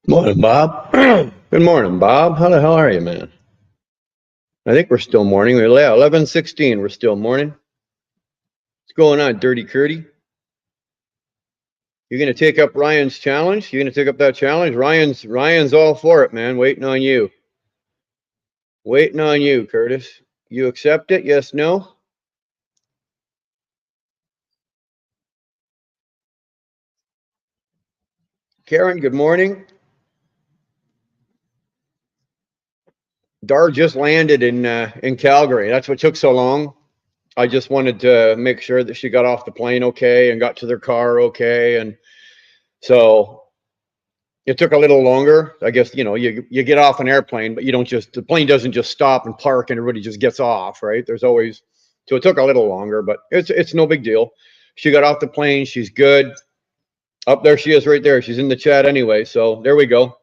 Morning, Bob. Good morning, Bob. How the hell are you, man? I think we're still morning. We're 11:16. We're still morning. What's going on, Dirty Curdy? You're gonna take up Ryan's challenge? You're gonna take up that challenge? Ryan's all for it, man. Waiting on you. Waiting on you, Curtis. You accept it? Yes, no? Karen, good morning. Dar just landed in Calgary. That's what took so long. I just wanted to make sure that she got off the plane okay and got to their car okay, and so it took a little longer. I guess you get off an airplane, but you don't just the plane doesn't just stop and park and everybody just gets off, right? There's always so it took a little longer, but it's no big deal. She got off the plane. She's good. Up there she is right there. She's in the chat anyway. So there we go.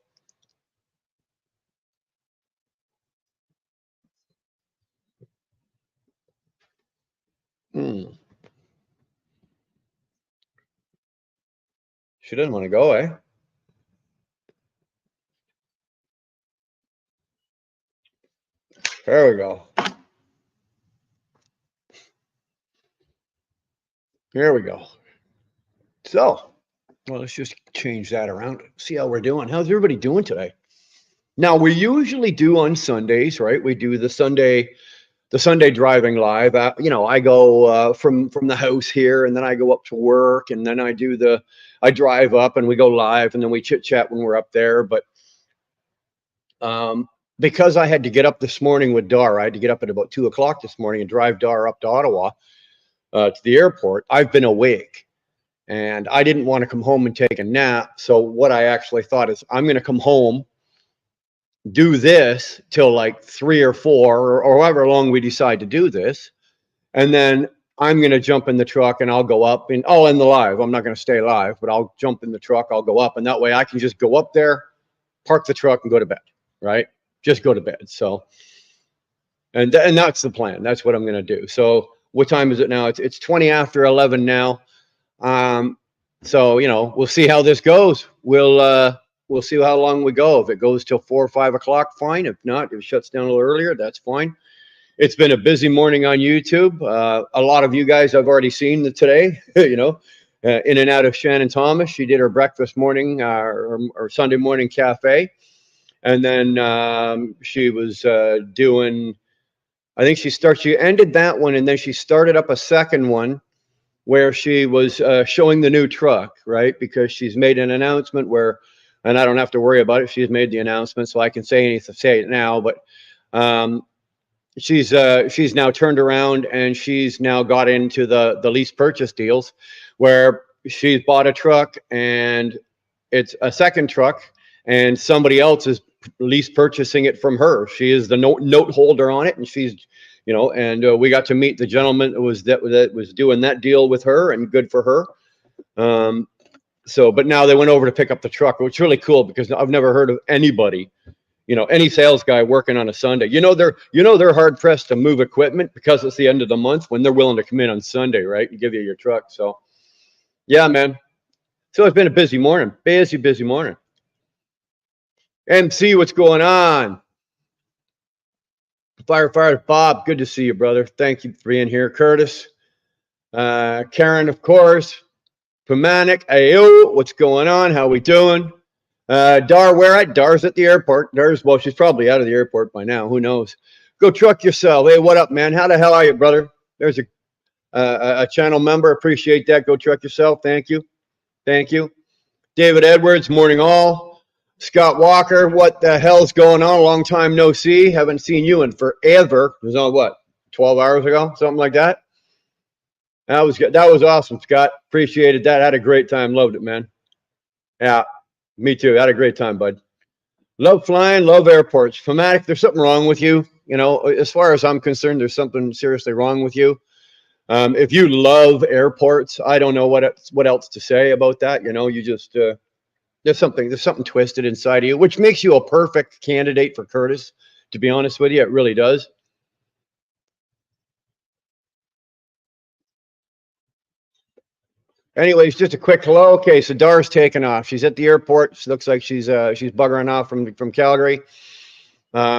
She doesn't want to go, eh? There we go. Here we go. So, well, let's just change that around. See how we're doing. How's everybody doing today? Now, we usually do on Sundays, right? We do the Sunday driving live. I go from the house here, and then I go up to work, and then I drive up, and we go live, and then we chit chat when we're up there. But because I had to get up this morning with Dar, I had to get up at about 2:00 this morning and drive Dar up to Ottawa to the airport. I've been awake, and I didn't want to come home and take a nap. So what I actually thought is I'm going to come home, do this till like 3 or 4 or however long we decide to do this, and then I'm going to jump in the truck and I'll go up and I'll end the live. I'm not going to stay live, but I'll jump in the truck. I'll go up, and that way I can just go up there, park the truck, and go to bed. Right? Just go to bed. So, and that's the plan. That's what I'm going to do. So, what time is it now? It's 20 after 11 now. So we'll see how this goes. We'll see how long we go. If it goes till 4 or 5 o'clock, fine. If not, if it shuts down a little earlier, that's fine. It's been a busy morning on YouTube. A lot of you guys I've already seen today. In and out of Shannon Thomas. She did her breakfast morning or Sunday morning cafe. And then she was doing, I think she ended that one, and then she started up a second one where she was showing the new truck, right? Because she's made an announcement and I don't have to worry about it. She's made the announcement, so I can say it now. But she's now turned around, and she's now got into the lease purchase deals where she's bought a truck, and it's a second truck, and somebody else is lease purchasing it from her. She is the note holder on it, and she's and we got to meet the gentleman that was doing that deal with her, and good for her. But now they went over to pick up the truck, which is really cool because I've never heard of anybody, any sales guy working on a Sunday. They're hard pressed to move equipment because it's the end of the month when they're willing to come in on Sunday, right, and give you your truck. So yeah, man. So it's been a busy morning, busy morning. MC, what's going on? Firefighter Bob, good to see you, brother. Thank you for being here. Curtis, Karen, of course. Pamanik, Ayo, what's going on? How we doing? Dar, where at? Dar's at the airport. Well, she's probably out of the airport by now. Who knows? Go truck yourself. Hey, what up, man? How the hell are you, brother? There's a channel member. Appreciate that. Go truck yourself. Thank you. David Edwards, morning all. Scott Walker, what the hell's going on? A long time no see. Haven't seen you in forever. It was on what, 12 hours ago? Something like that. That was good. That was awesome, Scott. Appreciated that. Had a great time. Loved it, man. Yeah, me too. Had a great time, bud. Love flying, love airports. Fanatic, there's something wrong with you. You know, as far as I'm concerned, there's something seriously wrong with you. If you love airports, I don't know what else to say about that. You know, you just there's something twisted inside of you, which makes you a perfect candidate for Curtis. To be honest with you, it really does. Anyways, just a quick hello. Okay, so Dar's taking off. She's at the airport. She looks like she's buggering off from Calgary.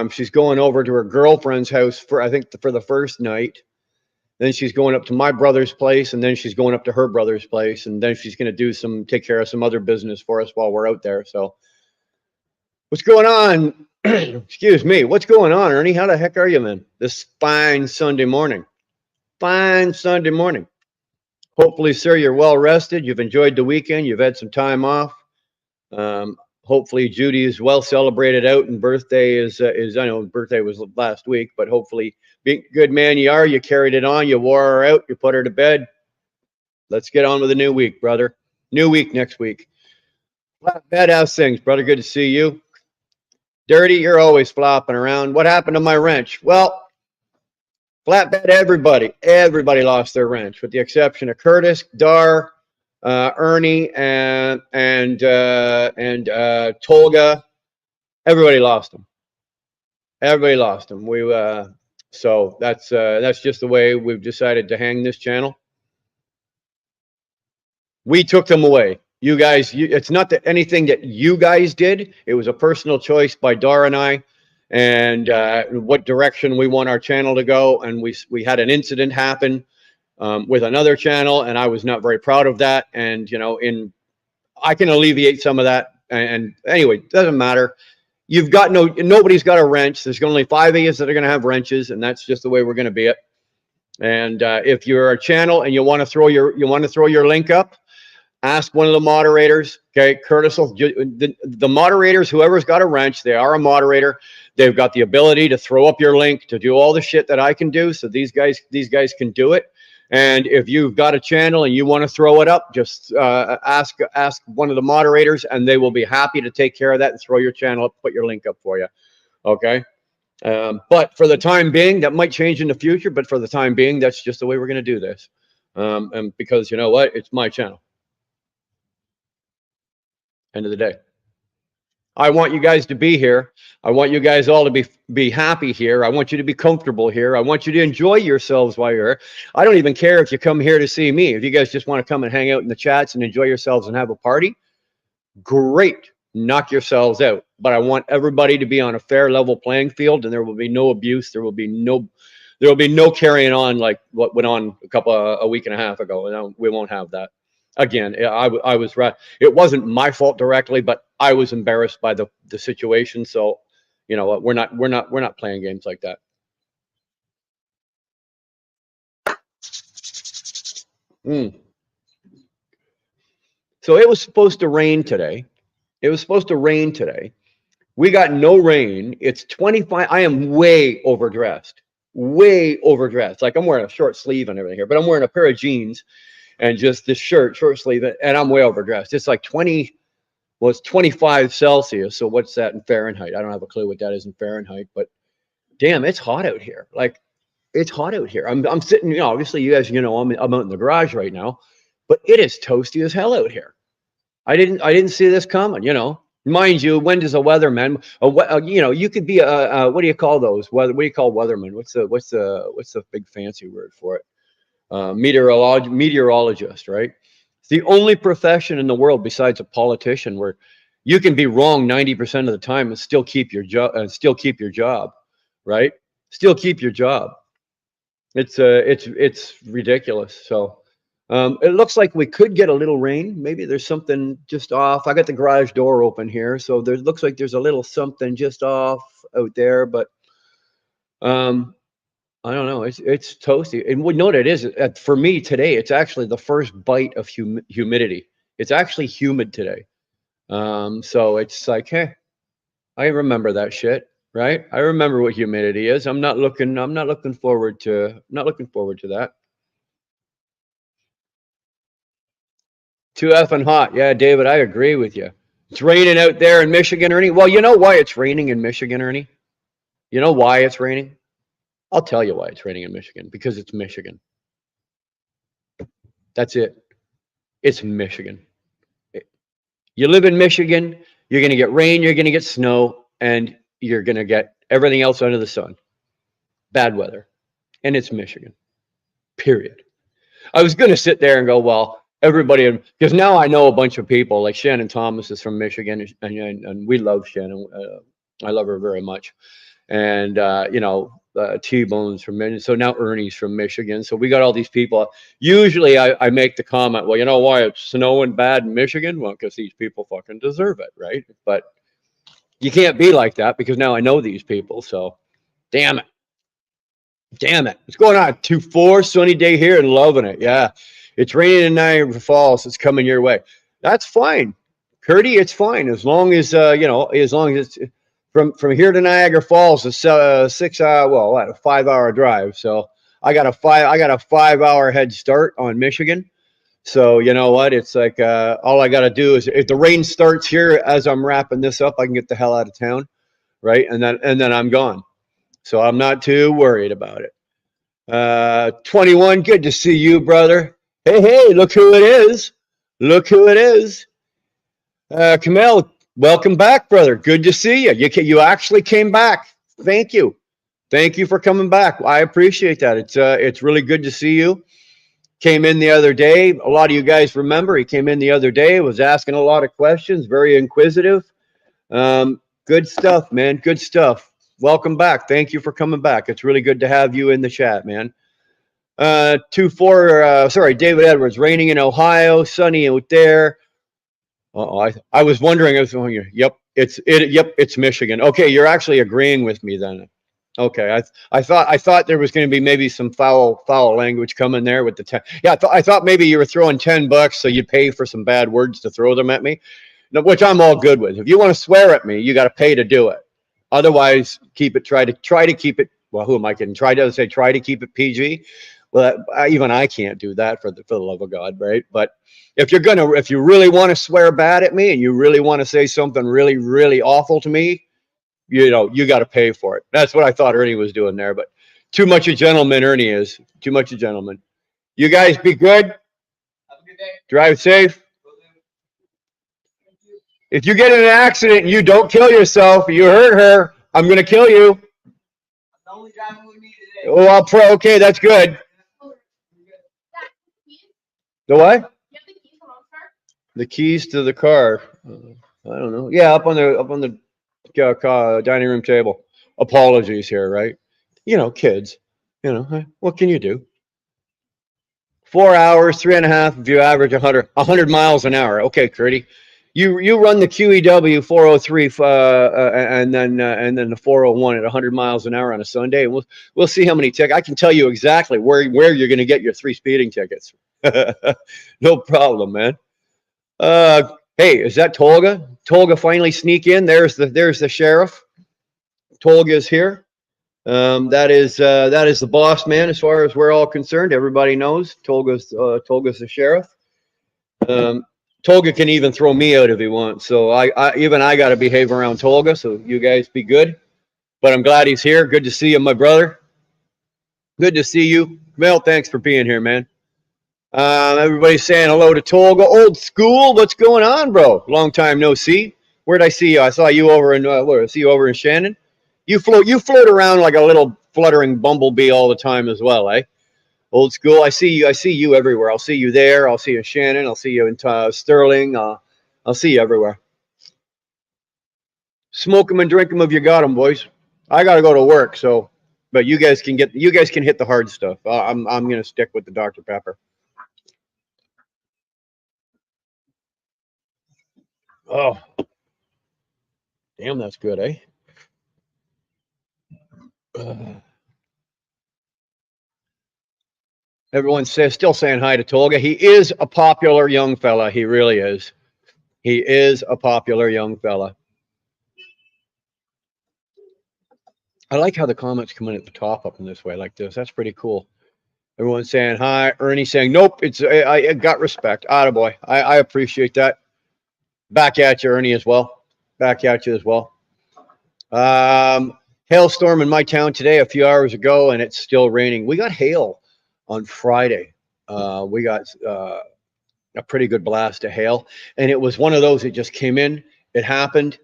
She's going over to her girlfriend's house for I think for the first night. Then she's going up to my brother's place, and then she's going up to her brother's place, and then she's going to take care of some other business for us while we're out there. So, what's going on? Excuse me. What's going on, Ernie? How the heck are you, man? This fine Sunday morning. Fine Sunday morning. Hopefully, sir, you're well rested. You've enjoyed the weekend. You've had some time off. Hopefully, Judy is well celebrated out, and birthday is I know birthday was last week, but hopefully, being good man you are, you carried it on. You wore her out. You put her to bed. Let's get on with a new week, brother. New week next week. Badass things, brother. Good to see you. Dirty, you're always flopping around. What happened to my wrench? Well, flatbed, everybody lost their wrench, with the exception of Curtis, Dar, Ernie, and Tolga. Everybody lost them. Everybody lost them. So that's just the way we've decided to hang this channel. We took them away. You guys, it's not that anything that you guys did. It was a personal choice by Dar and I, and what direction we want our channel to go. And we had an incident happen with another channel, and I was not very proud of that. And you know, I can alleviate some of that. And anyway, it doesn't matter. You've got nobody's got a wrench. There's only 5 of you that are going to have wrenches, and that's just the way we're going to be it. And if you're a channel and you want to throw your link up, ask one of the moderators. Okay, Curtis will, the moderators, whoever's got a wrench, they are a moderator. They've got the ability to throw up your link, to do all the shit that I can do. So these guys can do it. And if you've got a channel and you want to throw it up, just ask one of the moderators, and they will be happy to take care of that and throw your channel up, put your link up for you. Okay. But for the time being, that might change in the future. But for the time being, that's just the way we're going to do this. And because you know what, it's my channel. End of the day. I want you guys to be here. I want you guys all to be happy here. I want you to be comfortable here. I want you to enjoy yourselves while you're here. I don't even care if you come here to see me. If you guys just want to come and hang out in the chats and enjoy yourselves and have a party, great. Knock yourselves out. But I want everybody to be on a fair level playing field, and there will be no abuse. There will be no carrying on like what went on a week and a half ago. No, we won't have that. Again, I was right. It wasn't my fault directly, but I was embarrassed by the situation. So, you know what? We're not playing games like that. So it was supposed to rain today. We got no rain. It's 25. I am way overdressed. Like I'm wearing a short sleeve and everything here, but I'm wearing a pair of jeans and just this shirt, short sleeve, and I'm way overdressed. It's like 25 Celsius. So what's that in Fahrenheit? I don't have a clue what that is in Fahrenheit, but damn, it's hot out here. Like it's hot out here. I'm sitting, you know, obviously you guys, you know, I'm out in the garage right now, but it is toasty as hell out here. I didn't see this coming, you know. Mind you, when does a weatherman, you know, you could be what do you call those? What do you call weathermen? What's the big fancy word for it? Meteorologist, right? It's the only profession in the world besides a politician where you can be wrong 90% of the time and still keep your job, right? Still keep your job. It's ridiculous. So it looks like we could get a little rain. Maybe there's something just off. I got the garage door open here, so there looks like there's a little something just off out there, but I don't know. It's toasty. And we know what it is. For me today, it's actually the first bite of humidity. It's actually humid today. So it's like, hey, I remember that shit, right? I remember what humidity is. I'm not looking forward to that. Too effing hot. Yeah, David, I agree with you. It's raining out there in Michigan, Ernie. Well, you know why it's raining in Michigan, Ernie? You know why it's raining? I'll tell you why it's raining in Michigan. Because it's Michigan. That's it. It's Michigan. You live in Michigan, you're going to get rain, you're going to get snow, and you're going to get everything else under the sun. Bad weather. And it's Michigan. Period. I was going to sit there and go, well, everybody, because now I know a bunch of people, like Shannon Thomas is from Michigan, and we love Shannon. I love her very much. And, T-Bone's from Michigan. So now Ernie's from Michigan. So we got all these people. Usually I make the comment, well, you know why it's snowing bad in Michigan? Well, because these people fucking deserve it, right? But you can't be like that because now I know these people. So damn it. Damn it. What's going on? 2-4, sunny day here and loving it. Yeah. It's raining in Niagara Falls. It's coming your way. That's fine. Curdy, it's fine. As long as, as long as it's from here to Niagara Falls, it's a 5-hour drive. So I got a 5-hour head start on Michigan. So you know what? It's like, all I got to do is if the rain starts here as I'm wrapping this up, I can get the hell out of town. Right. And then I'm gone. So I'm not too worried about it. 21, good to see you, brother. Hey, look who it is. Look who it is. Kamel, welcome back, brother. Good to see you. You actually came back. Thank you. Thank you for coming back. I appreciate that. It's really good to see you. Came in the other day. A lot of you guys remember he came in the other day, was asking a lot of questions, very inquisitive. Good stuff, man. Good stuff. Welcome back. Thank you for coming back. It's really good to have you in the chat, man. 2-4, David Edwards, raining in Ohio, sunny out there. I was wondering, yep, it's Michigan. Okay, you're actually agreeing with me then. Okay, I thought there was going to be maybe some foul language coming there with the 10. Yeah, I thought maybe you were throwing $10 so you'd pay for some bad words to throw them at me. No, which I'm all good with. If you want to swear at me, you got to pay to do it. Otherwise, try to keep it. Well, who am I kidding? Try to keep it PG. Well, even I can't do that for the love of God, right? But if you really want to swear bad at me and you really want to say something really, really awful to me, you got to pay for it. That's what I thought Ernie was doing there. But too much a gentleman, Ernie is. Too much a gentleman. You guys be good. Have a good day. Drive safe. If you get in an accident and you don't kill yourself, you hurt her, I'm going to kill you. I'm only driving with me today. Oh, okay, that's good. The what? The keys to the car. I don't know. Yeah, up on the dining room table. Apologies here, right? Kids. What can you do? 4 hours, 3.5 if you average 100 miles an hour. Okay, Curdy. You run the QEW 403 and then the 401 at 100 miles an hour on a Sunday, and we'll see how many tickets. I can tell you exactly where you're going to get your 3 speeding tickets. No problem, man. Hey, is that Tolga? Tolga finally sneak in. There's the sheriff. Tolga is here. That is the boss man as far as we're all concerned. Everybody knows Tolga's the sheriff. Tolga can even throw me out if he wants. So I got to behave around Tolga. So you guys be good. But I'm glad he's here. Good to see you, my brother. Good to see you. Mel, thanks for being here, man. Everybody's saying hello to Tolga. Old school. What's going on, bro? Long time no see. Where'd I see you? I saw you over in over in Shannon. You float around like a little fluttering bumblebee all the time as well, eh? Old school. I see you everywhere. I'll see you there. I'll see you in Shannon. I'll see you in Sterling. I'll see you everywhere. Smoke them and drink them if you got them, boys. I got to go to work, so. But you guys can hit the hard stuff. I'm gonna stick with the Dr. Pepper. Oh, damn, that's good, eh? Everyone's still saying hi to Tolga. He is a popular young fella. He really is. He is a popular young fella. I like how the comments come in at the top up in this way like this. That's pretty cool. Everyone's saying hi. Ernie saying, nope, I got respect. Attaboy. I appreciate that. Back at you, Ernie, as well. Back at you as well. Hailstorm in my town today a few hours ago, and it's still raining. We got hail on Friday. We got a pretty good blast of hail, and it was one of those that just came in. It happened,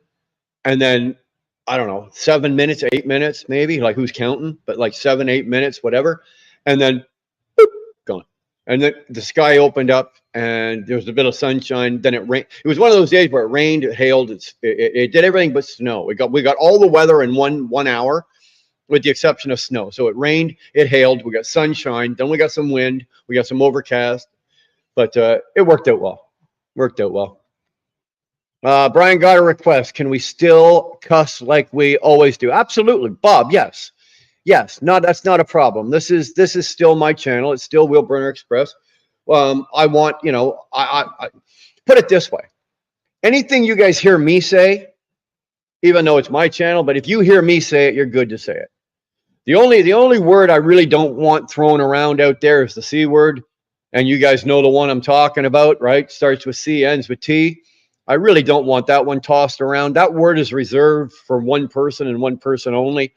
and then I don't know, 7 minutes, 8 minutes, maybe. Like who's counting? But like 7, 8 minutes, whatever, and then boop, gone. And then the sky opened up, and there was a bit of sunshine. Then it rained. It was one of those days where it rained, it hailed, it did everything but snow. We got all the weather in one hour, with the exception of snow. So it rained, it hailed, we got sunshine, then we got some wind, we got some overcast, but it worked out well. Worked out well. Brian got a request. Can we still cuss like we always do? Absolutely, Bob. Yes. Yes, no, that's not a problem. This is still my channel. It's still Wheelburner Express. I want, I put it this way. Anything you guys hear me say, even though it's my channel, but if you hear me say it, you're good to say it. The only word I really don't want thrown around out there is the C word. And you guys know the one I'm talking about, right? Starts with C, ends with T. I really don't want that one tossed around. That word is reserved for one person and one person only.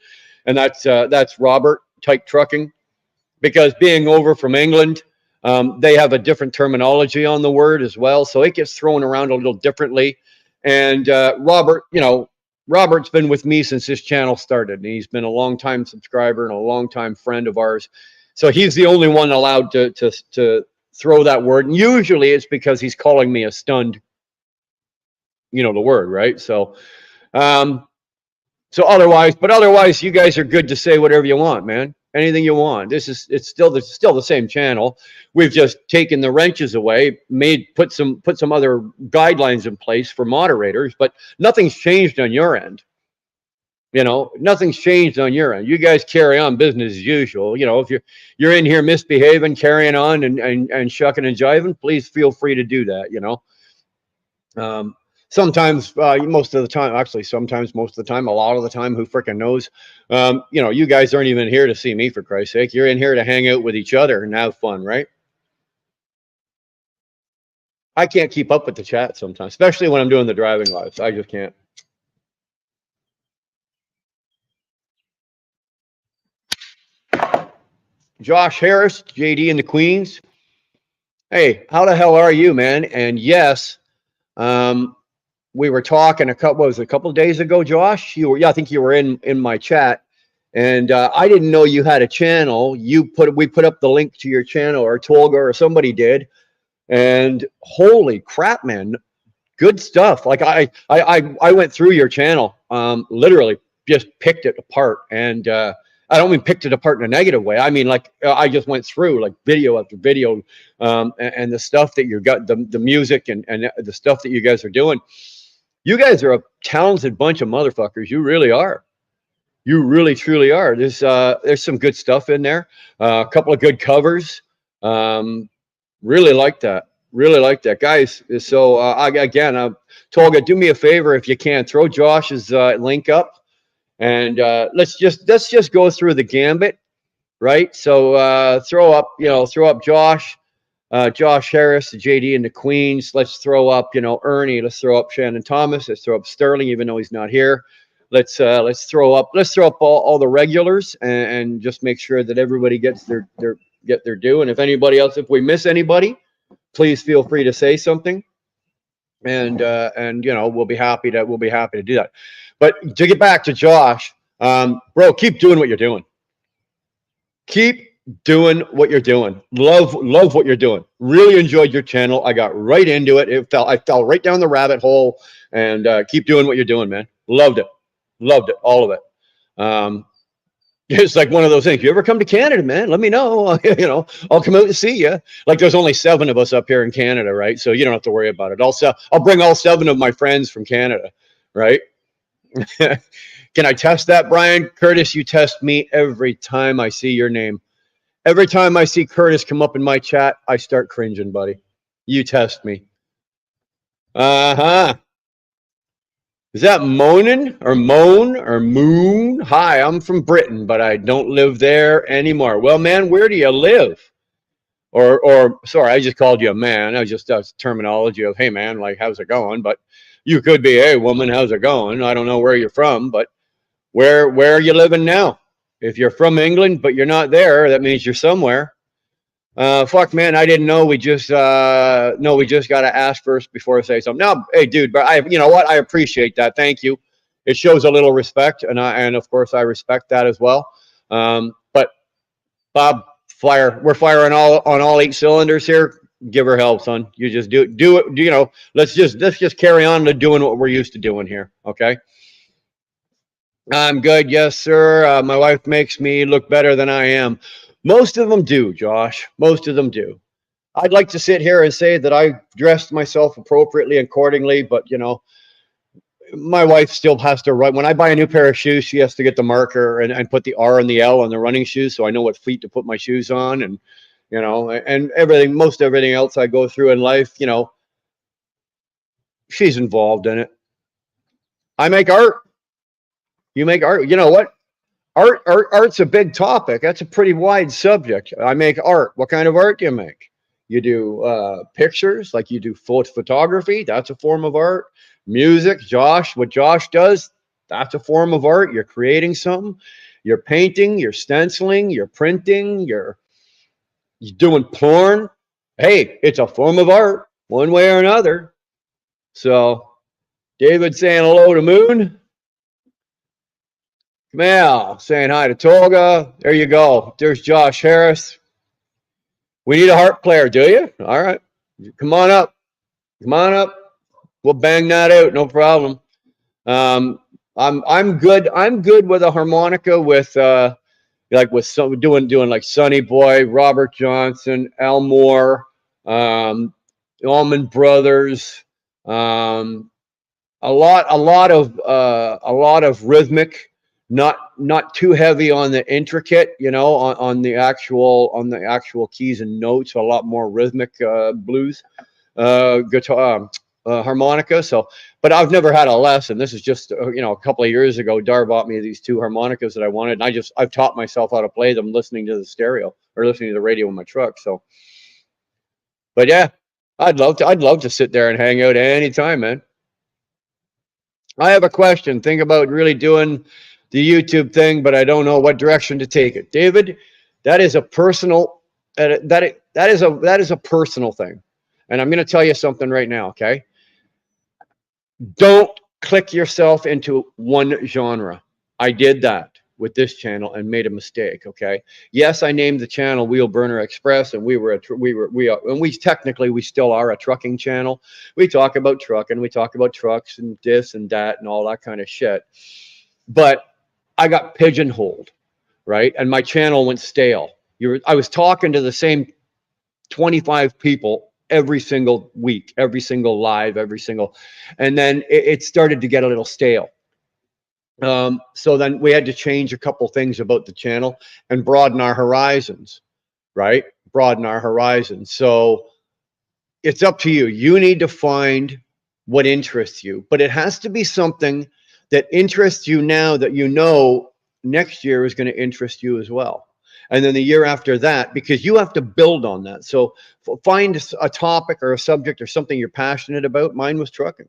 And that's Robert, Tyke Trucking, because being over from England, they have a different terminology on the word as well, so it gets thrown around a little differently. And Robert, Robert's been with me since this channel started, and he's been a long-time subscriber and a long-time friend of ours. So he's the only one allowed to throw that word, and usually it's because he's calling me a stunned, the word, right? So. So otherwise, you guys are good to say whatever you want, man. Anything you want. It's still the same channel. We've just taken the wrenches away, put some other guidelines in place for moderators, but nothing's changed on your end. Nothing's changed on your end. You guys carry on business as usual. If you're in here misbehaving, carrying on and shucking and jiving, please feel free to do that. Sometimes, most of the time, actually, sometimes, most of the time, a lot of the time, who freaking knows? You guys aren't even here to see me, for Christ's sake. You're in here to hang out with each other and have fun, right? I can't keep up with the chat sometimes, especially when I'm doing the driving lives. I just can't. Josh Harris, JD and the Queens. Hey, how the hell are you, man? And yes, we were talking a couple of days ago, Josh. I think you were in my chat, and I didn't know you had a channel. We put up the link to your channel, or Tolga or somebody did, and holy crap, man, good stuff. Like I went through your channel, literally just picked it apart, and I don't mean picked it apart in a negative way. I mean, like, I just went through like video after video, and the stuff that you got, the music and the stuff that you guys are doing. You guys are a talented bunch of motherfuckers. You really are. You really, truly are. There's some good stuff in there. A couple of good covers. Really like that. Really like that, guys. So Tolga, do me a favor if you can. Throw Josh's link up, and let's just go through the gambit, right? So throw up Josh. Josh Harris, the JD and the Queens. Let's throw up, Ernie. Let's throw up Shannon Thomas. Let's throw up Sterling, even though he's not here. Let's throw up all the regulars and just make sure that everybody gets their due. And if we miss anybody, please feel free to say something. And we'll be happy to do that. But to get back to Josh, bro, keep doing what you're doing. Keep doing what you're doing. Love what you're doing. Really enjoyed your channel. I got right into it. I fell right down the rabbit hole, and keep doing what you're doing, man. Loved it, all of it. It's like one of those things. You ever come to Canada, man? Let me know. I'll come out and see you. Like, there's only 7 of us up here in Canada, right? So you don't have to worry about it. I'll bring all 7 of my friends from Canada, right? Can I test that, Brian? Curtis, you test me every time I see your name. Every time I see Curtis come up in my chat, I start cringing, buddy. You test me. Uh-huh. Is that Moan or Moon? Hi, I'm from Britain, but I don't live there anymore. Well, man, where do you live? or sorry, I just called you a man. I was just that's terminology of, hey man, like how's it going? But you could be, hey woman, how's it going? I don't know where you're from, but where are you living now? If you're from England but you're not there, that means you're somewhere. Fuck man, I didn't know. We just no, we just gotta ask first before I say something. No, hey dude, but you know what? I appreciate that. Thank you. It shows a little respect, and of course I respect that as well. But Bob, we're firing all on all 8 cylinders here. Give her help, son. You just do it. You know, let's just carry on to doing what we're used to doing here. Okay. I'm good, yes, sir. My wife makes me look better than I am. Most of them do, Josh. Most of them do. I'd like to sit here and say that I dressed myself appropriately and accordingly, but you know, my wife still has to write. When I buy a new pair of shoes, she has to get the marker and put the R and the L on the running shoes, so I know what feet to put my shoes on, and you know, and everything, most everything else I go through in life, you know, she's involved in it. I make art. You make art. You know what? Art's a big topic. That's a pretty wide subject. I make art. What kind of art do you make? You do pictures, like you do photography. That's a form of art. Music, Josh. What Josh does, that's a form of art. You're creating something. You're painting. You're stenciling. You're printing. You're doing porn. Hey, it's a form of art, one way or another. So, David saying hello to Moon. Mel saying hi to Tolga. There you go. There's Josh Harris. We need a harp player, do you? All right. Come on up. Come on up. We'll bang that out, no problem. I'm good. I'm good with a harmonica with like with some doing like Sonny Boy, Robert Johnson, Al Moore, Allman Brothers, a lot of rhythmic, not too heavy on the intricate, you know, on the actual keys and notes. A lot more rhythmic blues guitar, harmonica. So, but I've never had a lesson. This is just you know, a couple of years ago, Dar bought me these 2 harmonicas that I wanted, and I've taught myself how to play them listening to the stereo or listening to the radio in my truck. So, but yeah, I'd love to sit there and hang out anytime, man. I have a question. Think about really doing the YouTube thing, but I don't know what direction to take it. David, that is a personal that is a personal thing. And I'm going to tell you something right now, okay? Don't click yourself into one genre. I did that with this channel and made a mistake, okay? Yes, I named the channel Wheel Burner Express, and we technically we still are a trucking channel. We talk about trucking, we talk about trucks and this and that and all that kind of shit. But I got pigeonholed, right? And my channel went stale. I was talking to the same 25 people every single week, every single live, and then it started to get a little stale. So then we had to change a couple things about the channel and broaden our horizons, right? Broaden our horizons. So it's up to you. You need to find what interests you, but it has to be something that interests you now that you know next year is going to interest you as well. And then the year after that, because you have to build on that. So find a topic or a subject or something you're passionate about. Mine was trucking,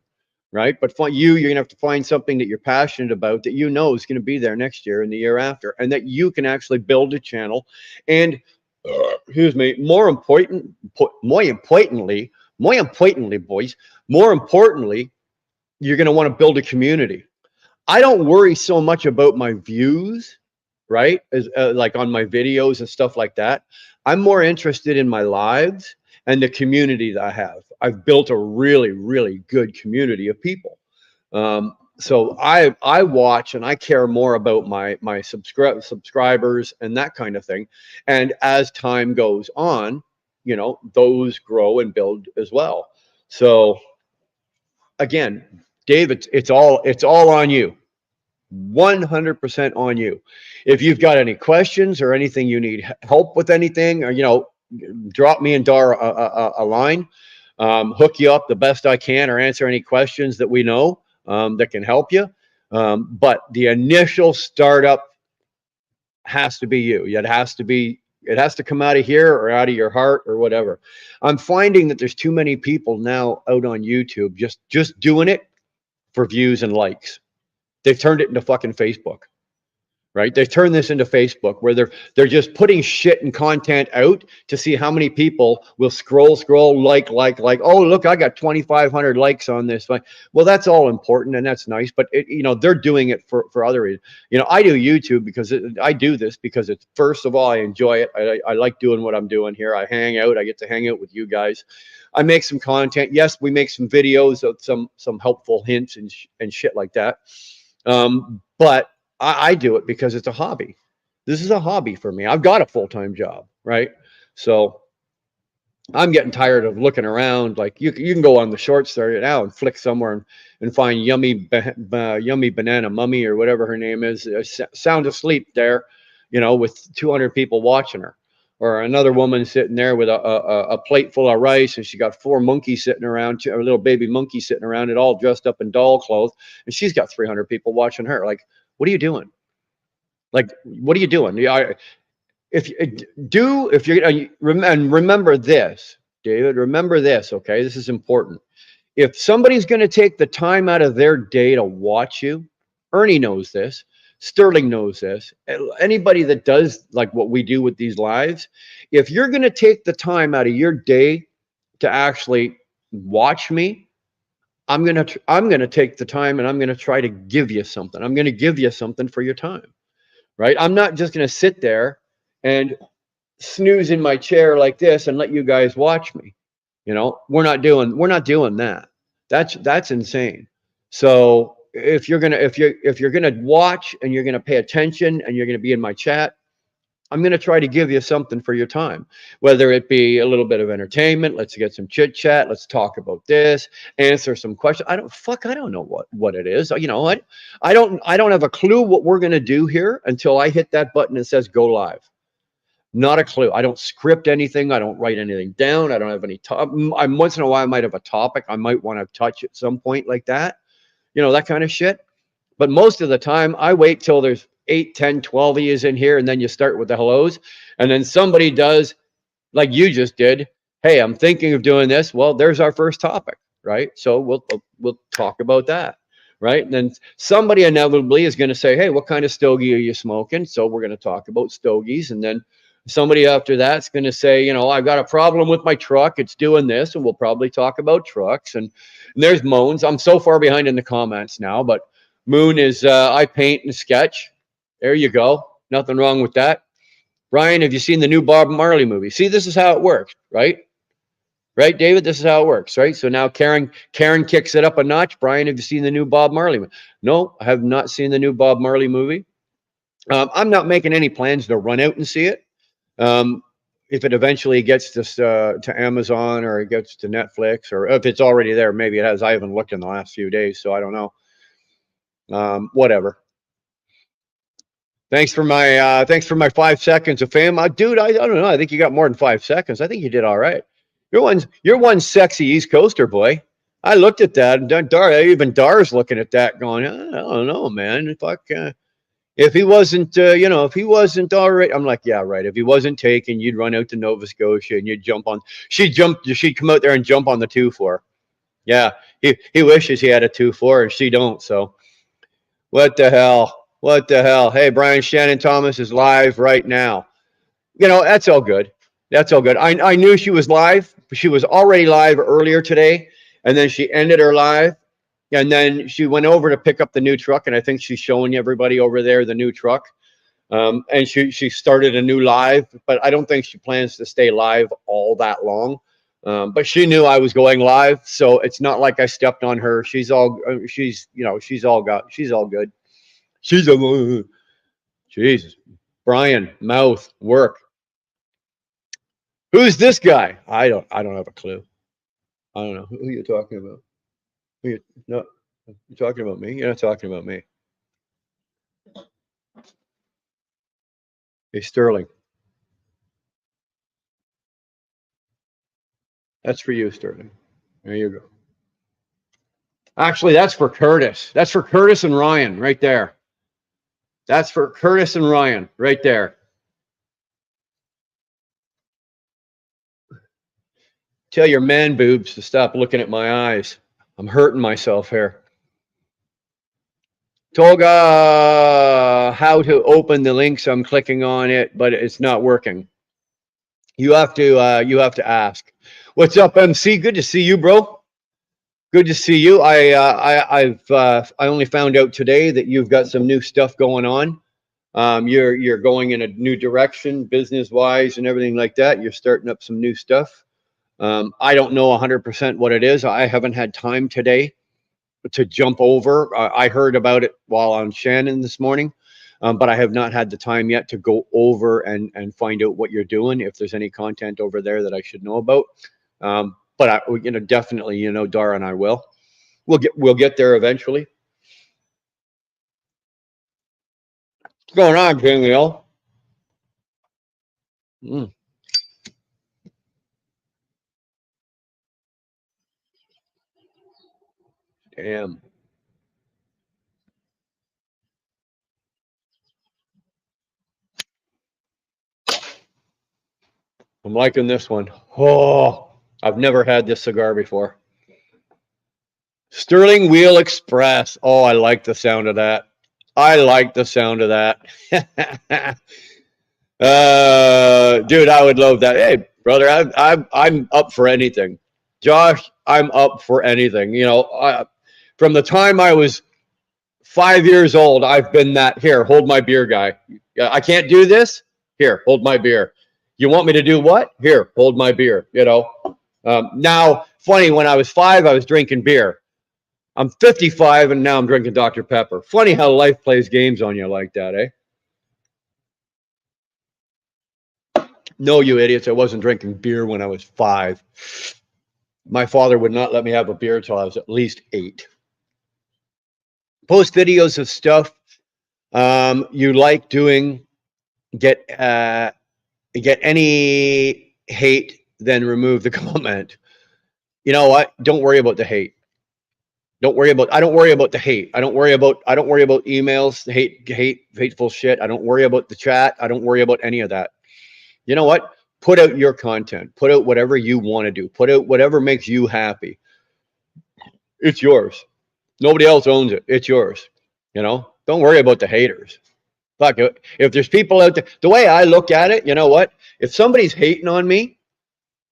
right? But you're going to have to find something that you're passionate about that you know is going to be there next year and the year after, and that you can actually build a channel. And excuse me, more importantly, boys, more importantly, you're going to want to build a community. I don't worry so much about my views, right? As like on my videos and stuff like that. I'm more interested in my lives and the community that I have. I've built a really, really good community of people. So I watch and I care more about my subscribers and that kind of thing. And as time goes on, you know, those grow and build as well. So again, Dave, it's all on you. 100% on you. If you've got any questions or anything you need help with anything, or, you know, drop me and Dar a line, hook you up the best I can, or answer any questions that we know that can help you. But the initial startup has to be you. It has to be It has to come out of here or out of your heart or whatever. I'm finding that there's too many people now out on YouTube just doing it for views and likes. They've turned it into fucking Facebook. Right? They've turned this into Facebook where they're just putting shit and content out to see how many people will scroll, like. Oh, look, I got 2,500 likes on this. Well, that's all important and that's nice, but they're doing it for other reasons. I do YouTube because I do this because it's, first of all, I enjoy it. I like doing what I'm doing here. I hang out. I get to hang out with you guys. I make some content. Yes, we make some videos of some helpful hints and shit like that. But I do it because it's a hobby. This is a hobby for me. I've got a full-time job, right? So I'm getting tired of looking around. Like you can go on the shorts there now and flick somewhere and find yummy banana mummy or whatever her name is, sound asleep there, with 200 people watching her, or another woman sitting there with a plate full of rice, and she got 4 monkeys sitting around, a little baby monkey sitting around it, all dressed up in doll clothes, and she's got 300 people watching her. Like, what are you doing? Like, what are you doing? If you're and remember this, David, remember this, okay? This is important. If somebody's going to take the time out of their day to watch you, Ernie knows this, Sterling knows this, anybody that does like what we do with these lives, if you're going to take the time out of your day to actually watch me, I'm going to take the time and I'm going to try to give you something. I'm going to give you something for your time, right? I'm not just going to sit there and snooze in my chair like this and let you guys watch me. We're not doing that. That's insane. So if you're going to watch and you're going to pay attention and you're going to be in my chat, I'm going to try to give you something for your time, whether it be a little bit of entertainment. Let's get some chit chat. Let's talk about this, answer some questions. I don't know what it is. I don't have a clue what we're going to do here until I hit that button that says go live. Not a clue. I don't script anything. I don't write anything down. I don't have any once in a while I might have a topic I might want to touch at some point, like that, that kind of shit. But most of the time I wait till there's 8, 10, 12 of you in here, and then you start with the hellos, and then somebody does like you just did. Hey, I'm thinking of doing this. Well, there's our first topic, right? So we'll talk about that, right? And then somebody inevitably is going to say, hey, what kind of stogie are you smoking? So we're going to talk about stogies. And then somebody after that's going to say, I've got a problem with my truck, it's doing this, and we'll probably talk about trucks. And there's Moans. I'm so far behind in the comments now, but Moon is I paint and sketch. There you go. Nothing wrong with that. Brian, have you seen the new Bob Marley movie? See, this is how it works, right? Right, David? This is how it works, right? So now Karen kicks it up a notch. Brian, have you seen the new Bob Marley movie? No, I have not seen the new Bob Marley movie. I'm not making any plans to run out and see it. If it eventually gets to Amazon, or it gets to Netflix, or if it's already there, maybe it has. I haven't looked in the last few days, so I don't know. Whatever. Thanks for my 5 seconds of fame, dude. I don't know. I think you got more than 5 seconds. I think you did all right. You're one sexy East Coaster boy. I looked at that, and even Dar's looking at that, going, I don't know, man. Fuck. If he wasn't, if he wasn't all right, I'm like, yeah, right. If he wasn't taken, you'd run out to Nova Scotia and you'd jump on. She'd come out there and jump on the 2-4. Yeah, he wishes he had a 2-4, and she don't. So, what the hell? What the hell? Hey, Brian, Shannon Thomas is live right now. That's all good. That's all good. I knew she was live. She was already live earlier today, and then she ended her live. And then she went over to pick up the new truck, and I think she's showing everybody over there the new truck. And she started a new live, but I don't think she plans to stay live all that long. But she knew I was going live, so it's not like I stepped on her. She's all good. She's a Jesus. Brian, mouth work. Who's this guy? I don't have a clue. I don't know who you're talking about. You're talking about me. You're not talking about me. Hey, Sterling. That's for you, Sterling. There you go. Actually, that's for Curtis. That's for Curtis and Ryan right there. That's for Curtis and Ryan right there. Tell your man boobs to stop looking at my eyes. I'm hurting myself here. Toga, how to open the links? I'm clicking on it, but it's not working. You have to ask. What's up, MC? Good to see you, bro. Good to see you. I only found out today that you've got some new stuff going on. You're going in a new direction, business wise, and everything like that. You're starting up some new stuff. I don't know 100% what it is. I haven't had time today to jump over. I heard about it while on Shannon this morning, but I have not had the time yet to go over and find out what you're doing. If there's any content over there that I should know about, but I, definitely, Dara and I will. We'll get there eventually. What's going on, Danielle? Mm, damn. I'm liking this one. Oh, I've never had this cigar before. Sterling Wheel Express. Oh, I like the sound of that. I like the sound of that. Dude, I would love that. Hey, brother, I'm up for anything. Josh, I'm up for anything. From the time I was 5 years old, I've been that. Here, hold my beer, guy. I can't do this. Here, hold my beer. You want me to do what? Here, hold my beer. Now, funny, when I was 5, I was drinking beer. I'm 55 and now I'm drinking Dr. Pepper. Funny how life plays games on you like that, eh? No, you idiots. I wasn't drinking beer when I was 5. My father would not let me have a beer until I was at least 8. Post videos of stuff you like doing. Get any hate, then remove the comment. You know what? Don't worry about the hate. I don't worry about the hate. I don't worry about emails, hateful shit. I don't worry about the chat. I don't worry about any of that. You know what? Put out your content. Put out whatever you want to do. Put out whatever makes you happy. It's yours. Nobody else owns it. It's yours. Don't worry about the haters. Fuck it. If there's people out there, the way I look at it, you know what? If somebody's hating on me,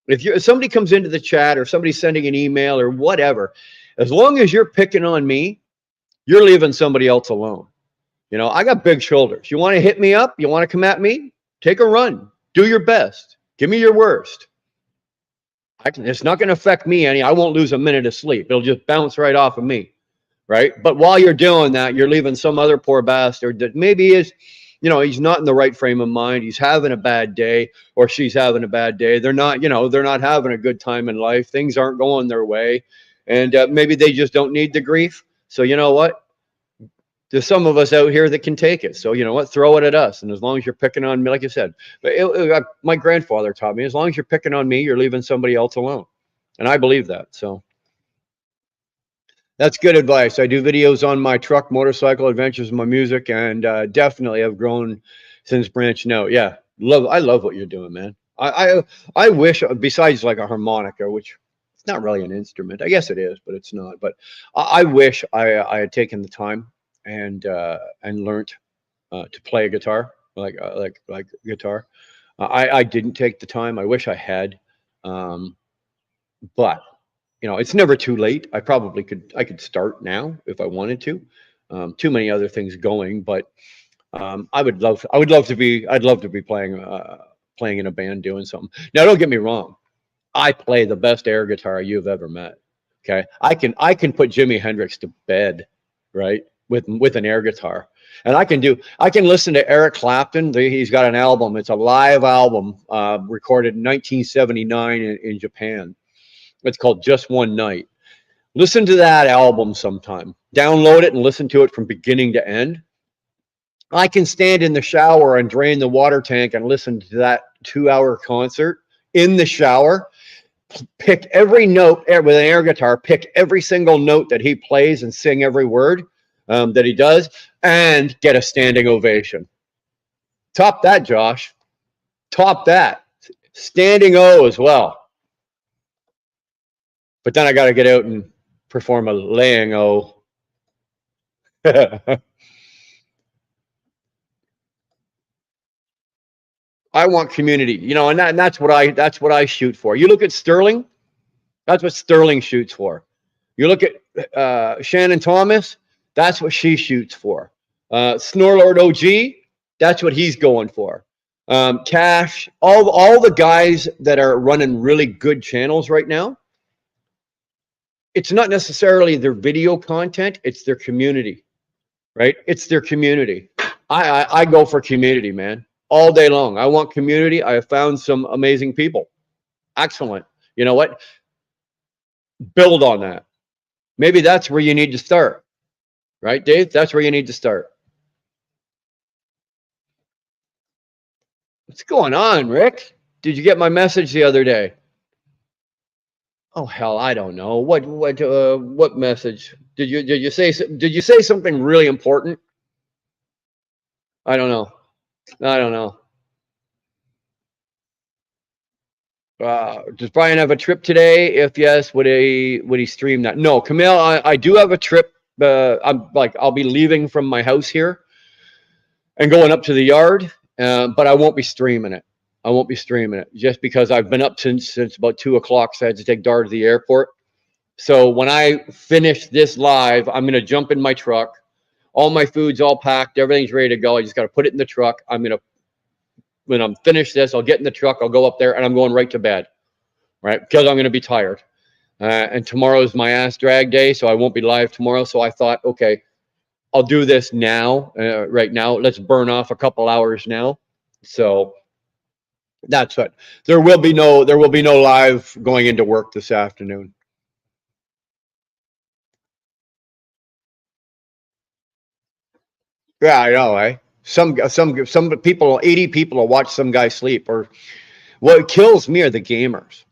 if somebody comes into the chat or somebody's sending an email or whatever, as long as you're picking on me, you're leaving somebody else alone. I got big shoulders. You want to hit me up? You want to come at me? Take a run. Do your best. Give me your worst. It's not going to affect me any. I won't lose a minute of sleep. It'll just bounce right off of me. Right. But while you're doing that, you're leaving some other poor bastard that maybe is, he's not in the right frame of mind. He's having a bad day, or she's having a bad day. They're not having a good time in life. Things aren't going their way. And maybe they just don't need the grief. So you know what? There's some of us out here that can take it. So you know what? Throw it at us. And as long as you're picking on me, like you said, but my grandfather taught me, as long as you're picking on me, you're leaving somebody else alone. And I believe that. So that's good advice. I do videos on my truck, motorcycle adventures, my music, and definitely have grown since branching out. Yeah, I love what you're doing, man. I wish, besides like a harmonica, which it's not really an instrument. I guess it is, but it's not. But I wish I had taken the time and learned to play a guitar, like guitar. I didn't take the time. I wish I had, but it's never too late. I could start now if I wanted to. Too many other things going, but I'd love to be playing in a band, doing something. Now, don't get me wrong. I play the best air guitar you've ever met. Okay. I can put Jimi Hendrix to bed, right? With an air guitar. And I can listen to Eric Clapton. He's got an album. It's a live album, recorded in 1979 in Japan. It's called Just One Night. Listen to that album sometime. Download it and listen to it from beginning to end. I can stand in the shower and drain the water tank and listen to that 2-hour concert in the shower. Pick every note with an air guitar. Pick every single note that he plays and sing every word that he does, and get a standing ovation. Top that, Josh. Top that. Standing O as well. But then I got to get out and perform a laying o. I want community, you know, and that's what I shoot for. You look at Sterling, that's what Sterling shoots for. You look at Shannon Thomas, that's what she shoots for. Snorlord OG, that's what he's going for. Cash, all the guys that are running really good channels right now, it's not necessarily their video content, it's their community, right? It's their community. I go for community, man, all day long. I want community. I have found some amazing people. Excellent. You know what? Build on that. Maybe that's where you need to start, right, Dave? That's where you need to start. What's going on, Rick? Did you get my message the other day? Oh hell, I don't know. What message? Did you say something really important? I don't know. I don't know. Does Brian have a trip today? If yes, would he stream that? No, Camille, I do have a trip. I'll be leaving from my house here and going up to the yard, but I won't be streaming it. I won't be streaming it just because I've been up since about 2 o'clock. So I had to take Dar to the airport. So when I finish this live, I'm gonna jump in my truck. All my food's all packed. Everything's ready to go. I just got to put it in the truck. When I'm finished this, I'll get in the truck. I'll go up there and I'm going right to bed, right? Because I'm going to be tired. And tomorrow is my ass drag day, so I won't be live tomorrow. So I thought, okay, I'll do this now, right now. Let's burn off a couple hours now. So that's what. There will be no live going into work this afternoon. Yeah, I know, eh? Some people, 80 people will watch some guy sleep. Or what kills me are the gamers.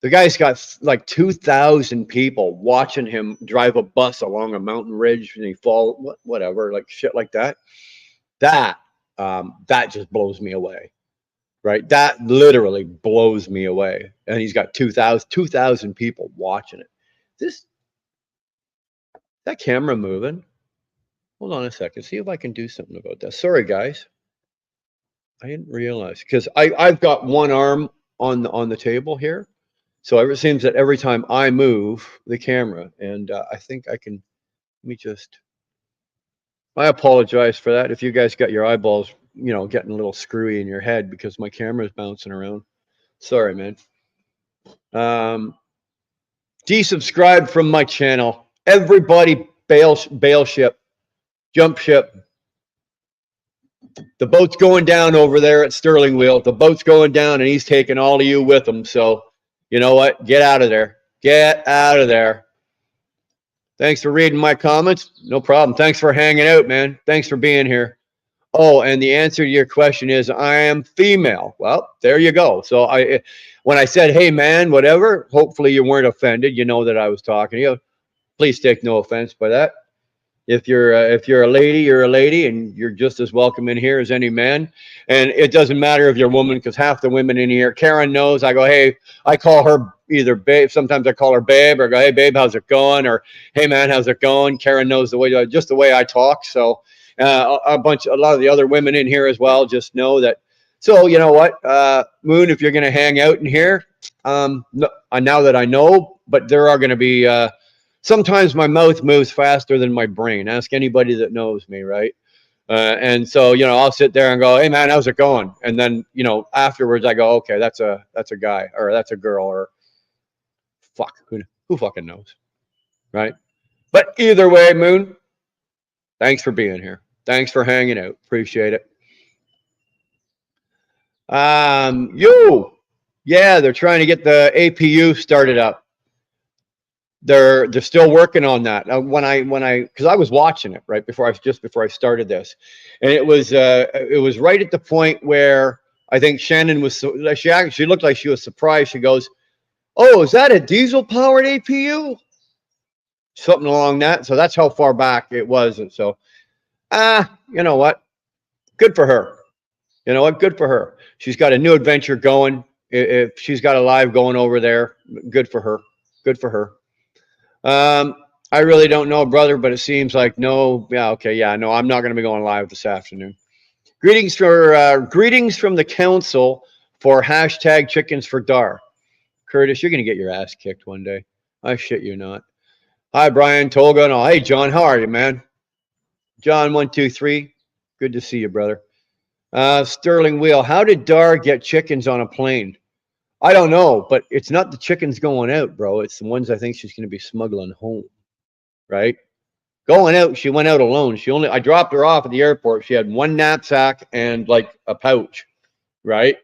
The guy's got like 2,000 people watching him drive a bus along a mountain ridge and he fall, whatever, like shit like that. That just blows me away, right? That literally blows me away. And he's got 2,000 people watching it. That camera moving? Hold on a second. See if I can do something about that. Sorry, guys. I didn't realize because I've got one arm on the table here. So it seems that every time I move the camera, and I think I can, let me just, I apologize for that. If you guys got your eyeballs, getting a little screwy in your head because my camera is bouncing around. Sorry, man. Desubscribe from my channel. Everybody bail ship, jump ship. The boat's going down over there at Sterling Wheel. The boat's going down and he's taking all of you with him. So you know what? Get out of there. Get out of there. Thanks for reading my comments. No problem. Thanks for hanging out, man. Thanks for being here. Oh, and the answer to your question is I am female. Well, there you go. So when I said, hey, man, whatever, hopefully you weren't offended. You know that I was talking to you. Please take no offense by that. If you're a lady, you're a lady, and you're just as welcome in here as any man. And it doesn't matter if you're a woman, because half the women in here, Karen knows. I go, hey, I call her either babe. Sometimes I call her babe, or go, hey, babe, how's it going? Or hey, man, how's it going? Karen knows just the way I talk. So a lot of the other women in here as well just know that. So you know what, Moon, if you're going to hang out in here, now that I know, but there are going to be. Sometimes my mouth moves faster than my brain. Ask anybody that knows me, right? And so, I'll sit there and go, hey, man, how's it going? And then, afterwards I go, okay, that's a guy, or that's a girl, or fuck, who fucking knows, right? But either way, Moon, thanks for being here. Thanks for hanging out. Appreciate it. Yeah, they're trying to get the APU started up. They're still working on that. Because I was watching it right before I started this, and it was right at the point where I think Shannon was. She looked like she was surprised. She goes, "Oh, is that a diesel powered APU?" Something along that. So that's how far back it was. And so, you know what? Good for her. You know what? Good for her. She's got a new adventure going. If she's got a live going over there, good for her. Good for her. I really don't know, brother, but it seems like no. Yeah, okay, yeah, no, I'm not going to be going live this afternoon. Greetings from the council for hashtag chickens for Dar. Curtis, you're going to get your ass kicked one day. I shit you not. Hi, Brian, Tolga, and all. Hey, John, how are you, man? John, 123. Good to see you, brother. Sterling Wheel, how did Dar get chickens on a plane? I don't know, but it's not the chickens going out, bro. It's the ones I think she's going to be smuggling home, right? Going out, she went out alone. I dropped her off at the airport. She had one knapsack and like a pouch, right?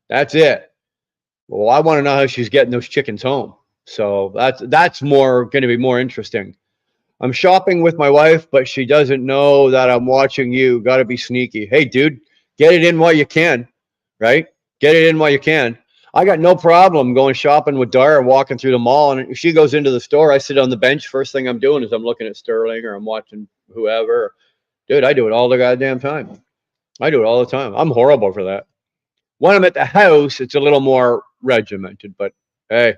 That's it. Well, I want to know how she's getting those chickens home. So that's more going to be more interesting. I'm shopping with my wife, but she doesn't know that I'm watching you. Got to be sneaky. Hey, dude, get it in while you can, right? Get it in while you can. I got no problem going shopping with Dara, walking through the mall, and if she goes into the store, I sit on the bench. First thing I'm doing is I'm looking at Sterling or I'm watching whoever. Dude, I do it all the goddamn time. I do it all the time. I'm horrible for that. When I'm at the house, it's a little more regimented, but hey.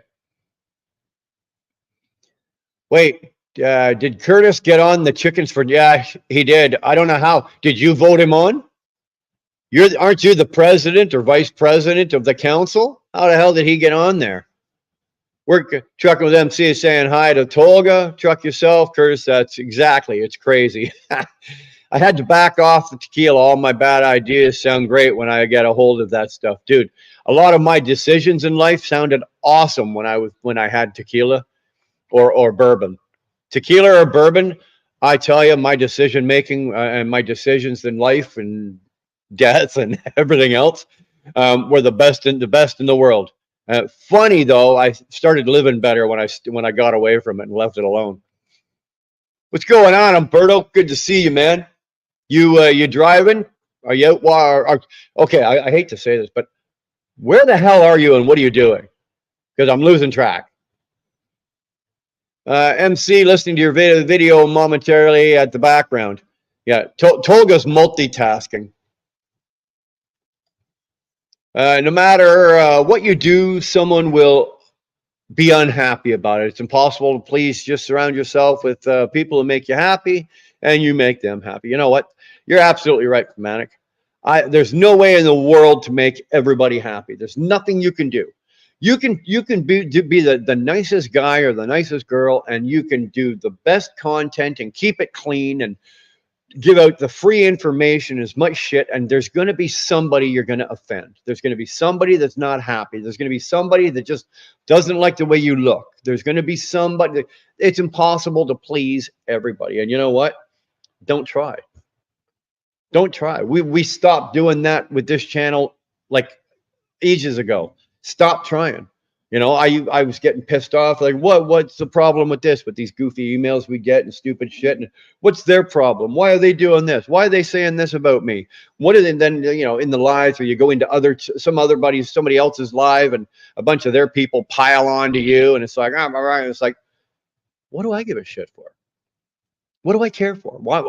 Wait, did Curtis get on the chickens for? Yeah, he did. I don't know how. Did you vote him on? Aren't you the president or vice president of the council? How the hell did he get on there? We're trucking with MC saying hi to Tolga. Truck yourself, Curtis. That's exactly. It's crazy. I had to back off the tequila. All my bad ideas sound great when I get a hold of that stuff, dude. A lot of my decisions in life sounded awesome when I had tequila or bourbon. Tequila or bourbon, I tell you, my decision making and my decisions in life and death and everything else were the best in the world. Funny though, I started living better when I got away from it and left it alone. What's going on, Umberto? Good to see you, man. You driving? Are you out? Okay, I hate to say this, but where the hell are you and what are you doing? Because I'm losing track. MC, listening to your video momentarily at the background. Yeah, Tolga's multitasking. No matter what you do, someone will be unhappy about it. It's impossible to please. Just surround yourself with people who make you happy, and you make them happy. You know what? You're absolutely right, Manic. There's no way in the world to make everybody happy. There's nothing you can do. You can be the nicest guy or the nicest girl, and you can do the best content and keep it clean and give out the free information, as much shit, and there's going to be somebody you're going to offend. There's going to be somebody that's not happy. There's going to be somebody that just doesn't like the way you look. There's going to be somebody. It's impossible to please everybody. And you know what? Don't try. Don't try. We stopped doing that with this channel like ages ago. Stop trying. You know, I was getting pissed off. Like, what's the problem with this? With these goofy emails we get and stupid shit. And what's their problem? Why are they doing this? Why are they saying this about me? What are they then? You know, in the lives, or you go into somebody else's live, and a bunch of their people pile on to you, and it's like, all right. It's like, what do I give a shit for? What do I care for? Why?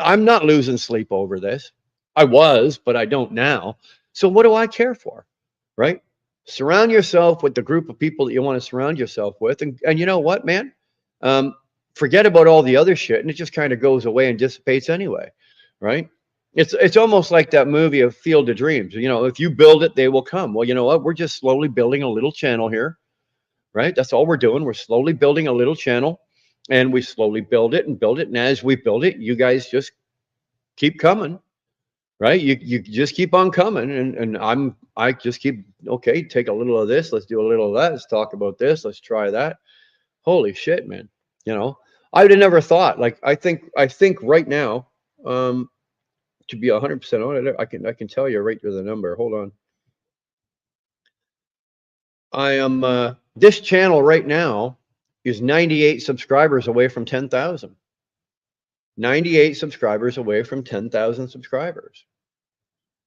I'm not losing sleep over this. I was, but I don't now. So what do I care for? Right? Surround yourself with the group of people that you want to surround yourself with. And you know what, man? Forget about all the other shit, and it just kind of goes away and dissipates anyway, right? It's almost like that movie of Field of Dreams. You know, if you build it, they will come. Well, you know what? We're just slowly building a little channel here, right? That's all we're doing. We're slowly building a little channel, and we slowly build it. And as we build it, you guys just keep coming. Right, you just keep on coming, and I just keep, okay, take a little of this, let's do a little of that, let's talk about this, let's try that. Holy shit, man! You know, I would have never thought. Like, I think right now, to be 100% honest, I can tell you right to the number. Hold on, I am this channel right now is 98 subscribers away from 10,000. 98 subscribers away from 10,000 subscribers.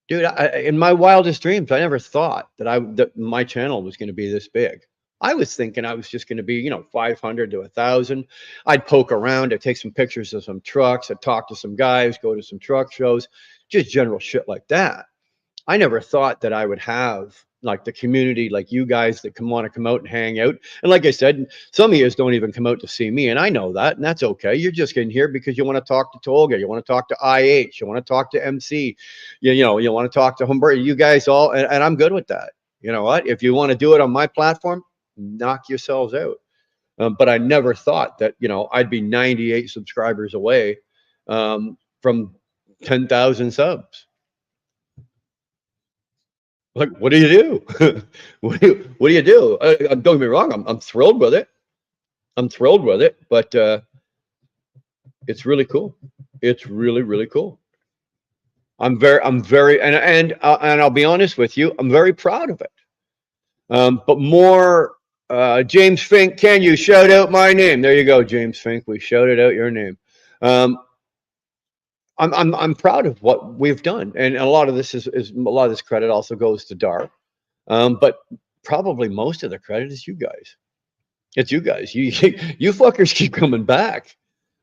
Dude, in my wildest dreams, I never thought that my channel was going to be this big. I was thinking I was just going to be, 500 to 1,000. I'd poke around, I'd take some pictures of some trucks, I'd talk to some guys, go to some truck shows, just general shit like that. I never thought that I would have, like the community, like you guys that want to come out and hang out. And like I said, some of you don't even come out to see me, and I know that, and that's okay. You're just getting here because you want to talk to Tolga, you want to talk to IH, you want to talk to MC, you know, you want to talk to Humber. You guys all, and I'm good with that. You know what? If you want to do it on my platform, knock yourselves out. But I never thought that, you know, I'd be 98 subscribers away from 10,000 subs. Like, what do you do? What do you do? Don't get me wrong. I'm thrilled with it. I'm thrilled with it, but it's really cool. It's really, really cool. I'm very, and I'll be honest with you, I'm very proud of it. But more, James Fink, can you shout out my name? There you go, James Fink. We shouted out your name. Um, I'm proud of what we've done, and a lot of this is a lot of this credit also goes to Dar, but probably most of the credit is you guys. It's you guys. You fuckers keep coming back,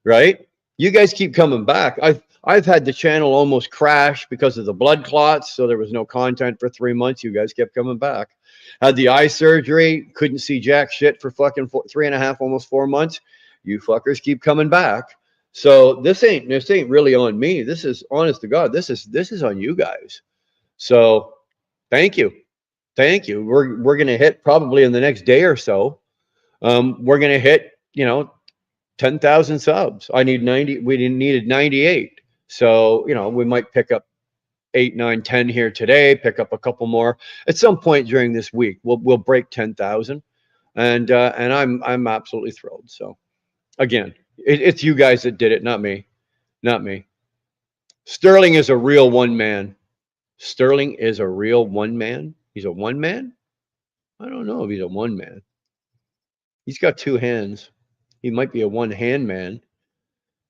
right? You guys keep coming back. I've had the channel almost crash because of the blood clots, so there was no content for 3 months. You guys kept coming back. Had the eye surgery, couldn't see jack shit for fucking 3.5, almost 4 months. You fuckers keep coming back. So this ain't really on me. This is honest to God. This is on you guys. So thank you, thank you. We're gonna hit probably in the next day or so. We're gonna hit 10,000 subs. I need 90. We didn't needed 98. So we might pick up 8, 9, 10 here today. Pick up a couple more at some point during this week. We'll break 10,000, and I'm absolutely thrilled. So again, it's you guys that did it, not me, not me. Sterling is a real one man. Sterling is a real one man. He's a one man. I don't know if he's a one man. He's got two hands. He might be a one hand man.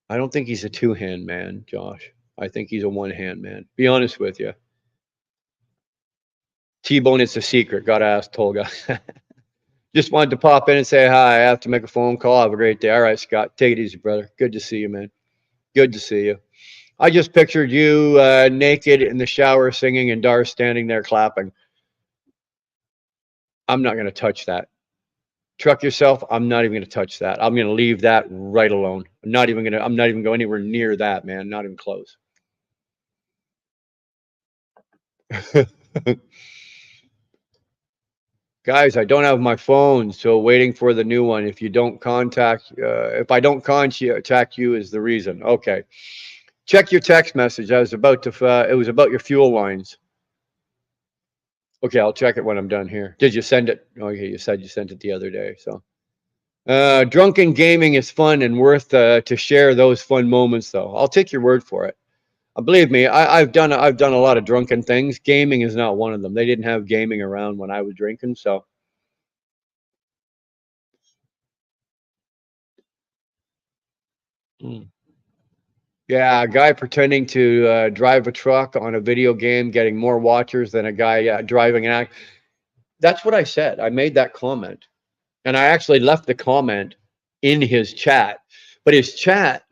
I don't think he's a two hand man, Josh. I think he's a one hand man. Be honest with you. T-Bone, it's a secret. Got to ask Tolga. Just wanted to pop in and say hi. I have to make a phone call. Have a great day. All right, Scott. Take it easy, brother. Good to see you, man. Good to see you. I just pictured you naked in the shower singing and Dar standing there clapping. I'm not going to touch that. Truck yourself. I'm not even going to touch that. I'm going to leave that right alone. I'm not even going anywhere near that, man. Not even close. Guys, I don't have my phone, so waiting for the new one. If I don't contact you is the reason. Okay. Check your text message. It was about your fuel lines. Okay, I'll check it when I'm done here. Did you send it? Okay, you said you sent it the other day. So, drunken gaming is fun and worth to share those fun moments, though. I'll take your word for it. Believe me, I've done a lot of drunken things. Gaming is not one of them. They didn't have gaming around when I was drinking, so. Mm. Yeah, a guy pretending to drive a truck on a video game, getting more watchers than a guy driving an act. That's what I said. I made that comment, and I actually left the comment in his chat. But his chat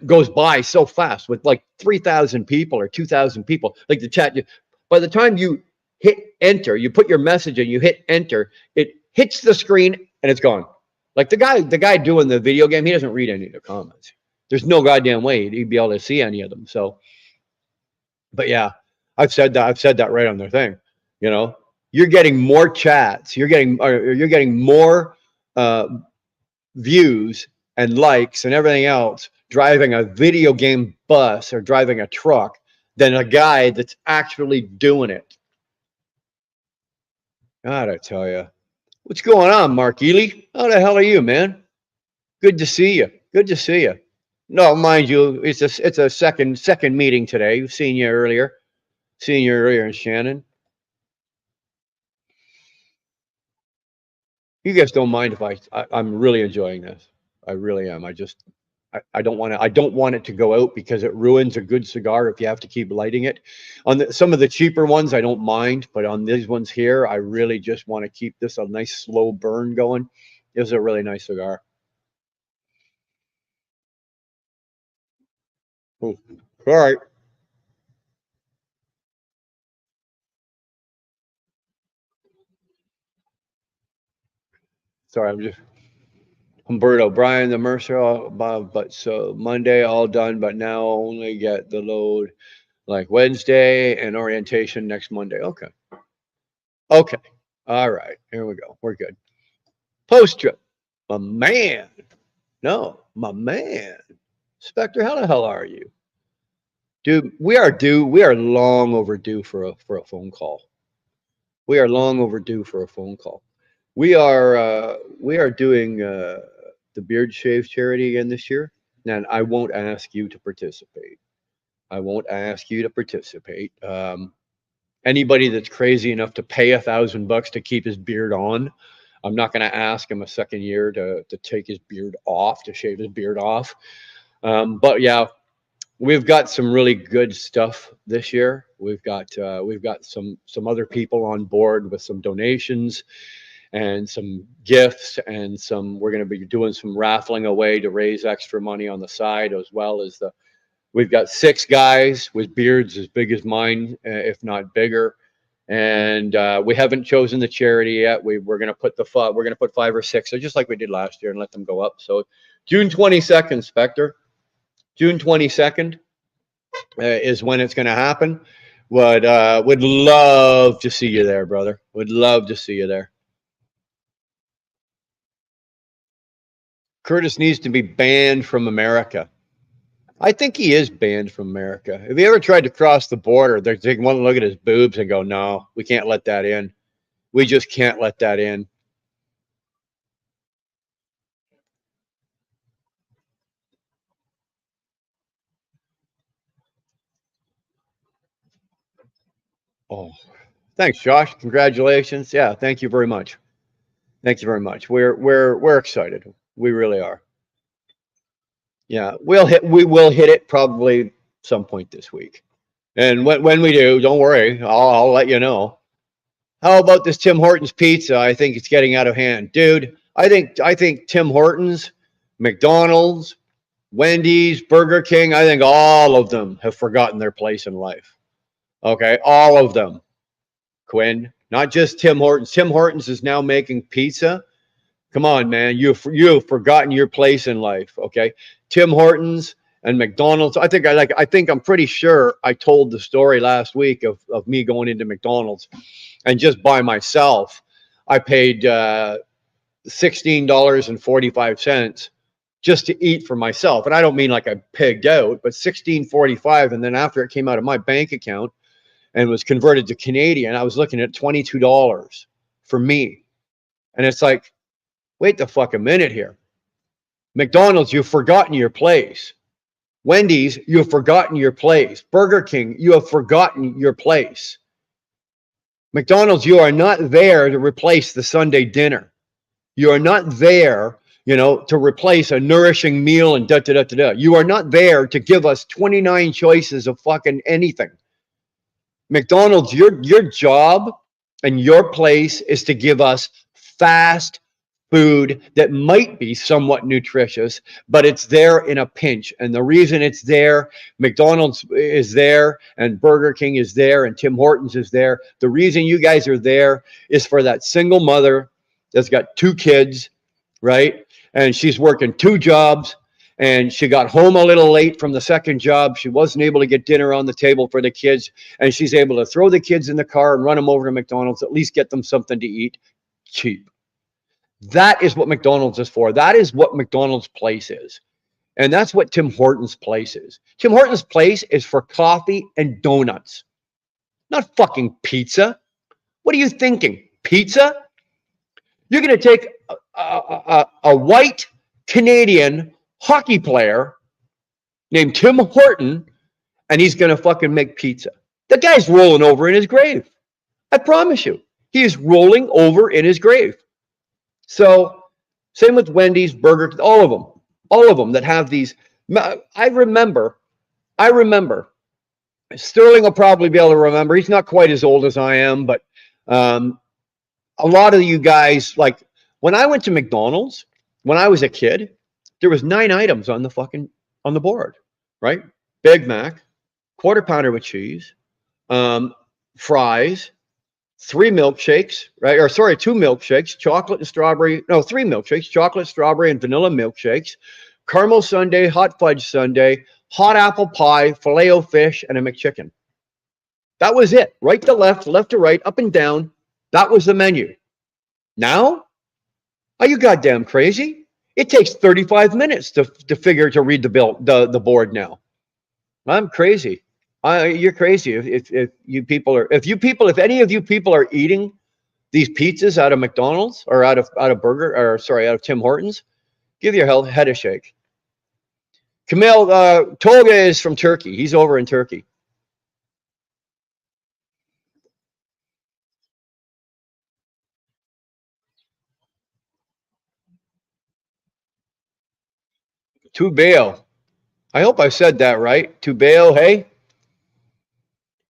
goes by so fast with like 3,000 people or 2,000 people. Like the chat, by the time you hit enter, you put your message in, you hit enter, it hits the screen and it's gone. Like the guy doing the video game, he doesn't read any of the comments. There's no goddamn way he'd be able to see any of them. So, but yeah, I've said that right on their thing. You know, you're getting more chats, you're getting more views and likes and everything else driving a video game bus or driving a truck than a guy that's actually doing it. God, I tell you, what's going on, Mark Ely? How the hell are you, man? Good to see you. Good to see you. No, mind you, it's a second meeting today. You've seen you earlier. Seen you earlier in Shannon. You guys don't mind if I'm really enjoying this. I really am. I don't want it to go out because it ruins a good cigar if you have to keep lighting it. On some of the cheaper ones, I don't mind, but on these ones here, I really just want to keep this a nice slow burn going. This is a really nice cigar. Ooh. All right. Sorry, I'm just Humberto, Brian, the Mercer, but so Monday all done, but now only get the load like Wednesday and orientation next Monday. Okay. Okay. All right. Here we go. We're good. Post trip. My man. No, my man. Spectre, how the hell are you? Dude, we are due. We are long overdue for a phone call. We are long overdue for a phone call. We are doing the beard shave charity again this year, and I won't ask you to participate. I won't ask you to participate. Anybody that's crazy enough to pay $1,000 to keep his beard on, I'm not going to ask him a second year to take his beard off, to shave his beard off. But yeah, we've got some really good stuff this year. We've got some other people on board with some donations and some gifts and some. We're going to be doing some raffling away to raise extra money on the side, as well as the. We've got 6 guys with beards as big as mine, if not bigger, and we haven't chosen the charity yet. We're going to put we're going to put 5 or 6, so just like we did last year, and let them go up. So June 22nd, Spectre. June 22nd is when it's going to happen. Would love to see you there, brother. Would love to see you there. Curtis needs to be banned from America. I think he is banned from America. Have you ever tried to cross the border? They're taking one look at his boobs and go, no, we can't let that in. We just can't let that in. Oh, thanks, Josh. Congratulations. Yeah, thank you very much. Thank you very much. We're excited. We really are. Yeah, we will hit it probably some point this week. And when we do, don't worry, I'll let you know. How about this Tim Hortons pizza? I think it's getting out of hand, dude. I think Tim Hortons, McDonald's, Wendy's, Burger King. I think all of them have forgotten their place in life. Okay, all of them. Quinn, not just Tim Hortons. Tim Hortons is now making pizza. Come on, man. You've forgotten your place in life. Okay. Tim Hortons and McDonald's. I think I'm pretty sure I told the story last week of me going into McDonald's and just by myself. I paid $16.45 just to eat for myself. And I don't mean like I pigged out, but $16.45. And then after it came out of my bank account and was converted to Canadian, I was looking at $22 for me. And it's like, wait the fuck a minute here. McDonald's, you've forgotten your place. Wendy's, you have forgotten your place. Burger King, you have forgotten your place. McDonald's, you are not there to replace the Sunday dinner. You are not there, to replace a nourishing meal and da da da da da. You are not there to give us 29 choices of fucking anything. McDonald's, your job and your place is to give us fast food that might be somewhat nutritious, but it's there in a pinch. And the reason it's there, McDonald's is there, and Burger King is there, and Tim Hortons is there. The reason you guys are there is for that single mother that's got 2 kids, right? And she's working 2 jobs, and she got home a little late from the second job. She wasn't able to get dinner on the table for the kids, and she's able to throw the kids in the car and run them over to McDonald's, at least get them something to eat cheap. That is what McDonald's is for. That is what McDonald's place is. And that's what Tim Hortons place is. Tim Hortons place is for coffee and donuts, not fucking pizza. What are you thinking? Pizza? You're going to take a white Canadian hockey player named Tim Horton, and he's going to fucking make pizza. The guy's rolling over in his grave. I promise you. He is rolling over in his grave. So, same with Wendy's, Burger, all of them that have these. I remember, Sterling will probably be able to remember. He's not quite as old as I am, but a lot of you guys, like when I went to McDonald's, when I was a kid, there was 9 items on the board, right? Big Mac, quarter pounder with cheese, fries, 3 milkshakes, right? Or sorry, 2 milkshakes, chocolate and strawberry. No, 3 milkshakes, chocolate, strawberry, and vanilla milkshakes, caramel sundae, hot fudge sundae, hot apple pie, filet o fish, and a McChicken. That was it. Right to left, left to right, up and down. That was the menu. Now, are you goddamn crazy? It takes 35 minutes to read the bill, the board now. I'm crazy. You're crazy if you people are if any of you people are eating these pizzas out of McDonald's or out of Burger or sorry out of Tim Hortons, give your head a shake. Camille Tolga is from Turkey. He's over in Turkey. Tubeo. I hope I said that right. Tubeo, hey.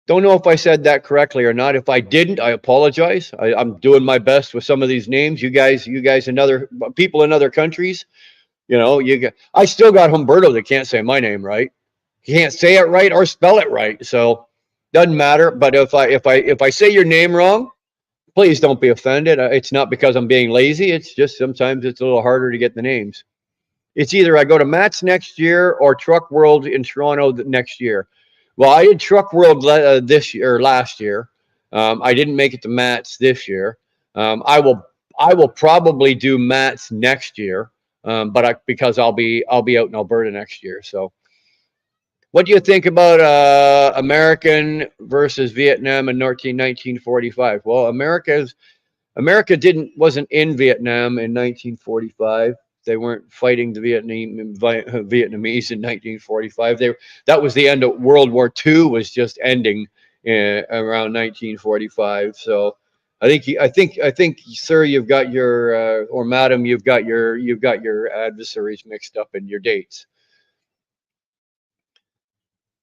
Don't know if I said that correctly or not. If I didn't, I apologize. I'm doing my best with some of these names. You guys, and other people in other countries, I still got Humberto that can't say my name right. He can't say it right or spell it right. So doesn't matter. But if I say your name wrong, please don't be offended. It's not because I'm being lazy. It's just sometimes it's a little harder to get the names. It's either I go to Matt's next year or Truck World in Toronto next year. Well, I did Truck World this year or last year. I didn't make it to Matt's this year. I will probably do Matt's next year, because I'll be out in Alberta next year. So, what do you think about American versus Vietnam in 1945? Well, America wasn't in Vietnam in 1945. They weren't fighting the Vietnamese in 1945. That was the end of World War II. Was just ending around 1945. So I think, sir, you've got your or madam, you've got your adversaries mixed up in your dates.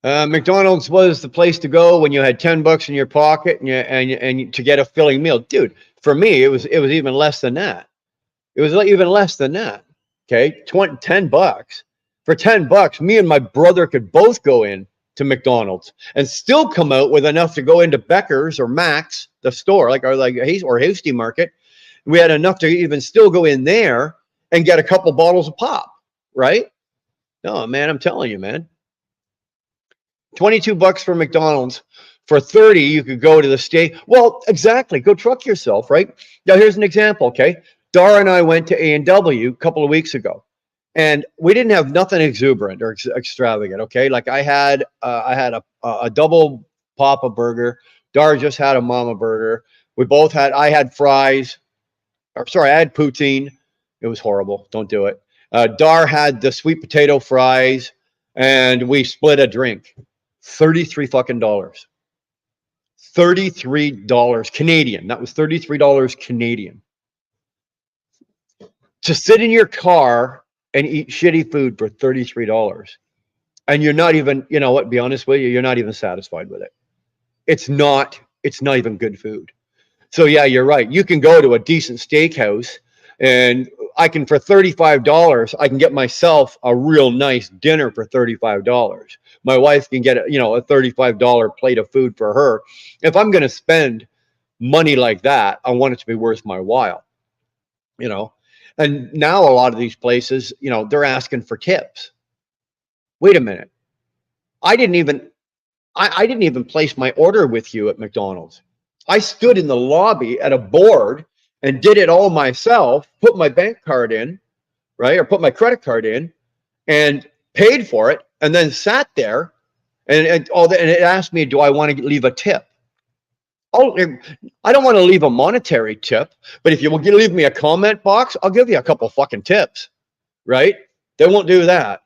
McDonald's was the place to go when you had $10 in your pocket and to get a filling meal, dude. For me, it was even less than that. It was even less than that. Okay, $10 for $10. Me and my brother could both go in to McDonald's and still come out with enough to go into Becker's or Mac's, the store, or Hasty Market. We had enough to even still go in there and get a couple bottles of pop. Right? No, man, I'm telling you, man. $22 for McDonald's. For 30, you could go to the state. Well, exactly. Go truck yourself, right? Now, here's an example, okay? Dara and I went to A&W a couple of weeks ago, and we didn't have nothing exuberant or extravagant, okay? Like I had a double Papa burger. Dara just had a Mama burger. I had fries. I had poutine. It was horrible. Don't do it. Dar had the sweet potato fries, and we split a drink. $33 fucking dollars. $33 Canadian. That was $33 Canadian. To sit in your car and eat shitty food for $33. And you're not even, you know what, be honest with you, you're not even satisfied with it. It's not even good food. So yeah, you're right. You can go to a decent steakhouse and for $35, I can get myself a real nice dinner for $35. My wife can get a $35 plate of food for her. If I'm going to spend money like that, I want it to be worth my while, And now a lot of these places, they're asking for tips. Wait a minute. I didn't even place my order with you at McDonald's. I stood in the lobby at a board and did it all myself, put my bank card in, right? Or put my credit card in and paid for it, and then sat there and it asked me, do I want to leave a tip? Oh, I don't want to leave a monetary tip, but if you will leave me a comment box, I'll give you a couple fucking tips, right? They won't do that.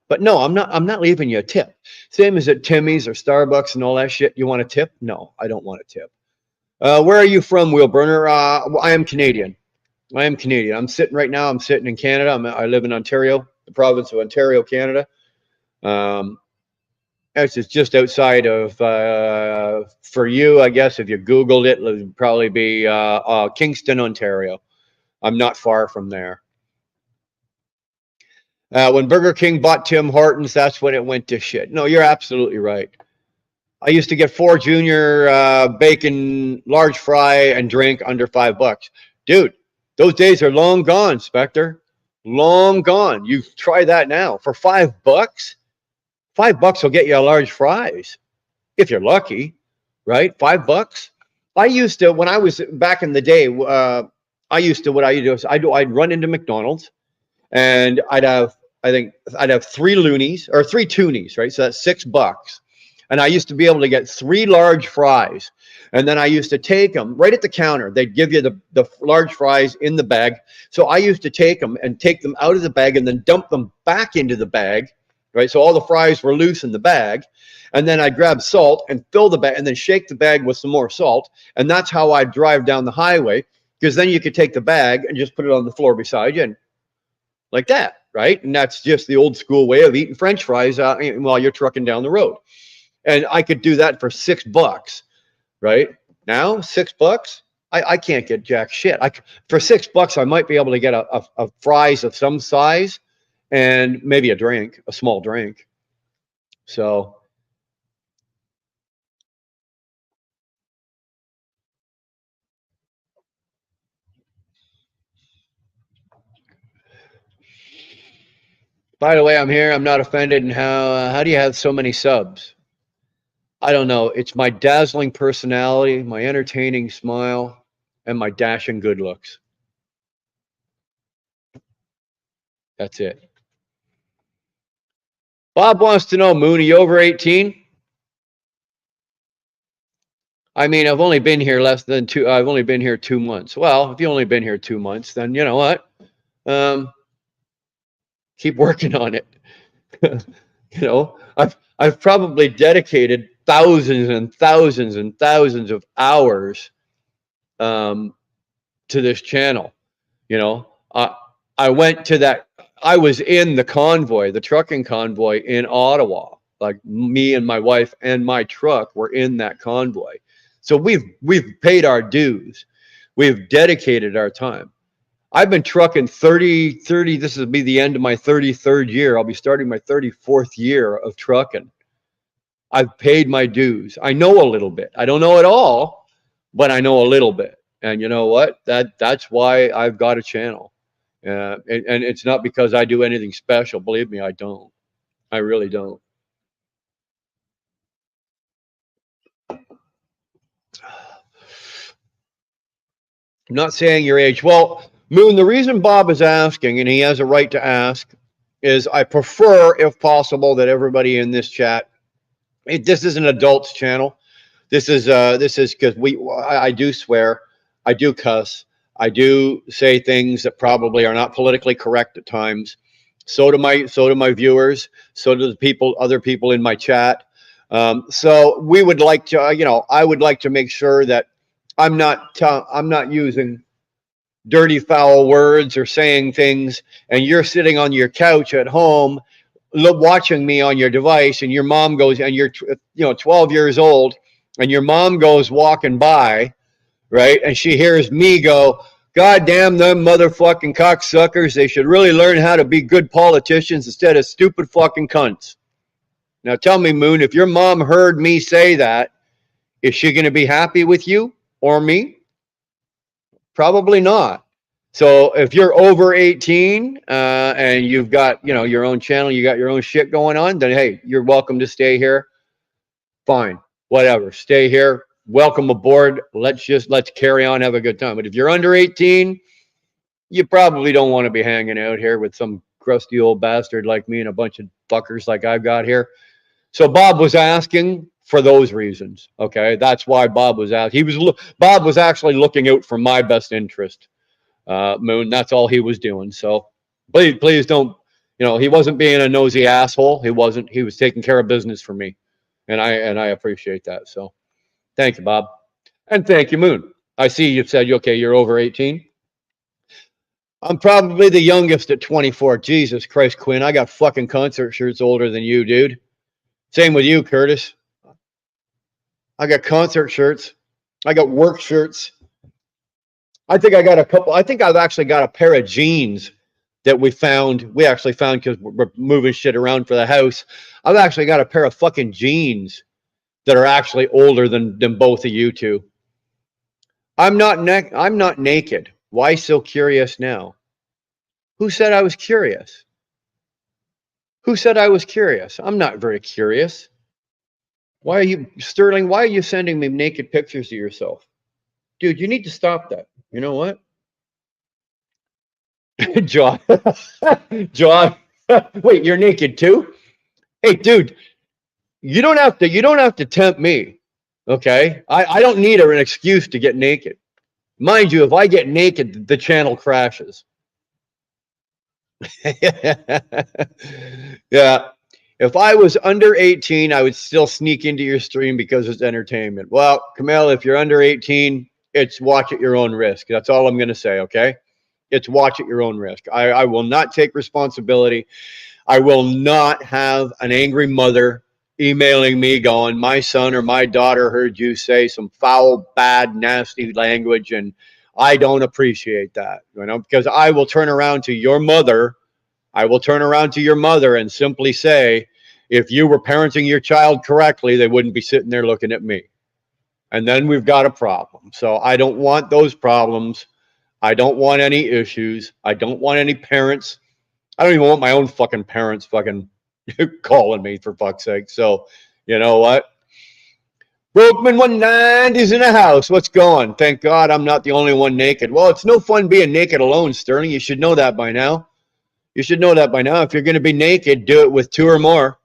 But no, I'm not leaving you a tip. Same as at Timmy's or Starbucks and all that shit. You want a tip? No, I don't want a tip. Where are you from, Wheelburner? I am Canadian. I'm sitting in Canada. I live in Ontario, the province of Ontario, Canada. It's just outside of, for you, I guess, if you Googled it, it would probably be Kingston, Ontario. I'm not far from there. When Burger King bought Tim Hortons, that's when it went to shit. No, you're absolutely right. I used to get 4 junior bacon, large fry, and drink under $5. Dude, those days are long gone, Spectre. Long gone. You try that now for $5. $5 will get you a large fries if you're lucky, right? $5. I used to, when I was back in the day, I used to, what I used to do is I'd run into McDonald's and I think I'd have 3 loonies or 3 toonies, right? So that's $6. And I used to be able to get 3 large fries. And then I used to take them right at the counter. They'd give you the large fries in the bag. So I used to take them out of the bag and then dump them back into the bag, right? So all the fries were loose in the bag. And then I'd grab salt and fill the bag and then shake the bag with some more salt. And that's how I'd drive down the highway, because then you could take the bag and just put it on the floor beside you and like that, right? And that's just the old school way of eating French fries while you're trucking down the road. And I could do that for $6, right? Now, $6, I can't get jack shit. For $6, I might be able to get a fries of some size and maybe a small drink. So, by the way, I'm here. I'm not offended. And how do you have so many subs? I don't know. It's my dazzling personality, my entertaining smile, and my dashing good looks. That's it. Bob wants to know, Moon, are you over 18? I mean, I've only been here I've only been here 2 months. Well, if you've only been here 2 months, then you know what? Keep working on it. You know, I've probably dedicated thousands and thousands and thousands of hours to this channel. You know, I went to that. I was in the convoy, the trucking convoy in Ottawa. Like me and my wife and my truck were in that convoy. So we've paid our dues. We've dedicated our time. I've been trucking 30, this will be the end of my 33rd year. I'll be starting my 34th year of trucking. I've paid my dues. I know a little bit. I don't know it all, but I know a little bit. And you know what? That's why I've got a channel. And it's not because I do anything special. Believe me, I don't. I really don't. I'm not saying your age. Well, Moon, the reason Bob is asking, and he has a right to ask, is I prefer, if possible, that everybody in this chat, this is an adults channel. This is because I do swear, I do cuss, I do say things that probably are not politically correct at times. So do my viewers. So do the other people in my chat. So we would like to, I would like to make sure that I'm not using dirty, foul words or saying things, and you're sitting on your couch at home, watching me on your device, and your mom goes, and you're 12 years old, and your mom goes walking by, right, and she hears me go, God damn them motherfucking cocksuckers, they should really learn how to be good politicians instead of stupid fucking cunts. Now tell me, Moon, if your mom heard me say that, is she going to be happy with you or me? Probably not. So if you're over 18 and you've got your own channel, you got your own shit going on, then hey, you're welcome to stay here. Fine, whatever, stay here. Welcome aboard. Let's carry on, have a good time. But if you're under 18, you probably don't want to be hanging out here with some crusty old bastard like me and a bunch of fuckers like I've got here. So Bob was asking for those reasons. Okay, that's why Bob was asking. Bob was actually looking out for my best interest. Moon, that's all he was doing. So please don't. He wasn't being a nosy asshole. He wasn't. He was taking care of business for me, and I appreciate that. So thank you, Bob, and thank you, Moon. I see you said you're over 18. I'm probably the youngest at 24. Jesus Christ, Quinn, I got fucking concert shirts older than you, dude. Same with you, Curtis. I got concert shirts. I got work shirts. I think I got a couple. I think I've actually got a pair of jeans that we actually found because we're moving shit around for the house. I've actually got a pair of fucking jeans that are actually older than both of you two. I'm not naked. Why so curious now? Who said I was curious? Who said I was curious? I'm not very curious. Why are you, Sterling? Why are you sending me naked pictures of yourself? Dude, you need to stop that. You know what? John. John. Wait, you're naked too? Hey, dude, you don't have to tempt me. Okay? I don't need an excuse to get naked. Mind you, if I get naked, the channel crashes. Yeah. If I was under 18, I would still sneak into your stream because it's entertainment. Well, Camille, if you're under 18, it's watch at your own risk. That's all I'm going to say, okay? It's watch at your own risk. I will not take responsibility. I will not have an angry mother emailing me going, my son or my daughter heard you say some foul, bad, nasty language, and I don't appreciate that, because I will turn around to your mother. I will turn around to your mother and simply say, if you were parenting your child correctly, they wouldn't be sitting there looking at me. And then we've got a problem. So I don't want those problems. I don't want any issues. I don't want any parents. I don't even want my own fucking parents fucking calling me, for fuck's sake. So, you know what? Brokeman 190 is in the house. What's going? Thank God I'm not the only one naked. Well, it's no fun being naked alone, Sterling. You should know that by now. You should know that by now. If you're going to be naked, do it with two or more.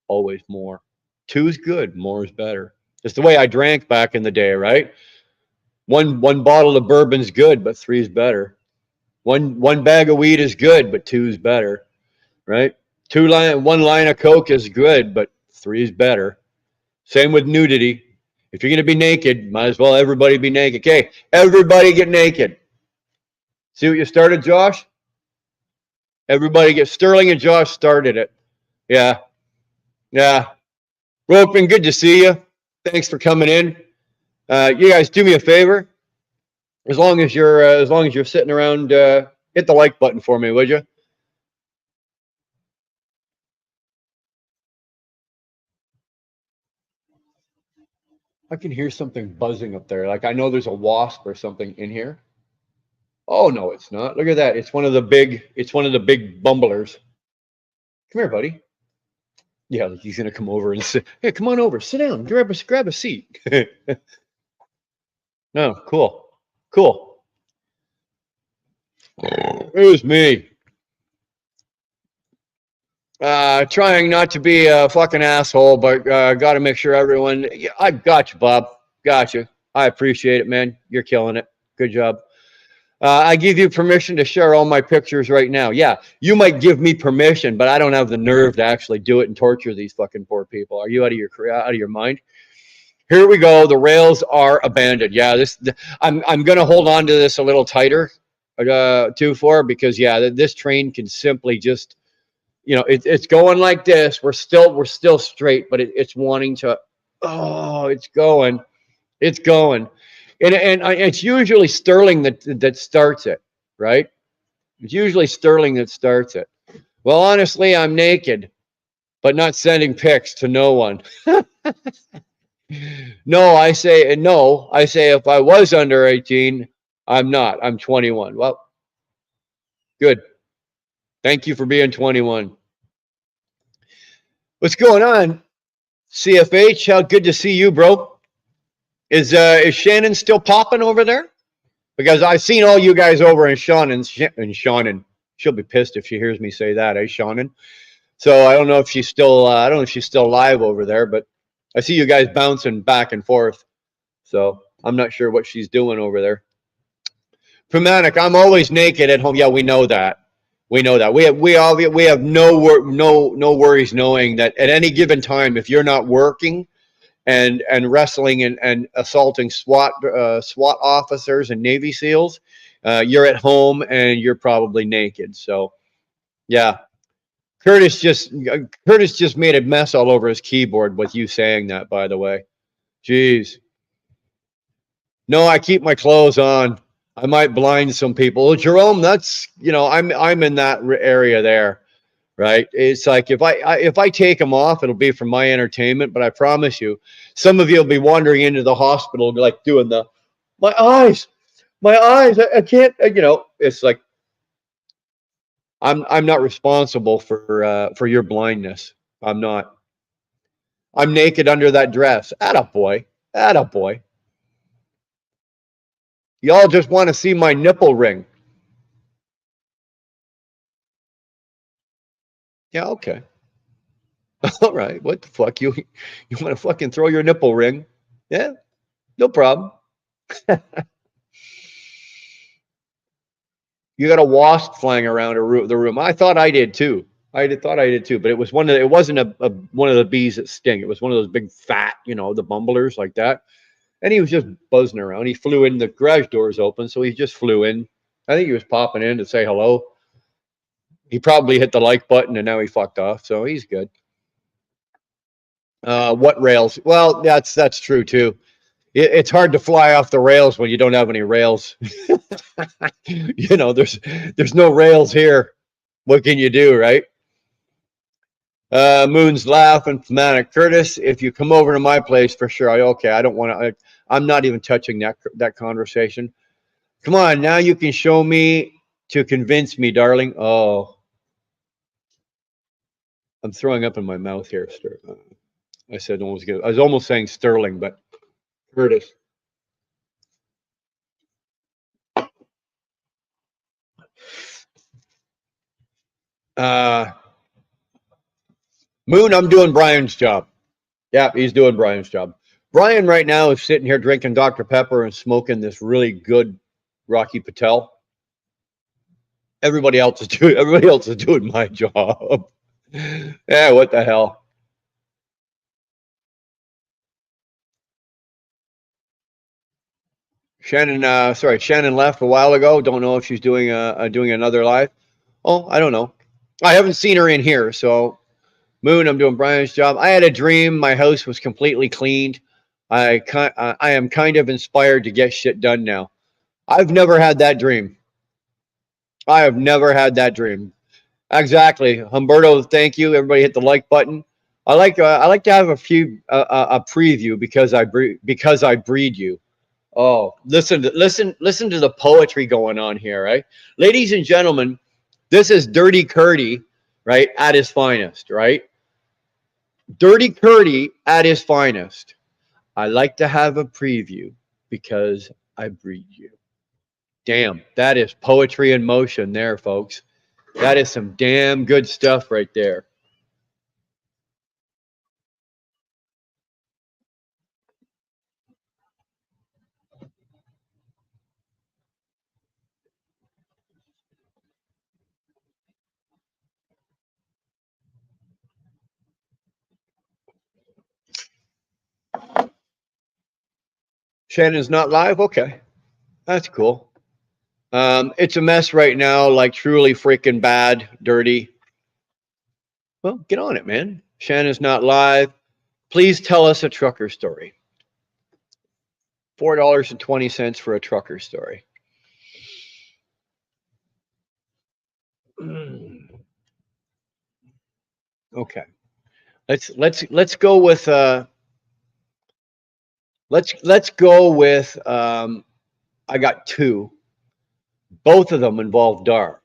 Always more. Two is good. More is better. It's the way I drank back in the day, right? One bottle of bourbon's good, but three is better. One bag of weed is good, but two is better, right? One line of coke is good, but three is better. Same with nudity. If you're going to be naked, might as well everybody be naked. Okay, everybody get naked. See what you started, Josh? Everybody get Sterling and Josh started it. Yeah. Yeah. Ropeman, good to see you. Thanks for coming in. You guys do me a favor. As long as you're sitting around, hit the like button for me, would you? I can hear something buzzing up there. Like I know there's a wasp or something in here. Oh no, it's not. Look at that. It's one of the big bumblers. Come here, buddy. Yeah, he's gonna come over and sit. Hey, come on over. Sit down. Grab a seat. No, cool. Cool. It was me. Trying not to be a fucking asshole, but got to make sure everyone. Yeah, I got you, Bob. Got you. I appreciate it, man. You're killing it. Good job. I give you permission to share all my pictures right now. Yeah, you might give me permission, but I don't have the nerve to actually do it and torture these fucking poor people. Are you out of your mind? Here we go. The rails are abandoned. Yeah, I'm gonna hold on to this a little tighter, because yeah, this train can simply just, it's going like this. We're still straight, but it's wanting to. Oh, it's going, and it's usually Sterling that starts it, right? It's usually Sterling that starts it. Well, honestly, I'm naked, but not sending pics to no one. No, I say if I was under 18, I'm not. I'm 21. Well, good. Thank you for being 21. What's going on? CFH, how good to see you, bro. Is Shannon still popping over there? Because I've seen all you guys over in Shannon's. She'll be pissed if she hears me say that, Shannon? So I don't know if she's still live over there, but I see you guys bouncing back and forth. So I'm not sure what she's doing over there. Pramatic, I'm always naked at home. Yeah, we know that. We know that. We have no worries knowing that at any given time, if you're not working and wrestling and assaulting SWAT officers and Navy SEALs, you're at home and you're probably naked. So, yeah. Curtis just made a mess all over his keyboard with you saying that, by the way. Jeez. No, I keep my clothes on. I might blind some people. Well, Jerome, that's, I'm in that area there. right? It's like if I take them off, it'll be for my entertainment. But I promise you, some of you will be wandering into the hospital like doing the my eyes, I can't. You know, it's like I'm not responsible for your blindness. I'm not. I'm naked under that dress. Attaboy. Attaboy. Y'all just want to see my nipple ring. Yeah, okay. All right. What the fuck? You want to fucking throw your nipple ring? Yeah, no problem. You got a wasp flying around the room. I thought I did too. Thought I did too, but it was it wasn't one of the bees that sting. It was one of those big fat, you know, the bumblers like that. And he was just buzzing around. He flew in, the garage doors open, so he just flew in. I think he was popping in to say hello. He probably hit the like button and now he fucked off, so he's good. What rails? Well, that's true too. It's hard to fly off the rails when you don't have any rails. You know, there's no rails here. What can you do, right? Moon's laughing, Fanatic Curtis. If you come over to my place for sure, I don't want to. I'm not even touching that conversation. Come on, now you can show me to convince me, darling. Oh, I'm throwing up in my mouth here. I said almost good. I was almost saying Sterling, but Curtis. Moon, I'm doing Brian's job. Yeah, he's doing Brian's job. Brian right now is sitting here drinking Dr. Pepper and smoking this really good Rocky Patel. Everybody else is doing my job. Yeah, what the hell? Shannon left a while ago. Don't know if she's doing another live. Oh, I don't know. I haven't seen her in here. So, Moon, I'm doing Brian's job. I had a dream. My house was completely cleaned. I am kind of inspired to get shit done now. I've never had that dream. I have never had that dream. Exactly, Humberto. Thank you. Everybody, hit the like button. I like to have a preview because I breed you. Oh, listen to the poetry going on here, right? Ladies and gentlemen, this is Dirty Curdy, right, at his finest, right? Dirty Curdy at his finest. I like to have a preview because I breed you. Damn, that is poetry in motion there, folks. That is some damn good stuff right there. Shannon's not live? Okay. That's cool. It's a mess right now, like truly freaking bad, dirty. Well, get on it, man. Shannon's not live. Please tell us a trucker story. $4.20 for a trucker story. Okay. Let's go with let's go with I got two. Both of them involve Dar.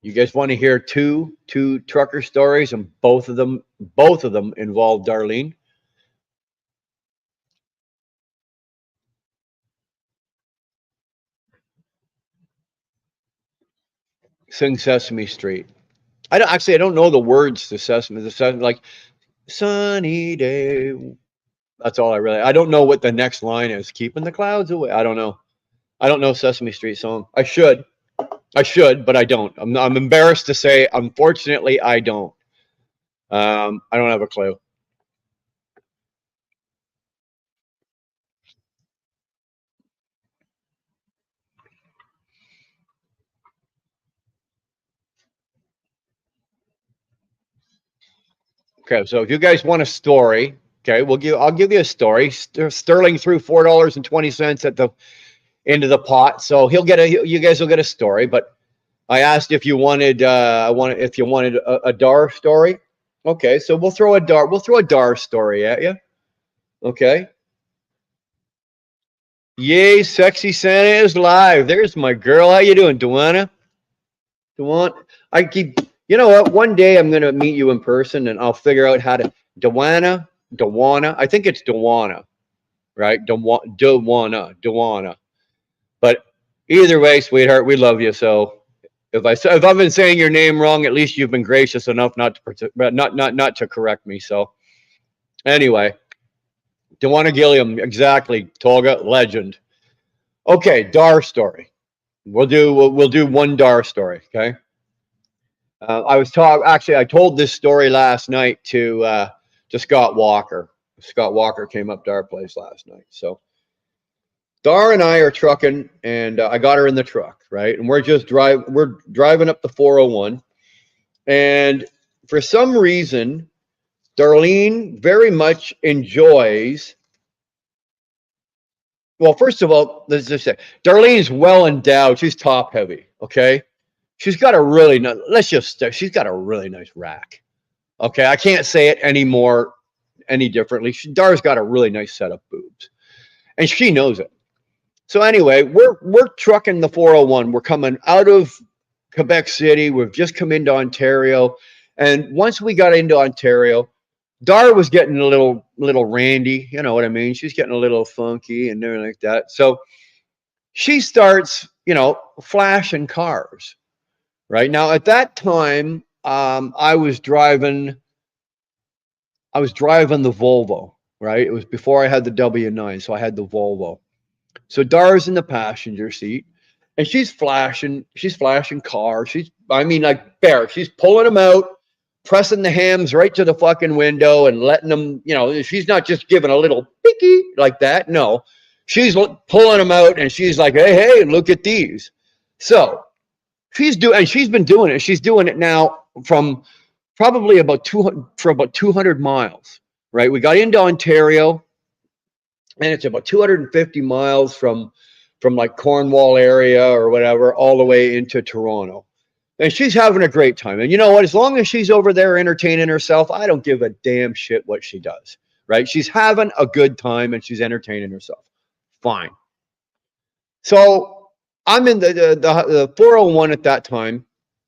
You guys want to hear two trucker stories, and both of them involve Darlene? Sing Sesame Street. I don't know the words to Sesame. Like sunny day. That's all I don't know what the next line is. Keeping the clouds away. I don't know. I don't know Sesame Street song. I should, but I don't. I'm embarrassed to say. Unfortunately, I don't. I don't have a clue. Okay, so if you guys want a story, okay, I'll give you a story. Sterling threw $4.20 at the into the pot, so you guys will get a story. But I asked if you wanted a Dar story. Okay, so we'll throw a Dar story at you. Okay. Yay, sexy Santa is live. There's my girl. How you doing, Duana? Duana, I keep. You know what? One day I'm gonna meet you in person, and I'll figure out how to. Duana. I think it's Duana, right? Duana. But either way, sweetheart, we love you. So if I've been saying your name wrong, at least you've been gracious enough not to correct me. So anyway, Duana Gilliam, exactly. Tolga, legend. Okay, Dar story. We'll do one Dar story. Okay. I told this story last night to Scott Walker. Scott Walker came up to our place last night. So Dar and I are trucking, and I got her in the truck, right? And we're driving up the 401, and for some reason, Darlene very much enjoys. Well, first of all, let's just say Darlene's well endowed. She's top heavy. Okay, she's got a really nice. She's got a really nice rack. Okay, I can't say it any differently. Dar's got a really nice set of boobs, and she knows it. So anyway, we're trucking the 401. We're coming out of Quebec City. We've just come into Ontario, and once we got into Ontario, Dar was getting a little randy. You know what I mean? She's getting a little funky and everything like that. So she starts, flashing cars. Right now, at that time, I was driving the Volvo. Right, it was before I had the W9, so I had the Volvo. So Dar's in the passenger seat, and she's flashing cars. She's pulling them out, pressing the hams right to the fucking window and letting them, she's not just giving a little picky like that. No, she's pulling them out, and she's like, hey, look at these. So she's been doing it. She's doing it now from probably about 200 miles, right? We got into Ontario, and it's about 250 miles from like Cornwall area or whatever, all the way into Toronto. And she's having a great time. And you know what? As long as she's over there entertaining herself, I don't give a damn shit what she does, right? She's having a good time and she's entertaining herself. Fine. So I'm in the 401 at that time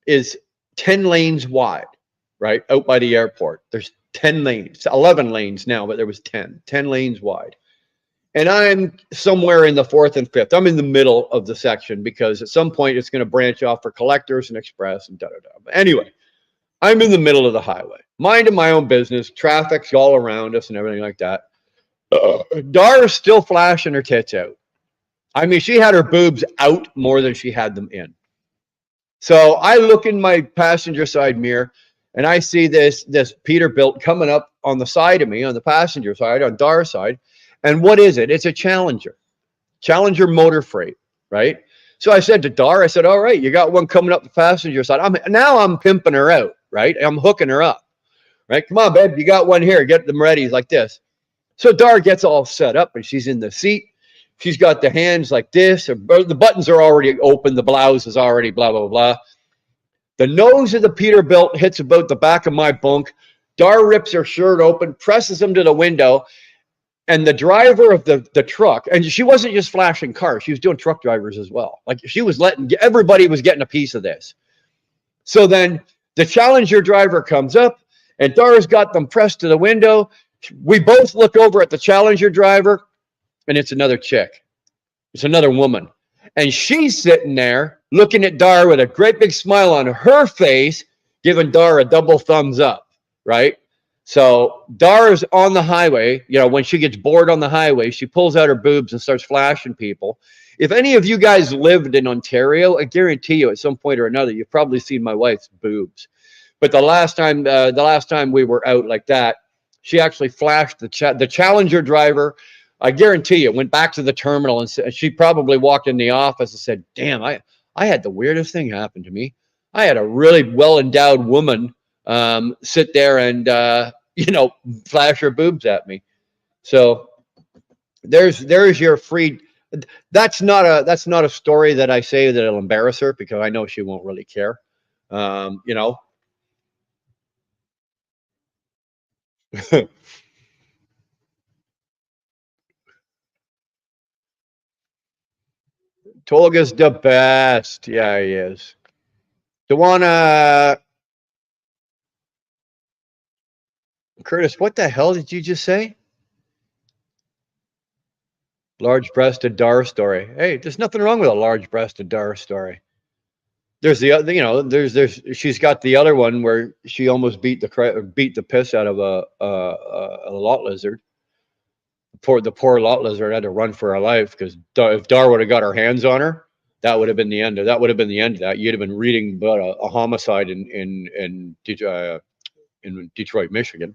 is 10 lanes wide, right? Out by the airport. There's 10 lanes, 11 lanes now, but there was 10 lanes wide. And I'm somewhere in the fourth and fifth. I'm in the middle of the section because at some point it's going to branch off for collectors and express and da-da-da. But anyway, I'm in the middle of the highway, minding my own business. Traffic's all around us and everything like that. Dara's still flashing her tits out. I mean, she had her boobs out more than she had them in. So I look in my passenger side mirror and I see this Peterbilt coming up on the side of me, on the passenger side, on Dara's side. And what is it? It's a Challenger motor freight, right? So I said to Dar, all right, you got one coming up the passenger side. I'm pimping her out, right? I'm hooking her up, right? Come on, babe, you got one here. Get them ready like this. So Dar gets all set up and she's in the seat. She's got the hands like this. The buttons are already open. The blouse is already blah, blah, blah. The nose of the Peterbilt hits about the back of my bunk. Dar rips her shirt open, presses him to the window. And the driver of the truck, and she wasn't just flashing cars, she was doing truck drivers as well. Like she was everybody was getting a piece of this. So then the Challenger driver comes up and Dara's got them pressed to the window. We both look over at the Challenger driver and it's another chick. It's another woman. And she's sitting there looking at Dar with a great big smile on her face, giving Dar a double thumbs up, right? So Dara's on the highway. When she gets bored on the highway, she pulls out her boobs and starts flashing people. If any of you guys lived in Ontario, I guarantee you at some point or another, you've probably seen my wife's boobs. But the last time we were out like that, she actually flashed the Challenger driver. I guarantee you went back to the terminal and she probably walked in the office and said, damn, I had the weirdest thing happen to me. I had a really well-endowed woman sit there and flash her boobs at me. So there's your free That's not a story that I say that'll embarrass her because I know she won't really care. You know, Tolga's the best. Yeah, he is. Dewana, Curtis, what the hell did you just say? Large-breasted Dar story. Hey, there's nothing wrong with a large-breasted Dar story. There's the other, there's she's got the other one where she almost beat the piss out of a lot lizard. The poor lot lizard had to run for her life because if Dar would have got her hands on her, that would have been the end of that. Would have been the end of that. You'd have been reading about a homicide in Detroit, Michigan.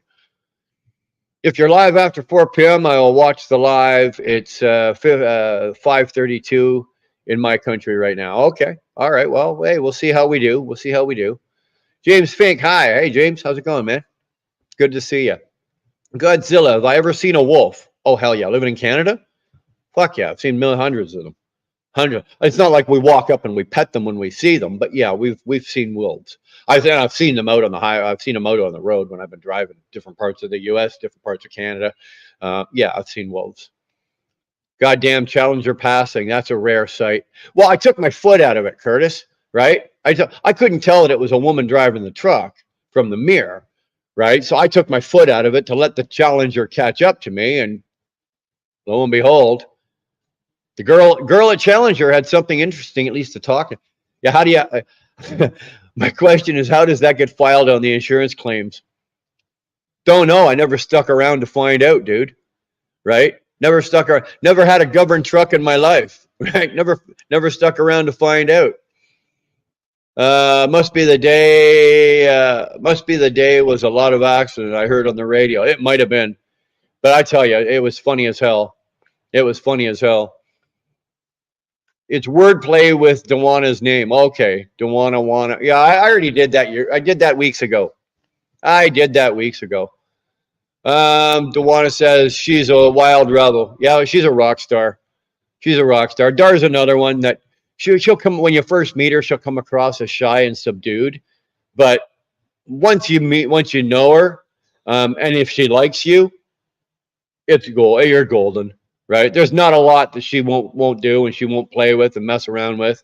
If you're live after 4 p.m., I will watch the live. It's 5:32 in my country right now. Okay. All right. Well, hey, we'll see how we do. We'll see how we do. James Fink. Hi. Hey, James. How's it going, man? Good to see you. Godzilla. Have I ever seen a wolf? Oh, hell yeah. Living in Canada? Fuck yeah. I've seen hundreds of them. Hundreds. It's not like we walk up and we pet them when we see them, but yeah, we've seen wolves. I've seen them out on the highway. I've seen them out on the road when I've been driving different parts of the U.S., different parts of Canada. Yeah, I've seen wolves. Goddamn Challenger passing. That's a rare sight. Well, I took my foot out of it, Curtis. Right? I couldn't tell that it was a woman driving the truck from the mirror. Right? So I took my foot out of it to let the Challenger catch up to me, and lo and behold, the girl at Challenger had something interesting, at least to talk. Yeah, how do you? My question is, how does that get filed on the insurance claims? Don't know. I never stuck around to find out, dude. Right? Never stuck around. Never had a governed truck in my life. Right? Never stuck around to find out. Must be the day. Must be the day was a lot of accident. I heard on the radio. It might have been, but I tell you, it was funny as hell. It was funny as hell. It's wordplay with Dewana's name. Okay, Dewana Wana. Yeah, I already did that. I did that weeks ago. Dewana says she's a wild rebel. Yeah, she's a rock star. She's a rock star. Dar's another one that she'll come when you first meet her. She'll come across as shy and subdued, but once you know her, and if she likes you, it's gold. You're golden. Right? There's not a lot that she won't do and she won't play with and mess around with.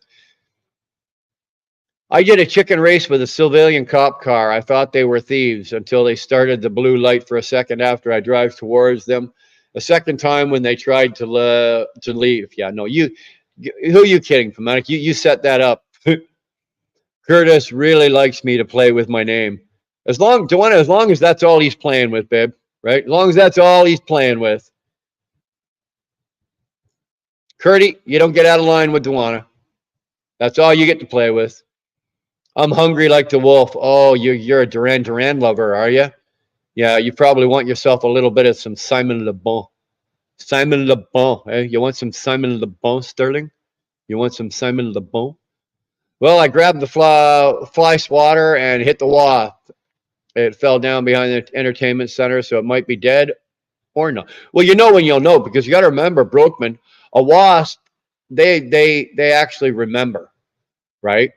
I did a chicken race with a civilian cop car. I thought they were thieves until they started the blue light for a second after I drive towards them. A second time when they tried to leave. Yeah, no, who are you kidding, Fanatic? You set that up. Curtis really likes me to play with my name. As long as that's all he's playing with, babe. Right? As long as that's all he's playing with. Curdy, you don't get out of line with Dewana. That's all you get to play with. I'm hungry like the wolf. Oh, you're a Duran Duran lover, are you? Yeah, you probably want yourself a little bit of some Simon Le Bon. Simon Le Bon. Eh? You want some Simon Le Bon, Sterling? You want some Simon Le Bon? Well, I grabbed the fly swatter and hit the wasp. It fell down behind the entertainment center, so it might be dead or not. Well, you know when you'll know, because you got to remember, Brokeman, a wasp, they actually remember, right?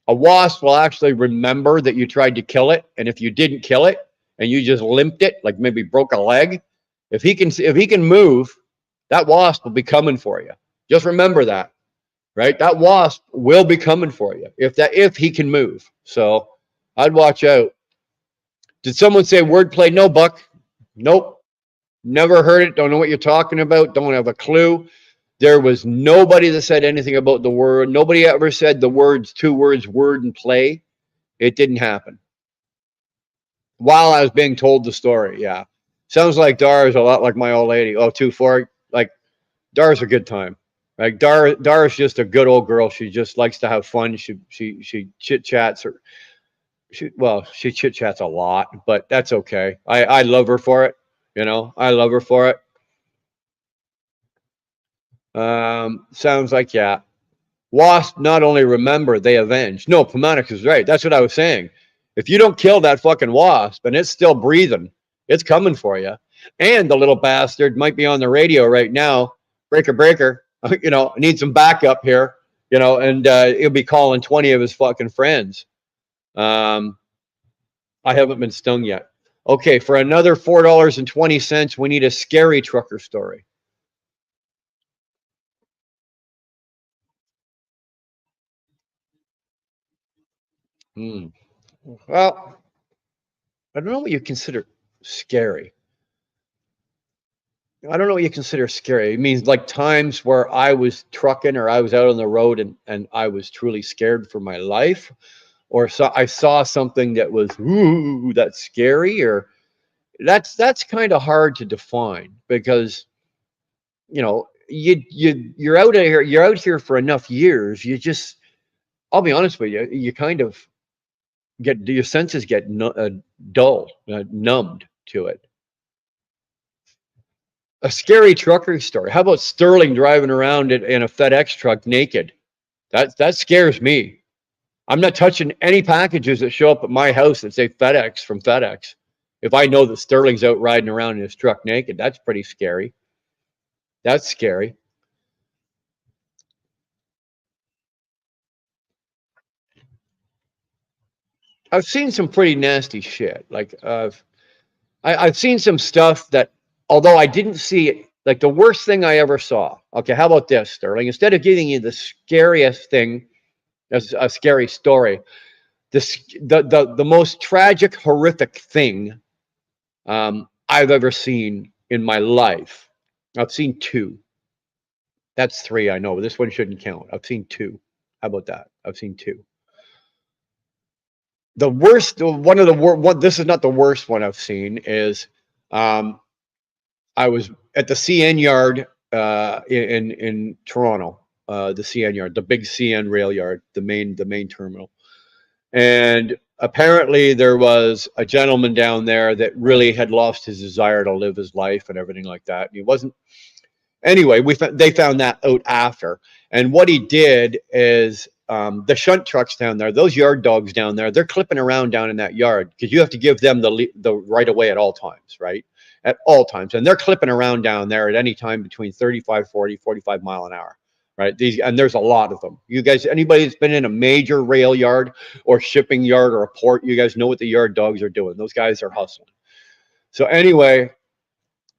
A wasp will actually remember that you tried to kill it, and if you didn't kill it and you just limped it, like maybe broke a leg, if he can move, that wasp will be coming for you. Just remember that, right? That wasp will be coming for you if he can move. So I'd watch out. Did someone say wordplay? No, Buck. Nope. Never heard it. Don't know what you're talking about. Don't have a clue. There was nobody that said anything about the word. Nobody ever said the two words, word and play. It didn't happen. While I was being told the story, yeah. Sounds like Dar is a lot like my old lady. Oh, 2-4. Like, Dar's a good time. Like, Dar is just a good old girl. She just likes to have fun. She chit-chats. She chit-chats a lot, but that's okay. I love her for it. I love her for it. Sounds like, yeah. Wasp not only remember, they avenge. No, Pomatic is right. That's what I was saying. If you don't kill that fucking wasp and it's still breathing, it's coming for you. And the little bastard might be on the radio right now. Breaker, breaker. you know, I need some backup here, you know, and he'll be calling 20 of his fucking friends. Um, I haven't been stung yet. Okay, for another $4.20, we need a scary trucker story. Hmm. Well, I don't know what you consider scary. I don't know what you consider scary. It means like times where I was trucking or I was out on the road and I was truly scared for my life, or I saw something that was ooh, that's scary, or that's kind of hard to define because you know you're out here for enough years. You just I'll be honest with you, you kind of get your senses get dull, numbed to it. A scary trucker story. How about Sterling driving around in a FedEx truck naked? That scares me. I'm not touching any packages that show up at my house that say FedEx from FedEx. If I know that Sterling's out riding around in his truck naked, that's pretty scary. That's scary. I've seen some pretty nasty shit. Like I've seen some stuff that, although I didn't see it, like the worst thing I ever saw. Okay, how about this, Sterling? Instead of giving you the scariest thing, as a scary story, the most tragic, horrific thing I've ever seen in my life. I've seen two. That's three, I know, but this one shouldn't count. I've seen two. How about that? I've seen two. The worst, one of the worst, one, this is not the worst one I've seen, is um, I was at the CN yard in Toronto, the CN yard, the big CN rail yard, the main terminal. And apparently there was a gentleman down there that really had lost his desire to live his life and everything like that. He wasn't anyway, they found that out after. And what he did is the shunt trucks down there, those yard dogs down there, they're clipping around down in that yard because you have to give them the right of way at all times, right? At all times. And they're clipping around down there at any time between 35, 40, 45 mile an hour. Right. These and there's a lot of them. You guys, anybody that's been in a major rail yard or shipping yard or a port, you guys know what the yard dogs are doing. Those guys are hustling. So anyway,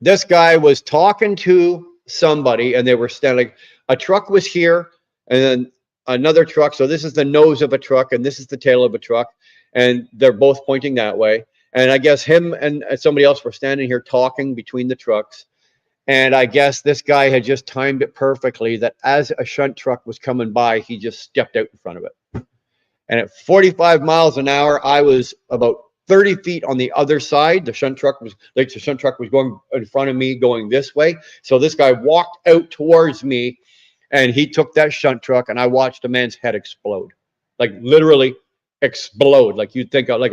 this guy was talking to somebody and they were standing, a truck was here and then another truck. So this is the nose of a truck and this is the tail of a truck. And they're both pointing that way. And I guess him and somebody else were standing here talking between the trucks. And I guess this guy had just timed it perfectly that as a shunt truck was coming by, he just stepped out in front of it. And at 45 miles an hour, I was about 30 feet on the other side. The shunt truck was going in front of me going this way. So this guy walked out towards me and he took that shunt truck and I watched a man's head explode. Like literally explode. Like you'd think of like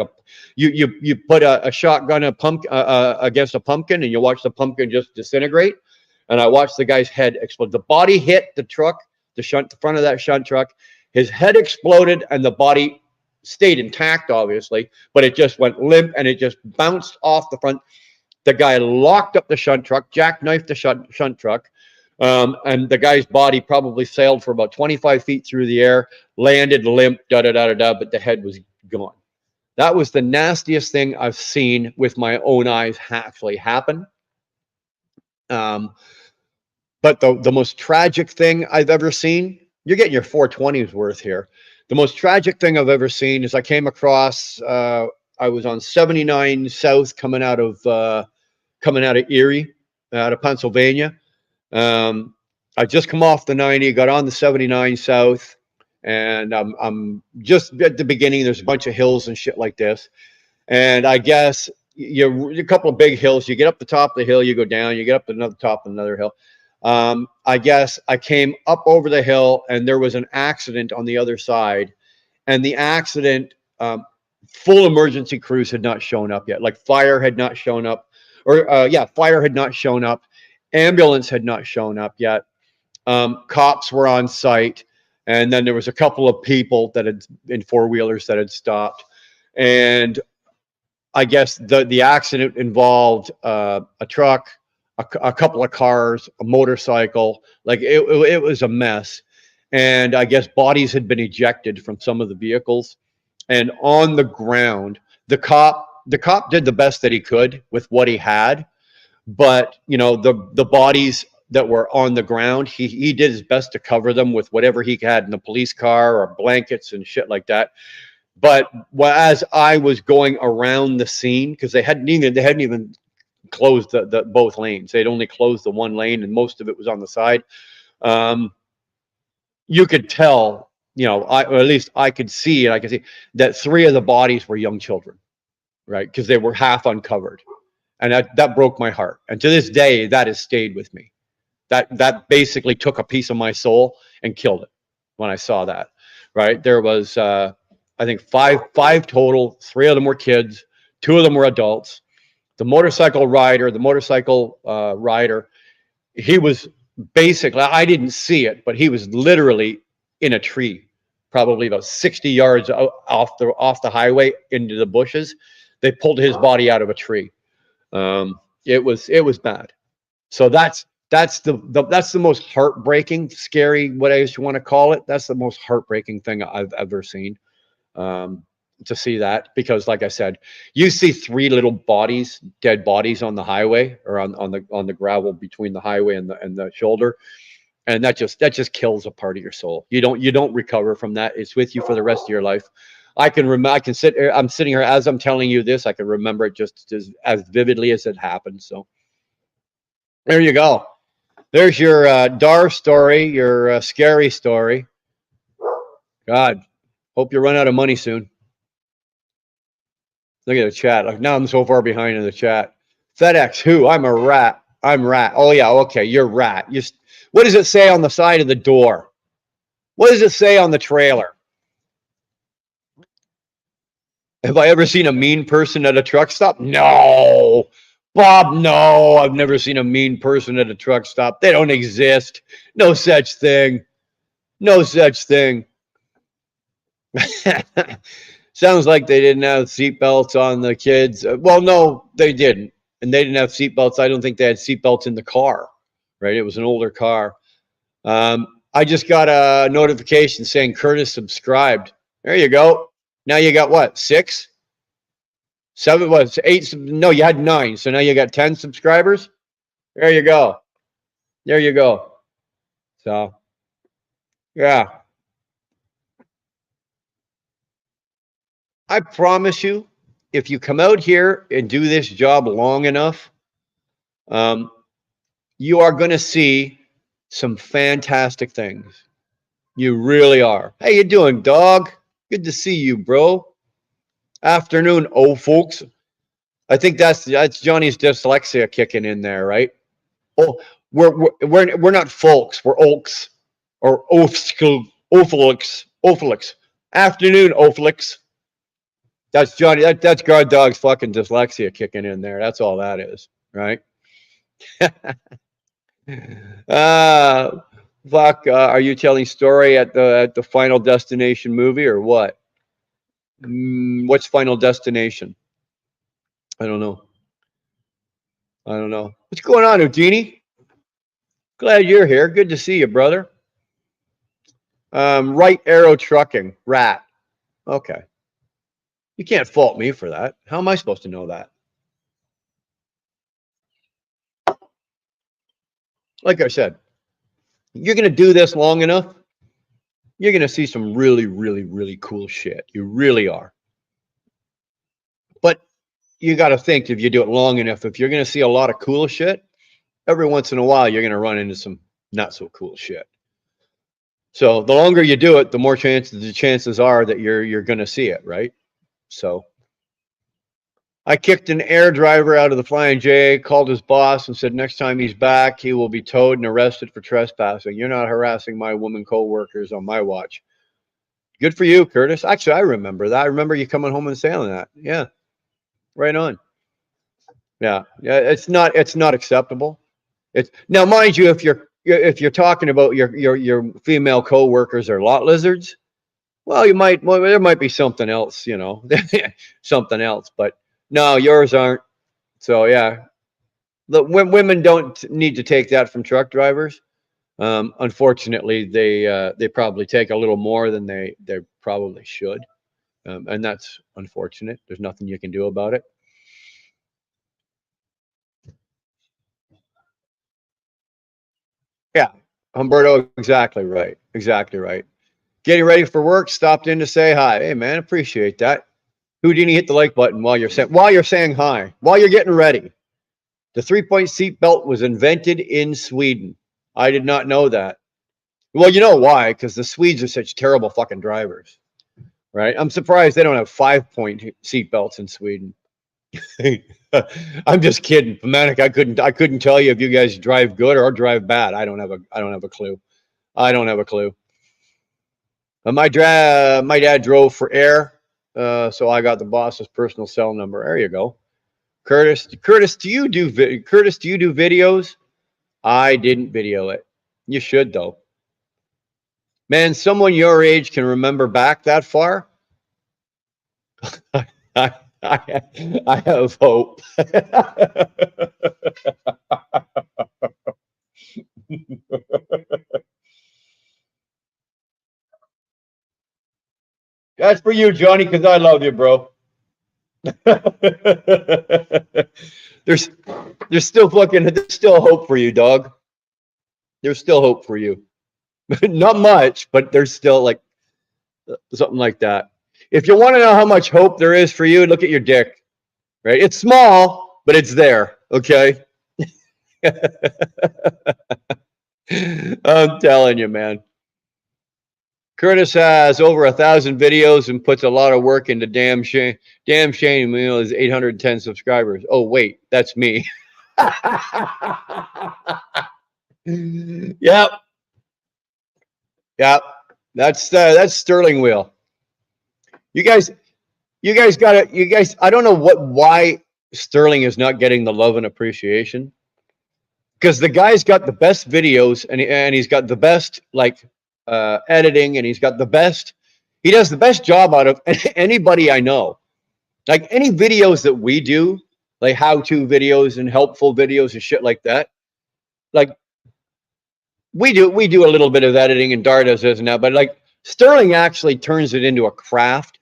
you put a shotgun against a pumpkin and you watch the pumpkin just disintegrate. And I watched the guy's head explode. The body hit the truck, the front of that shunt truck. His head exploded and the body stayed intact, obviously, but it just went limp and it just bounced off the front. The guy locked up the shunt truck, jackknifed the shunt truck, and the guy's body probably sailed for about 25 feet through the air, landed limp, but the head was gone. That was the nastiest thing I've seen with my own eyes actually happen. But the most tragic thing I've ever seen, you're getting your 420s worth here. The most tragic thing I've ever seen is I came across, I was on 79 South coming out of Erie, out of Pennsylvania. I just come off the 90, got on the 79 South, and I'm just at the beginning. There's a bunch of hills and shit like this. And I guess you're a couple of big hills. You get up the top of the hill, you go down, you get up to another top of another hill. I guess I came up over the hill and there was an accident on the other side. And the accident, full emergency crews had not shown up yet. Like fire had not shown up, or fire had not shown up. Ambulance had not shown up yet. Cops were on site. And then there was a couple of people that had in four-wheelers that had stopped. And I guess the accident involved a truck, a couple of cars, a motorcycle. Like it was a mess. And I guess bodies had been ejected from some of the vehicles. And on the ground, the cop did the best that he could with what he had, but you know the bodies that were on the ground, he did his best to cover them with whatever he had in the police car or blankets and shit like that. But as I was going around the scene, because they hadn't even closed the both lanes. They'd only closed the one lane, and most of it was on the side. Um, you could tell, you know, or at least I could see, and I could see that three of the bodies were young children, right? Because they were half uncovered, and that broke my heart. And to this day, that has stayed with me. That basically took a piece of my soul and killed it when I saw that. Right? There was, I think five total. Three of them were kids. Two of them were adults. The motorcycle rider, he was basically, I didn't see it, but he was literally in a tree, probably about 60 yards off the highway into the bushes. They pulled his body out of a tree. It was bad. So that's the most heartbreaking, scary, whatever you want to call it. That's the most heartbreaking thing I've ever seen. Um, to see that, because like I said, you see three little bodies, dead bodies on the highway, or on the gravel between the highway and the shoulder, and that just kills a part of your soul. You don't recover from that. It's with you for the rest of your life. I'm sitting here as I'm telling you this. I can remember it just as vividly as it happened. So there you go. There's your Dar story, your scary story. God, hope you run out of money soon. Look at the chat. Like, now I'm so far behind in the chat. FedEx, who? I'm a rat. I'm rat. Oh yeah, okay, you're rat. What does it say on the side of the door? What does it say on the trailer? Have I ever seen a mean person at a truck stop? No. Bob, no. I've never seen a mean person at a truck stop. They don't exist. No such thing. No such thing. Sounds like they didn't have seatbelts on the kids. Well, no, they didn't. And they didn't have seatbelts. I don't think they had seatbelts in the car, right? It was an older car. I just got a notification saying Curtis subscribed. There you go. Now you got what? 6? 7? What? 8? No, you had 9. So now you got 10 subscribers. There you go. There you go. So, yeah. I promise you, if you come out here and do this job long enough, you are going to see some fantastic things. You really are. How you doing, dog? Good to see you, bro. Afternoon, old folks. I think that's Johnny's dyslexia kicking in there, right? Oh, we're not folks. We're oaks or Ophelix. Afternoon, Ophelix. That's Johnny. That's guard dog's fucking dyslexia kicking in there. That's all that is, right? Fuck. Are you telling story at the Final Destination movie or what? What's Final Destination? I don't know. I don't know. What's going on, Houdini? Glad you're here. Good to see you, brother. Right Arrow Trucking, rat. Okay. You can't fault me for that. How am I supposed to know that? Like I said, you're going to do this long enough, you're going to see some really, really, really cool shit. You really are. But you got to think, if you do it long enough, if you're going to see a lot of cool shit, every once in a while, you're going to run into some not so cool shit. So the longer you do it, the more chances are that you're going to see it, right? So I kicked an air driver out of the Flying J, called his boss and said next time he's back, he will be towed and arrested for trespassing. You're not harassing my woman co-workers on my watch. Good for you, Curtis. Actually, I remember that. I remember you coming home and saying that. Yeah, right on. Yeah, it's not acceptable. It's now, mind you, if you're talking about your female co-workers are lot lizards, well, there might be something else, something else. But no, yours aren't. So yeah, Women don't need to take that from truck drivers. Unfortunately, they probably take a little more than they probably should, and that's unfortunate. There's nothing you can do about it. Yeah, Humberto, exactly right. Exactly right. Getting ready for work, stopped in to say hi. Hey man, appreciate that. Houdini, hit the like button while you're saying hi, while you're getting ready. The 3-point seat belt was invented in Sweden. I did not know that. Well, you know why? Because the Swedes are such terrible fucking drivers, right? I'm surprised they don't have 5-point seat belts in Sweden. I'm just kidding, Fanatic. I couldn't tell you if you guys drive good or drive bad. I don't have a clue. I don't have a clue. My dad drove for air, so I got the boss's personal cell number. There you go, Curtis. Curtis? Do you do videos? I didn't video it. You should though, man. Someone your age can remember back that far. I, I have hope. That's for you, Johnny, because I love you, bro. there's there's still hope for you, dog. There's still hope for you. Not much, but there's still like something like that. If you want to know how much hope there is for you, look at your dick. Right? It's small, but it's there. Okay. I'm telling you, man. Curtis has over 1,000 videos and puts a lot of work into damn shame. Damn shame, his 810 subscribers. Oh wait, that's me. Yep, yep. That's Sterling Wheel. You guys, got it. You guys, I don't know why Sterling is not getting the love and appreciation, because the guy's got the best videos and he's got the best like editing, and he's got the best. He does the best job out of anybody I know. Like any videos that we do, like how-to videos and helpful videos and shit like that. Like we do a little bit of editing, and Dar does this and that, but like Sterling actually turns it into a craft.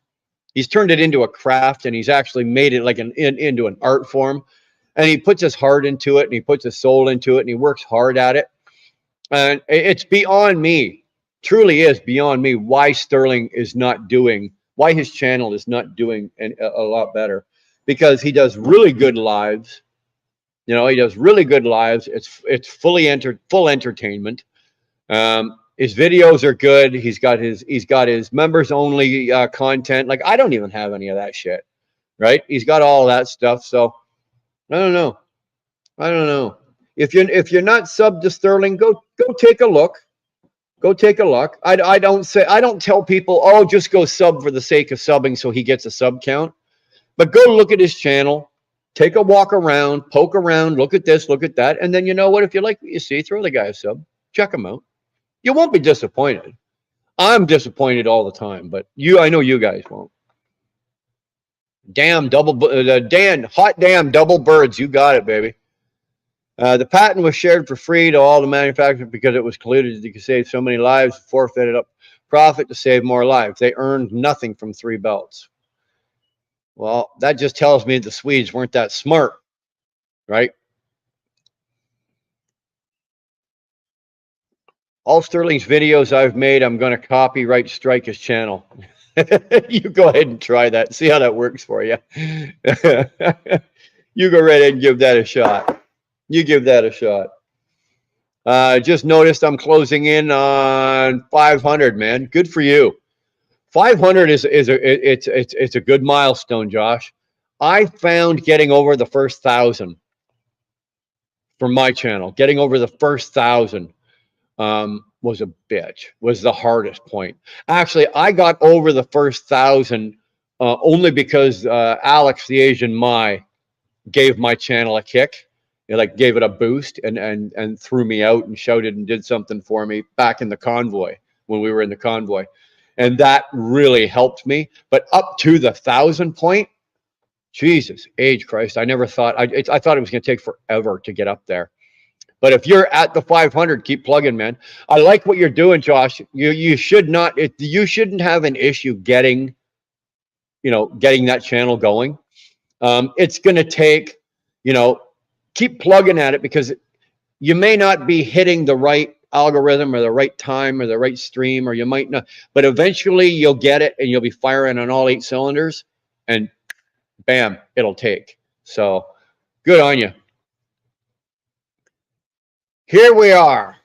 He's turned it into a craft, and he's actually made it like into an art form. And he puts his heart into it, and he puts his soul into it, and he works hard at it. And it's beyond me, truly is beyond me, why Sterling is not doing, why his channel is not doing a lot better. Because he does really good lives. You know, he does really good lives. It's full entertainment. His videos are good. He's got his members only content. Like I don't even have any of that shit, right? He's got all that stuff. So I don't know. I don't know. If you're not subbed to Sterling, go take a look. Go take a look. I don't tell people, oh, just go sub for the sake of subbing so he gets a sub count. But go look at his channel, take a walk around, poke around, look at this, look at that, and then you know what? If you like what you see, throw the guy a sub. Check him out. You won't be disappointed. I'm disappointed all the time, but I know you guys won't. Damn hot damn double birds. You got it, baby. The patent was shared for free to all the manufacturers because it was colluded that you could save so many lives, forfeited up profit to save more lives. They earned nothing from 3 belts. Well, that just tells me the Swedes weren't that smart, right? All Sterling's videos I've made, I'm going to copyright strike his channel. You go ahead and try that. See how that works for you. You go right ahead and give that a shot. You give that a shot. Just noticed I'm closing in on 500, man. Good for you. 500 is a good milestone, Josh. I found getting over the first 1,000 for my channel. Getting over the first 1,000 was a bitch. Was the hardest point. Actually, I got over the first 1,000 only because Alex the Asian Mai gave my channel a kick. It like gave it a boost and threw me out and shouted and did something for me back in the convoy when we were in the convoy, and that really helped me. But up to the 1,000 point, Jesus, age Christ. I never thought, I thought it was going to take forever to get up there. But if you're at the 500, keep plugging, man. I like what you're doing, Josh. You should not, you shouldn't have an issue getting, getting that channel going. It's going to take, keep plugging at it, because you may not be hitting the right algorithm or the right time or the right stream, or you might not, but eventually you'll get it and you'll be firing on all 8 cylinders, and bam, it'll take. So good on you. Here we are.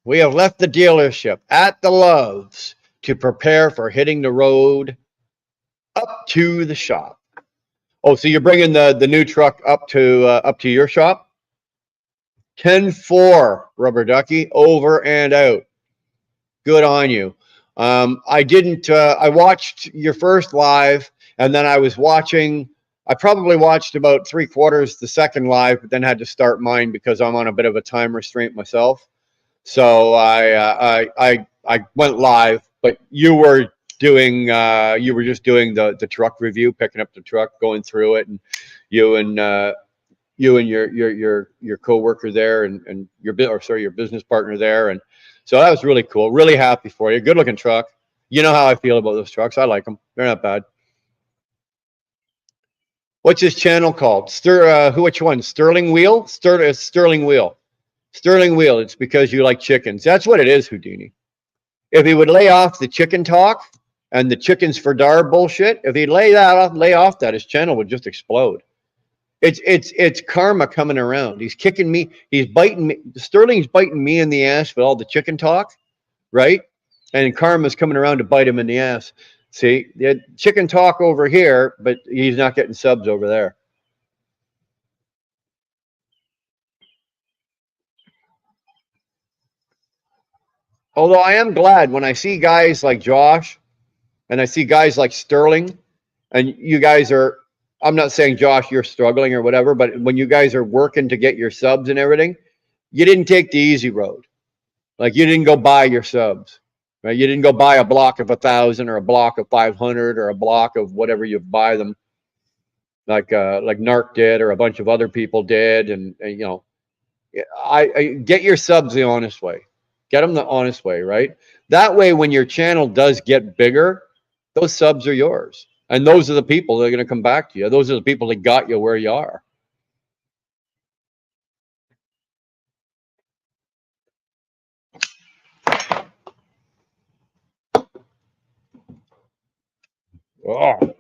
We have left the dealership at the Loves to prepare for hitting the road up to the shop. Oh, so you're bringing the new truck up to your shop? 10-4, Rubber Ducky, over and out. Good on you. I didn't. I watched your first live, and then I probably watched about 3/4 the second live, but then had to start mine because I'm on a bit of a time restraint myself. So I went live, but you were just doing the truck review, picking up the truck, going through it, and you and your coworker there, and your business partner there, and so that was really cool. Really happy for you. Good looking truck. You know how I feel about those trucks. I like them. They're not bad. What's his channel called? Which one? Sterling Wheel? Sterling Wheel. Sterling Wheel. It's because you like chickens. That's what it is, Houdini. If he would lay off the chicken talk and the chickens for dar bullshit, if he'd lay off that, his channel would just explode. It's karma coming around. He's kicking me. He's biting me. Sterling's biting me in the ass with all the chicken talk, right? And karma's coming around to bite him in the ass. See, the chicken talk over here, but he's not getting subs over there. Although I am glad when I see guys like Josh and I see guys like Sterling, and you guys are, I'm not saying, Josh, you're struggling or whatever, but when you guys are working to get your subs and everything, you didn't take the easy road. Like, you didn't go buy your subs, right? You didn't go buy a block of 1,000 or a block of 500 or a block of whatever you buy them, like Narc did, or a bunch of other people did. And I get your subs the honest way. Get them the honest way, right? That way, when your channel does get bigger, those subs are yours. And those are the people that are going to come back to you. Those are the people that got you where you are. Oh.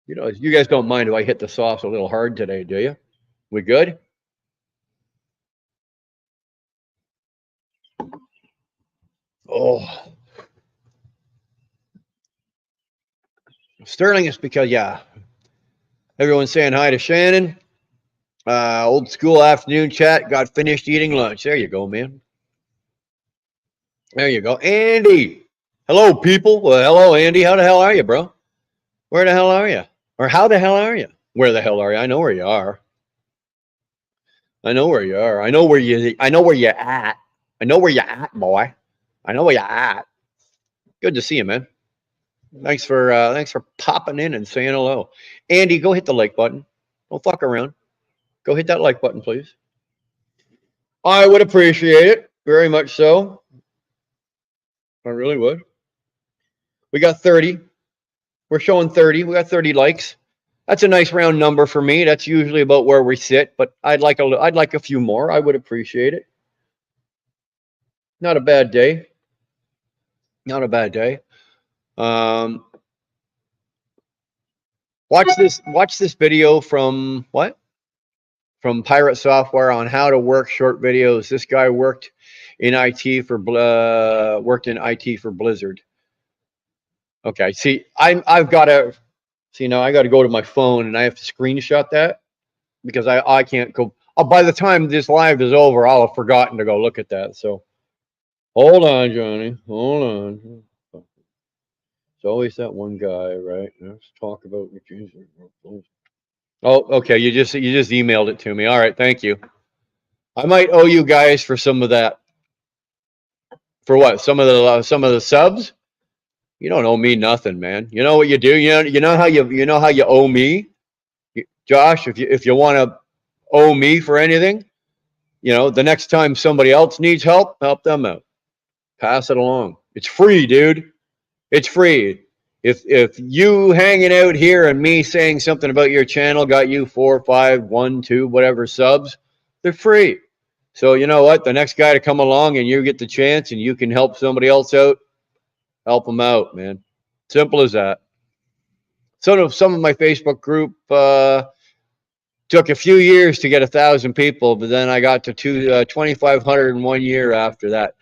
You guys don't mind if I hit the sauce a little hard today, do you? We good? Oh. Sterling is because, yeah, everyone's saying hi to Shannon. Old school afternoon chat. Got finished eating lunch. There you go, man. There you go. Andy. Hello, people. Well, hello, Andy. How the hell are you, bro? Where the hell are you? Or how the hell are you? Where the hell are you? I know where you are. I know where you are. I know where you're at. I know where you're at, boy. I know where you're at. Good to see you, man. Thanks for popping in and saying hello. Andy, go hit the like button. Don't fuck around. Go hit that like button, please. I would appreciate it. Very much so. I really would. We got 30. We're showing 30. We got 30 likes. That's a nice round number for me. That's usually about where we sit, but I'd like a few more. I would appreciate it. Not a bad day. Not a bad day. Watch this video from what? From Pirate Software on how to work short videos. This guy worked in IT for Blizzard. Okay, see, I've got to see now. I got to go to my phone and I have to screenshot that because I can't go. By the time this live is over, I'll have forgotten to go look at that. So hold on, Johnny. Hold on. It's always that one guy, right? Let's talk about. Oh, okay. You just emailed it to me. All right, thank you. I might owe you guys for some of that. For what? Some of the subs? You don't owe me nothing, man. You know what you do? You know how you owe me, Josh. If you want to owe me for anything, the next time somebody else needs help, help them out. Pass it along. It's free, dude. It's free. If you hanging out here and me saying something about your channel got you 4, 5, 1, 2, whatever subs, they're free. So you know what? The next guy to come along and you get the chance and you can help somebody else out, help them out, man. Simple as that. Some of my Facebook group took a few years to get 1,000 people, but then I got to 2,500 in 1 year after that.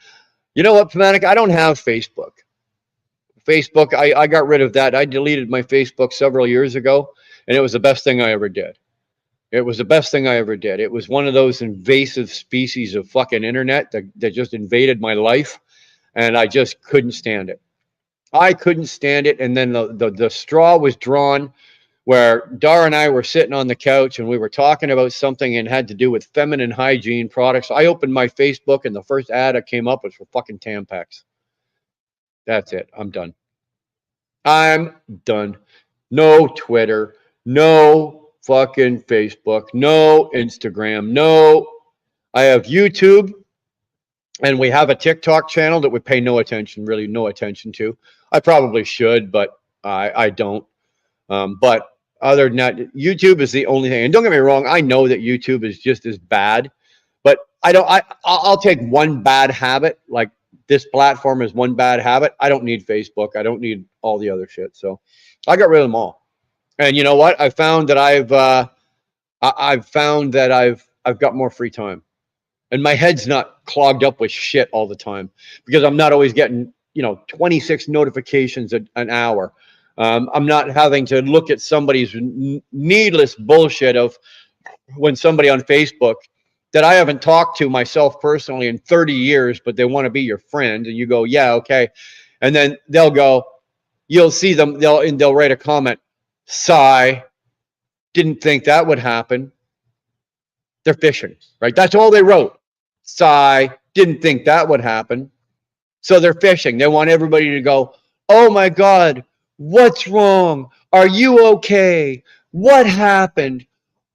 You know what, Fanatic? I don't have Facebook. I got rid of that. I deleted my Facebook several years ago, and it was the best thing I ever did. It was the best thing I ever did. It was one of those invasive species of fucking internet that just invaded my life, and I just couldn't stand it. I couldn't stand it, and then the straw was drawn where Dar and I were sitting on the couch, and we were talking about something and had to do with feminine hygiene products. I opened my Facebook, and the first ad that came up was for fucking Tampax. That's it. I'm done. I'm done. No Twitter, no fucking Facebook, no Instagram, no. I have YouTube, and we have a TikTok channel that we pay no attention to. I probably should, but I don't. But other than that, YouTube is the only thing. And don't get me wrong, I know that YouTube is just as bad, but I'll take one bad habit, like this platform is one bad habit. I don't need Facebook. I don't need all the other shit. So I got rid of them all. And you know what? I found that I've got more free time, and my head's not clogged up with shit all the time because I'm not always getting 26 notifications an hour. I'm not having to look at somebody's needless bullshit of when somebody on Facebook that I haven't talked to myself personally in 30 years, but they want to be your friend, and you go, yeah, okay. And then they'll go, you'll see them, they'll write a comment, sigh, didn't think that would happen. They're fishing, right? That's all they wrote. Sigh, didn't think that would happen. So they're fishing. They want everybody to go, oh my God, what's wrong? Are you okay? What happened?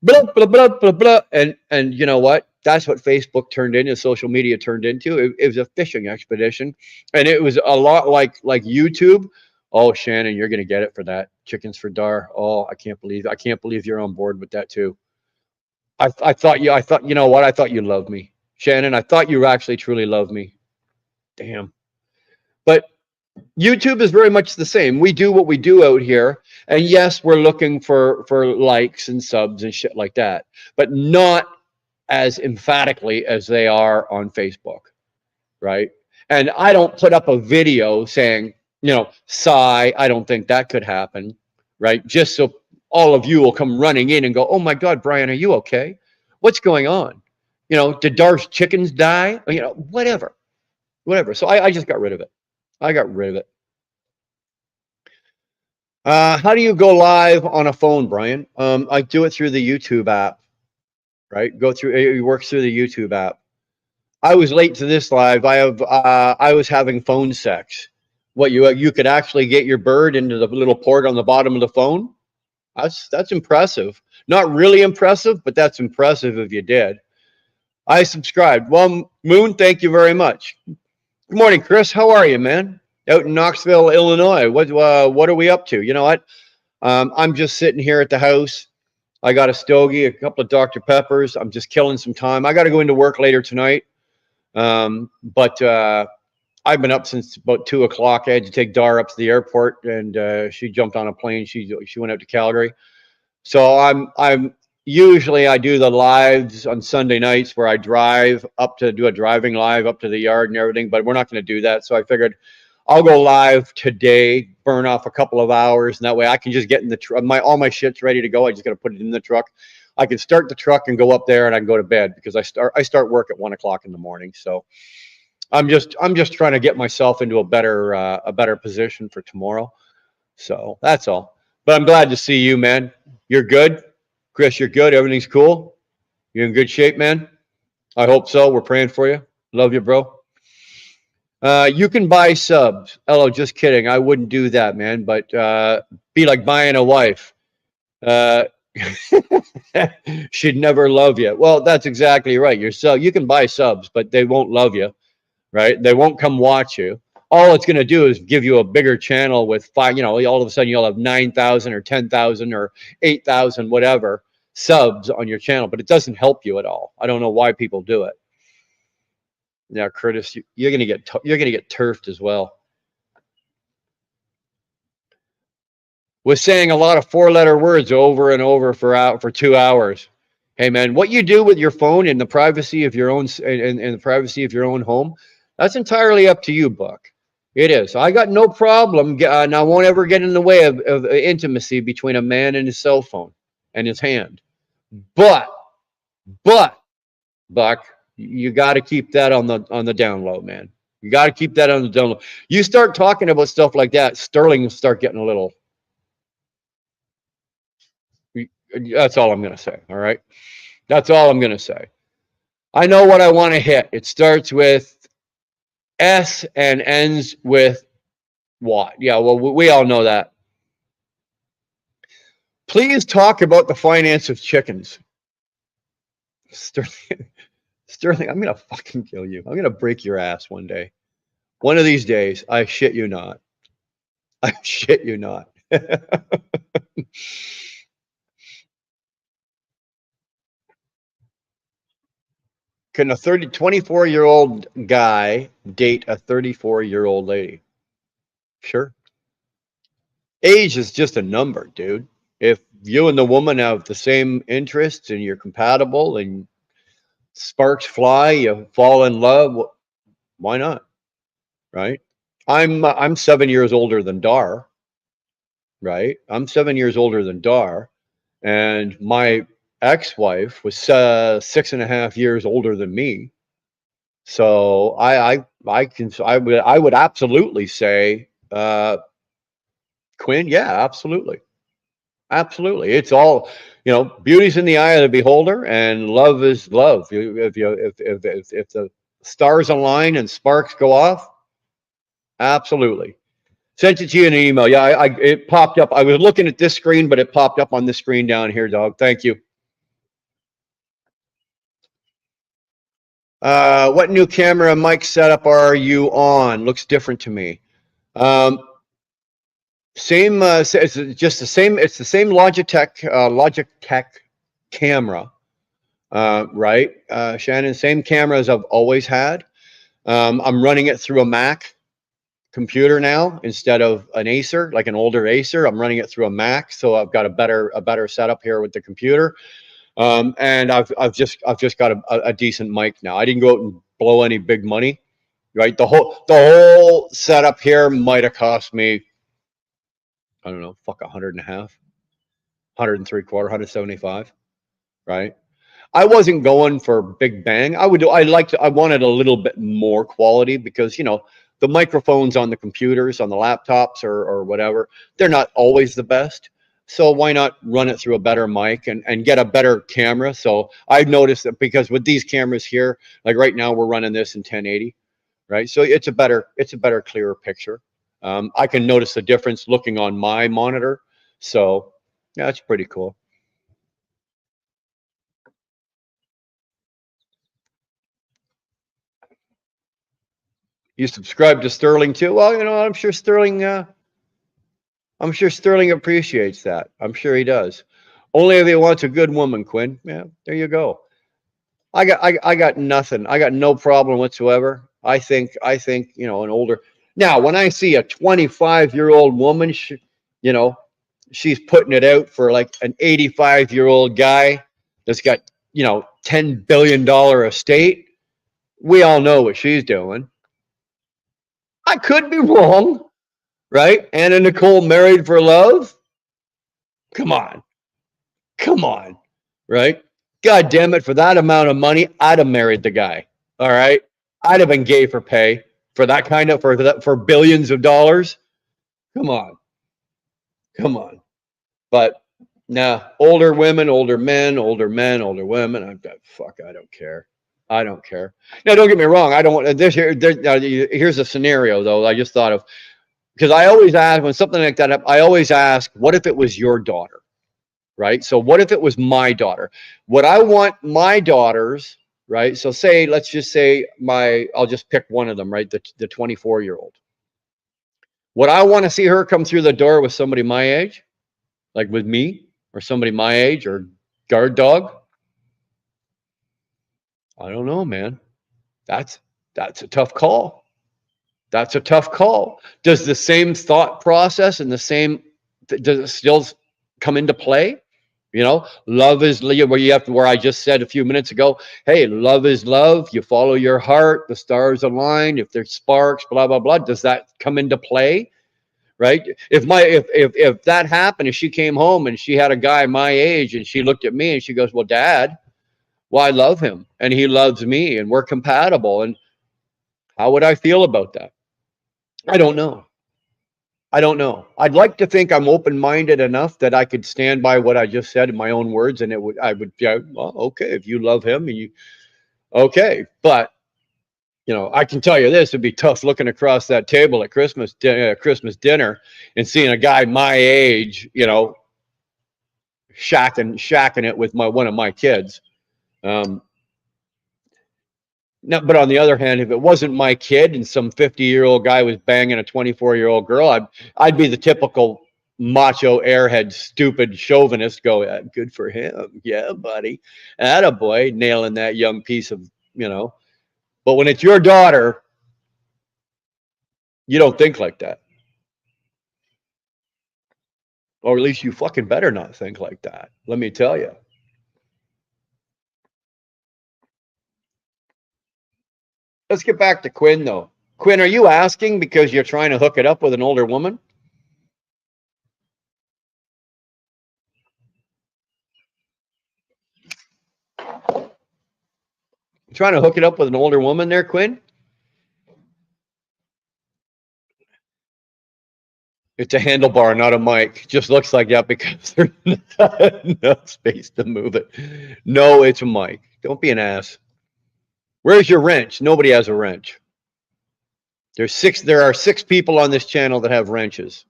Blah, blah, blah, blah, blah. And you know what? That's what Facebook turned into, social media turned into. It was a fishing expedition. And it was a lot like YouTube. Oh, Shannon, you're gonna get it for that. Chickens for Dar. Oh, I can't believe you're on board with that too. I thought you know what? I thought you loved me. Shannon, I thought you actually truly loved me. Damn. But YouTube is very much the same. We do what we do out here. And yes, we're looking for likes and subs and shit like that, but not as emphatically as they are on Facebook, right? And I don't put up a video saying, sigh, I don't think that could happen, right? Just so all of you will come running in and go, oh my God, Brian, are you okay? What's going on? Did Dar's chickens die? Whatever. So I just got rid of it. I got rid of it. How do you go live on a phone, Brian? I do it through the YouTube app, right? It works through the YouTube app. I was late to this live. I was having phone sex. What, you could actually get your bird into the little port on the bottom of the phone? That's impressive. Not really impressive, but that's impressive if you did. I subscribed. Well, Moon, thank you very much. Good morning, Chris. How are you, man? Out in Knoxville, Illinois. What are we up to? You know what? I'm just sitting here at the house. I got a stogie, a couple of Dr. Peppers. I'm just killing some time. I got to go into work later tonight. But I've been up since about 2 o'clock. I had to take Dar up to the airport, and she jumped on a plane. She went out to Calgary. So I'm usually I do the lives on Sunday nights where I drive up to do a driving live up to the yard and everything, but we're not going to do that. So I figured I'll go live today, burn off a couple of hours, and that way I can just get in the truck. All my shit's ready to go. I just got to put it in the truck. I can start the truck and go up there, and I can go to bed because I start work at 1 o'clock in the morning. So I'm just trying to get myself into a better position for tomorrow. So that's all. But I'm glad to see you, man. You're good, Chris. You're good. Everything's cool. You're in good shape, man. I hope so. We're praying for you. Love you, bro. You can buy subs. Hello, just kidding. I wouldn't do that, man. But be like buying a wife. Uh, she'd never love you. Well, that's exactly right. You can buy subs, but they won't love you, right? They won't come watch you. All it's going to do is give you a bigger channel with five. All of a sudden you'll have 9,000 or 10,000 or 8,000, whatever subs on your channel, but it doesn't help you at all. I don't know why people do it. Yeah, Curtis, you're gonna get turfed as well. Was saying a lot of four-letter words over and over for 2 hours. Hey man, what you do with your phone in the privacy of your own in the privacy of your own home, that's entirely up to you, Buck. It is. I got no problem, and I won't ever get in the way of intimacy between a man and his cell phone and his hand. But, Buck, you got to keep that on the down low, man. You got to keep that on the down low. You start talking about stuff like that, Sterling will start getting a little. That's all I'm going to say. All right. That's all I'm going to say. I know what I want to hit. It starts with S and ends with what? Yeah, well, we all know that. Please talk about the finance of chickens. Sterling, I'm going to fucking kill you. I'm going to break your ass one day. One of these days, I shit you not. I shit you not. Can a 24-year-old guy date a 34-year-old lady? Sure. Age is just a number, dude. If you and the woman have the same interests and you're compatible and sparks fly, you fall in love, why not? Right? I'm 7 years older than Dar, right? I'm 7 years older than Dar, and my ex-wife was 6.5 years older than me. So I would absolutely say Quinn, yeah, absolutely. Absolutely. It's all, beauty's in the eye of the beholder and love is love. If the stars align and sparks go off, absolutely. Sent it to you in an email. Yeah, it popped up. I was looking at this screen, but it popped up on the screen down here, dog. Thank you. What new camera mic setup are you on? Looks different to me. Same, it's just the same. It's the same Logitech camera, right? Shannon, same camera as I've always had. I'm running it through a Mac computer now instead of an Acer, like an older Acer. I'm running it through a Mac, so I've got a better setup here with the computer. And I've just got a decent mic now. I didn't go out and blow any big money, right? The whole setup here might have cost me, I don't know, fuck, 100.5, 103/4, 175, right? I wasn't going for big bang. I wanted a little bit more quality because, the microphones on the computers, on the laptops or whatever, they're not always the best. So why not run it through a better mic and get a better camera? So I've noticed that because with these cameras here, like right now we're running this in 1080, right? So it's a better, clearer picture. I can notice the difference looking on my monitor. So yeah, it's pretty cool. You subscribe to Sterling too? Well, I'm sure Sterling appreciates that. I'm sure he does. Only if he wants a good woman, Quinn. Yeah, there you go. I got nothing. I got no problem whatsoever. I think an older. Now, when I see a 25-year-old woman, she's putting it out for like an 85-year-old guy that's got, $10 billion estate. We all know what she's doing. I could be wrong, right? Anna Nicole Married for Love. Come on. Come on. Right? God damn it. For that amount of money, I'd have married the guy. All right. I'd have been gay for pay for that kind of, for billions of dollars. Come on. Come on. But nah, older women, older men, older men, older women. I don't care. I don't care. Now, don't get me wrong. I don't want this here. Here's a scenario though. I just thought of, because I always ask when something like that I always ask, what if it was your daughter, right? So what if it was my daughter? What I want my daughters, right? So say, let's just say I'll just pick one of them, right? The 24-year-old. Would I want to see her come through the door with somebody my age, like with me, or somebody my age, or guard dog? I don't know, man. That's a tough call. That's a tough call. Does the same thought process and the same does it still come into play? You know, love is where you have to, where I just said a few minutes ago, hey, love is love. You follow your heart, the stars align. If there's sparks, blah blah blah. Does that come into play? Right? If that happened, if she came home and she had a guy my age and she looked at me and she goes, well, Dad, well, I love him and he loves me and we're compatible. And how would I feel about that? I don't know. I don't know. I'd like to think I'm open-minded enough that I could stand by what I just said in my own words, and I would, yeah, well, okay, if you love him, and you, okay, but you know, I can tell you this: it'd be tough looking across that table at Christmas dinner and seeing a guy my age, you know, shacking it with one of my kids. Um, No, but on the other hand, if it wasn't my kid and some 50-year-old guy was banging a 24-year-old girl, I'd be the typical macho airhead, stupid chauvinist. Go, yeah, good for him, yeah, buddy, attaboy, nailing that young piece of, you know. But when it's your daughter, you don't think like that, or at least you fucking better not think like that. Let me tell you. Let's get back to Quinn though. Quinn, are you asking because you're trying to hook it up with an older woman? Trying to hook it up with an older woman there, Quinn? It's a handlebar, not a mic. Just looks like that because there's no space to move it. No, it's a mic. Don't be an ass. Where's your wrench? Nobody has a wrench. There are 6 people on this channel that have wrenches.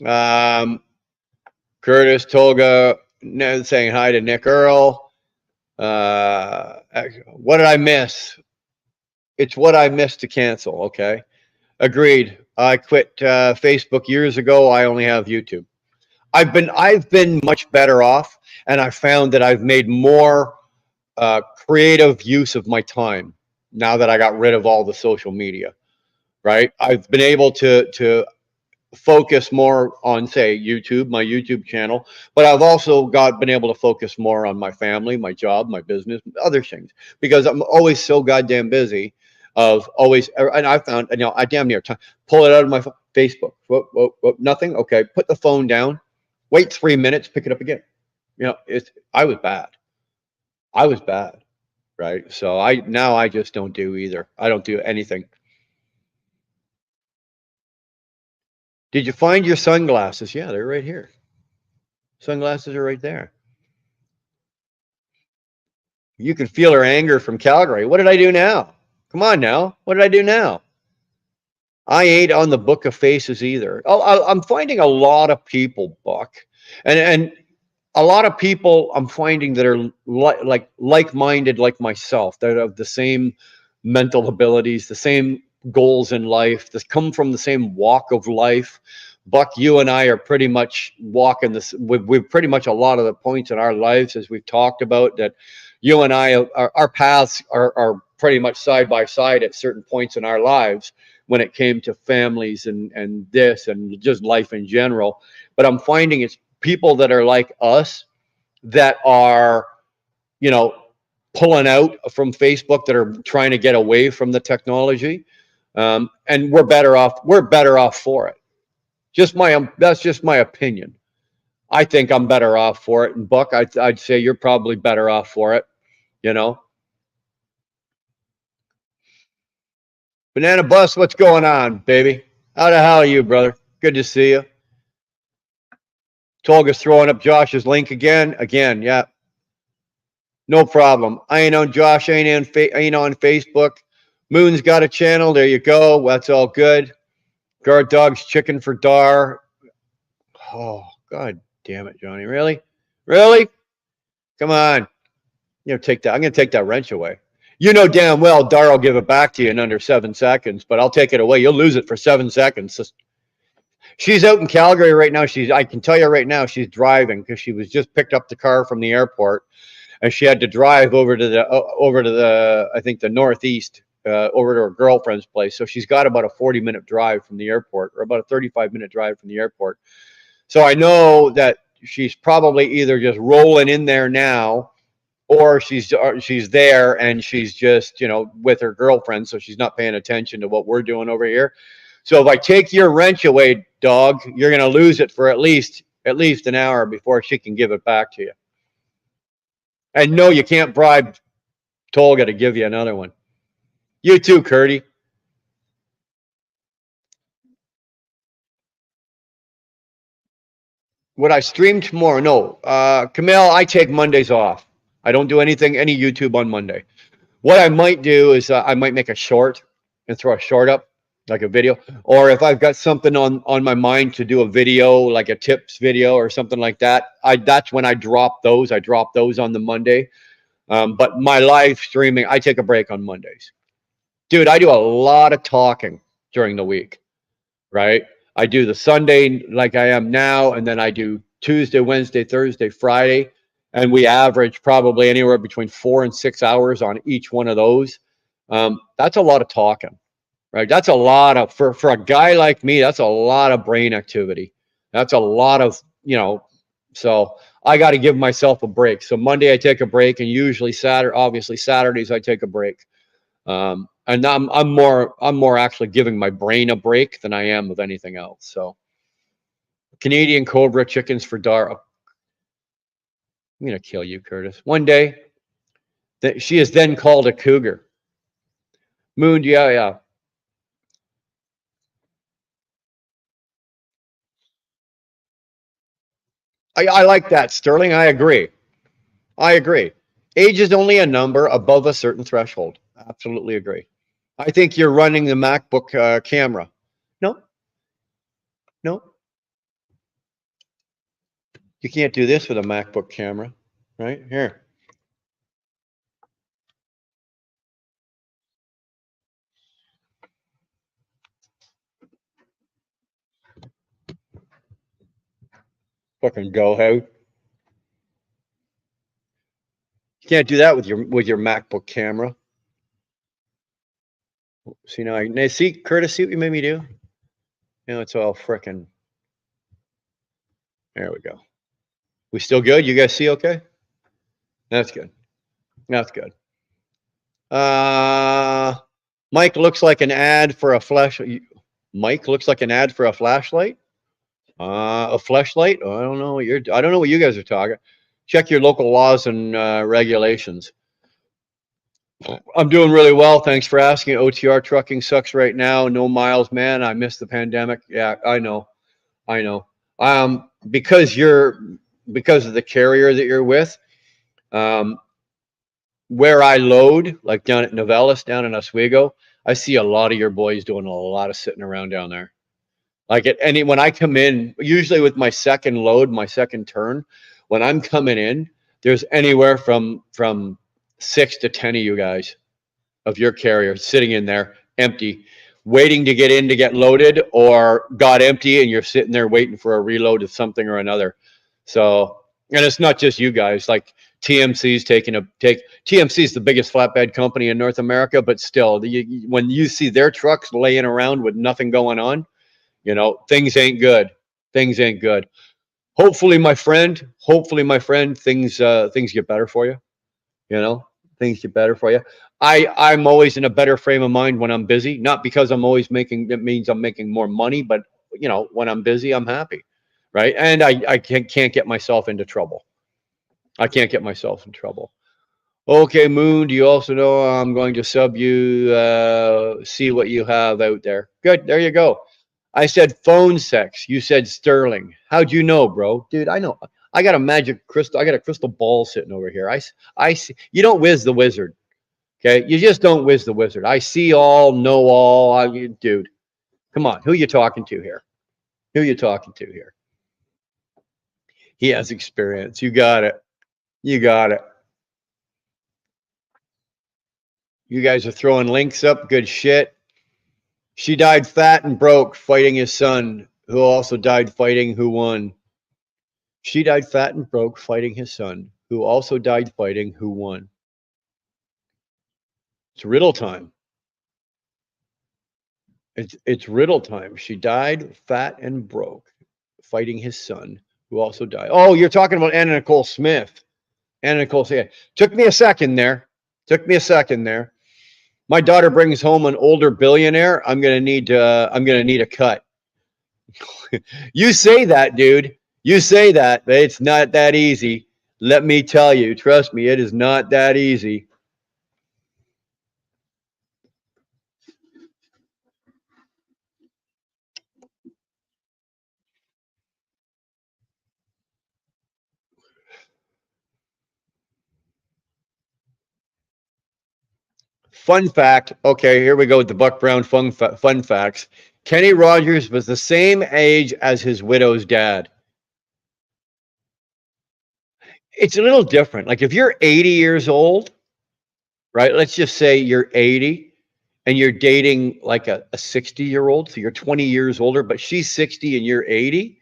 Curtis, Tolga, saying hi to Nick Earl. What did I miss? It's what I missed to cancel. Okay. Agreed. I quit Facebook years ago. I only have YouTube. I've been much better off, and I found that I've made more creative use of my time now that I got rid of all the social media. Right, I've been able to focus more on, say, YouTube, my YouTube channel, but I've also been able to focus more on my family, my job, my business, other things, because I'm always so goddamn busy. Of always, and I found, you know, I damn near time pull it out of my Facebook. Whoa, nothing. Okay, put the phone down. Wait 3 minutes, pick it up again. You know, I was bad. I was bad, right? So I just don't do either. I don't do anything. Did you find your sunglasses? Yeah, they're right here. Sunglasses are right there. You can feel her anger from Calgary. What did I do now? Come on now. What did I do now? I ain't on the book of faces either. I'm finding a lot of people, Buck, and a lot of people I'm finding that are like-minded like myself, that have the same mental abilities, the same goals in life, that come from the same walk of life. Buck, you and I are pretty much walking this. We've pretty much a lot of the points in our lives, as we've talked about, that you and I, our paths are pretty much side by side at certain points in our lives when it came to families and this and just life in general. But I'm finding it's people that are like us that are, you know, pulling out from Facebook, that are trying to get away from the technology. And we're better off. We're better off for it. That's just my opinion. I think I'm better off for it. And Buck, I'd say you're probably better off for it. You know, Banana Bus, what's going on, baby? How the hell are you, brother? Good to see you. Tolga's throwing up Josh's link again. Yeah. No problem. I know Josh ain't on Facebook. Moon's got a channel. There you go. That's all good. Guard Dog's chicken for Dar. Oh, God damn it, Johnny. Really? Really? Come on. Take that. I'm gonna take that wrench away. You know damn well Dar will give it back to you in under 7 seconds, but I'll take it away. You'll lose it for 7 seconds. She's out in Calgary right now. I can tell you right now, she's driving because she was just picked up the car from the airport, and she had to drive over to the I think the northeast, over to her girlfriend's place. So she's got about a 40-minute drive from the airport, or about a 35-minute drive from the airport. So I know that she's probably either just rolling in there now, or she's there and she's just with her girlfriend, so she's not paying attention to what we're doing over here. So if I take your wrench away, dog, you're gonna lose it for at least an hour before she can give it back to you. And no, you can't bribe Tolga to give you another one. You too, Curdy. Would I stream tomorrow? No. Camille, I take Mondays off. I don't do any YouTube on Monday. What I might do is I might make a short and throw a short up, like a video. Or if I've got something on my mind to do a video, like a tips video or something like that, that's when I drop those. I drop those on the Monday. But my live streaming, I take a break on Mondays. Dude, I do a lot of talking during the week, right? I do the Sunday like I am now, and then I do Tuesday, Wednesday, Thursday, Friday, and we average probably anywhere between 4 and 6 hours on each one of those. That's a lot of talking, right? That's a lot of for a guy like me. That's a lot of brain activity. That's a lot of So I got to give myself a break. So Monday I take a break, and usually obviously Saturdays I take a break. And I'm more actually giving my brain a break than I am with anything else. So Canadian Cobra chickens for Dar. I'm gonna kill you, Curtis. One day, she is then called a cougar. Moon, yeah. I like that, Sterling. I agree. Age is only a number above a certain threshold. Absolutely agree. I think you're running the MacBook camera. No, no. You can't do this with a MacBook camera, right? Here. Fucking go ahead. You can't do that with your MacBook camera. See now, see Curtis, see what you made me do? It's all frickin'. There we go. We still good? You guys see okay? That's good. That's good. Mike looks like an ad for a flash. Mike looks like an ad for a flashlight. A flashlight. I don't know what you guys are talking. Check your local laws and regulations. I'm doing really well. Thanks for asking. OTR trucking sucks right now. No miles, man. I missed the pandemic. Yeah, I know. Because of the carrier that you're with, where I load, like down at Novellis, down in Oswego, I see a lot of your boys doing a lot of sitting around down there. Like when I come in, usually with my second load, my second turn, when I'm coming in, there's anywhere from 6 to 10 of you guys of your carrier sitting in there empty, waiting to get in to get loaded, or got empty and you're sitting there waiting for a reload of something or another. So, and it's not just you guys, like TMC's TMC is the biggest flatbed company in North America, but still, when you see their trucks laying around with nothing going on, things ain't good. Things ain't good. Hopefully, my friend, things get better for you. Things get better for you. I'm always in a better frame of mind when I'm busy, not because it means I'm making more money, but when I'm busy, I'm happy, right? And I can't get myself into trouble. I can't get myself in trouble. Okay, Moon, do you also know I'm going to sub you, see what you have out there? Good, there you go. I said phone sex. You said Sterling. How'd you know, bro? Dude, I know I got a magic crystal. I got a crystal ball sitting over here. I see. You don't whiz the wizard. Okay. You just don't whiz the wizard. I see all, know all. Dude, come on. Who you talking to here? Who you talking to here? He has experience. You got it. You got it. You guys are throwing links up. Good shit. She died fat and broke fighting his son, who also died fighting who won. She died fat and broke fighting his son, who also died fighting who won. It's riddle time. It's riddle time. She died fat and broke fighting his son, who also died. Oh, you're talking about Anna Nicole Smith. Anna Nicole Smith. Took me a second there. My daughter brings home an older billionaire. I'm gonna need a cut. You say that, dude. You say that, but it's not that easy. Let me tell you. Trust me, it is not that easy. Fun fact. Okay, here we go with the Buck Brown fun facts. Kenny Rogers was the same age as his widow's dad. It's a little different. Like if you're 80 years old, right? Let's just say you're 80 and you're dating like a 60-year-old, so you're 20 years older, but she's 60 and you're 80.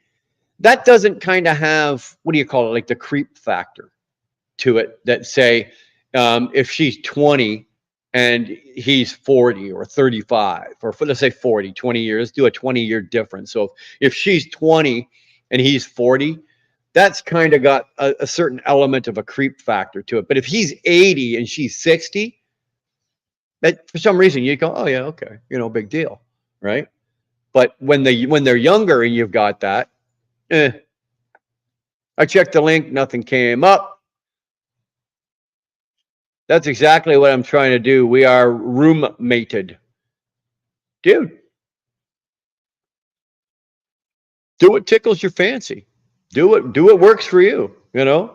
That doesn't kind of have, what do you call it, like the creep factor to it that say, if she's 20 and he's 40 or 35, or let's say 40, 20 years, do a 20-year difference. So if she's 20 and he's 40, that's kind of got a certain element of a creep factor to it. But if he's 80 and she's 60, that for some reason you go, oh yeah, okay, big deal, right? But when they're younger and you've got that, I checked the link, nothing came up. That's exactly what I'm trying to do. We are roommated. Dude, do what tickles your fancy. Do what works for you, Who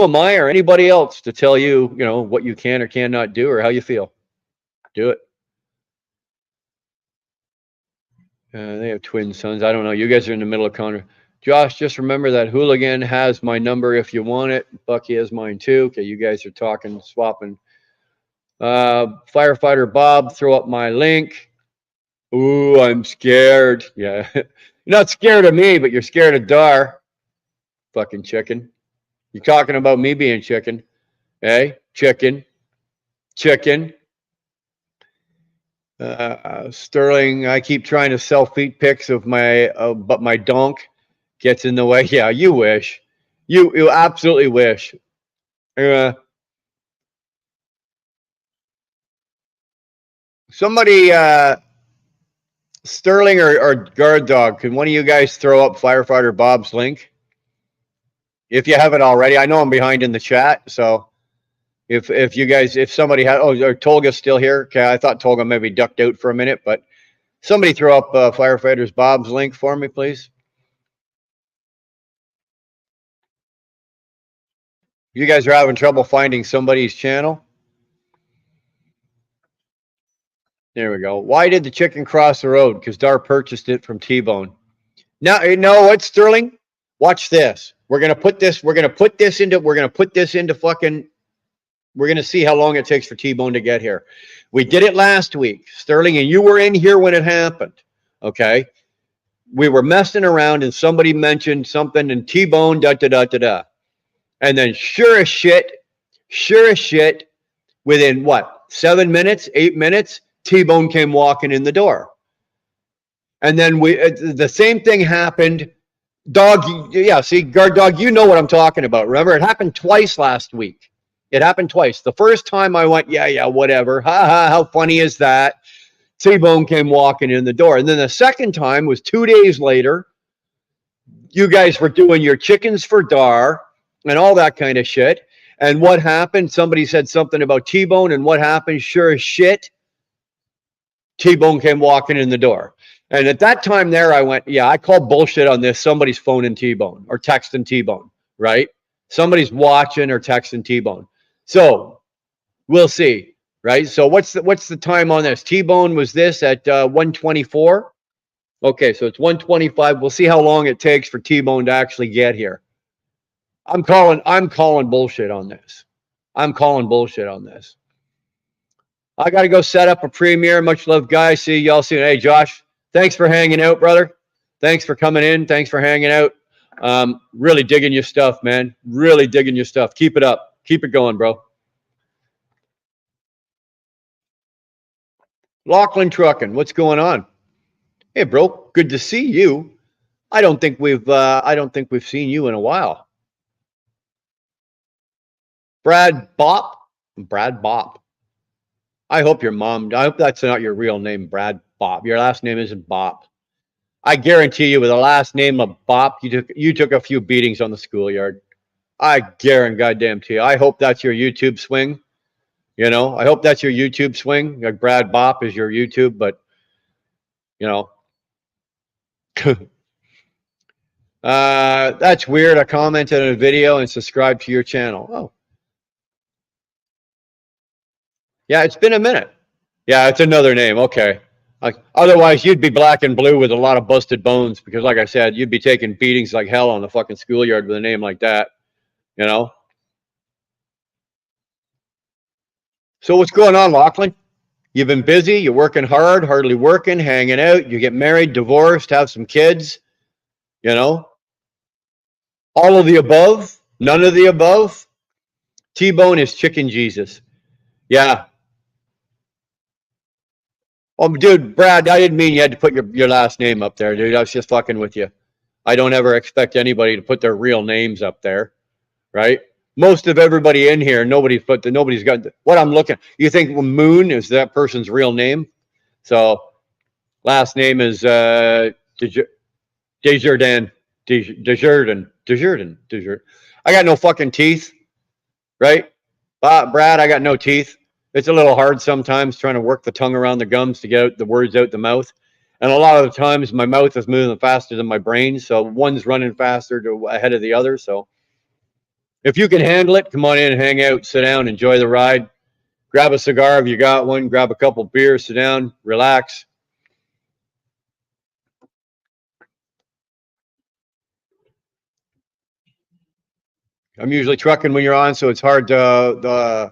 am I or anybody else to tell you, what you can or cannot do or how you feel? Do it. They have twin sons. I don't know. You guys are in the middle of conversation. Josh, just remember that Hooligan has my number if you want it. Bucky has mine too. Okay, you guys are talking, swapping. Firefighter Bob, throw up my link. Ooh, I'm scared. Yeah. You're not scared of me, but you're scared of Dar. Fucking chicken. You're talking about me being chicken. Hey, chicken. Sterling, I keep trying to sell feet pics of but my donk gets in the way. Yeah, you wish. You absolutely wish. Somebody, Sterling or Guard Dog, can one of you guys throw up Firefighter Bob's link? If you haven't already, I know I'm behind in the chat, so if you guys, if somebody had, or Tolga's still here. Okay, I thought Tolga maybe ducked out for a minute, but somebody throw up Firefighters Bob's link for me, please. You guys are having trouble finding somebody's channel? There we go. Why did the chicken cross the road? Because Dar purchased it from T-Bone. Now, you know what, Sterling? Watch this. We're gonna put this into fucking. We're gonna see how long it takes for T-Bone to get here. We did it last week, Sterling, and you were in here when it happened. Okay, we were messing around, and somebody mentioned something, and T-Bone and then sure as shit, within what, 7 minutes, 8 minutes, T-Bone came walking in the door, and then the same thing happened. Dog, yeah, see, Guard Dog, you know what I'm talking about. Remember, it happened twice last week. It happened twice. The first time I went, yeah, whatever. Ha ha, how funny is that? T-Bone came walking in the door. And then the second time was 2 days later. You guys were doing your chickens for Dar and all that kind of shit. And what happened? Somebody said something about T-Bone, and what happened? Sure as shit, T-Bone came walking in the door. And at that time there, I went, yeah, I call bullshit on this. Somebody's phoning T-Bone or texting T-Bone, right? Somebody's watching or texting T-Bone. So we'll see, right? So what's the time on this? T-Bone was this at 1:24. Okay, so it's 1:25. We'll see how long it takes for T-Bone to actually get here. I'm calling bullshit on this. I'm calling bullshit on this. I got to go set up a premiere. Much love, guys. See y'all soon. Hey, Josh, thanks for hanging out, brother. Thanks for coming in. Thanks for hanging out. Really digging your stuff, man. Really digging your stuff. Keep it up. Keep it going, bro. Lachlan Trucking, what's going on? Hey, bro. Good to see you. I don't think we've seen you in a while. Brad Bop. Brad Bop. I hope I hope that's not your real name, Brad Bop. Your last name isn't Bop. I guarantee you, with a last name of Bop, you took a few beatings on the schoolyard. I guarantee you. I hope that's your YouTube swing. You know, I hope that's your YouTube swing. Like Brad Bop is your YouTube, but you know, that's weird. I commented on a video and subscribed to your channel. Oh, yeah, it's been a minute. Yeah, it's another name. Okay. Like, otherwise, you'd be black and blue with a lot of busted bones because, like I said, you'd be taking beatings like hell on the fucking schoolyard with a name like that. You know. So what's going on, Lachlan? You've been busy. You're working hard, hardly working, hanging out. You get married, divorced, have some kids. You know. All of the above. None of the above. T-Bone is chicken Jesus. Yeah. Oh, dude, Brad, I didn't mean you had to put your last name up there, dude. I was just fucking with you. I don't ever expect anybody to put their real names up there, right? Most of everybody in here, nobody's got what I'm looking. You think Moon is that person's real name? So last name is Desjardins. I got no fucking teeth, right? Brad, I got no teeth. It's a little hard sometimes trying to work the tongue around the gums to get out the words out the mouth. And a lot of the times my mouth is moving faster than my brain. So one's running faster ahead of the other. So if you can handle it, come on in, hang out, sit down, enjoy the ride. Grab a cigar if you got one. Grab a couple beers, sit down, relax. I'm usually trucking when you're on, so it's hard to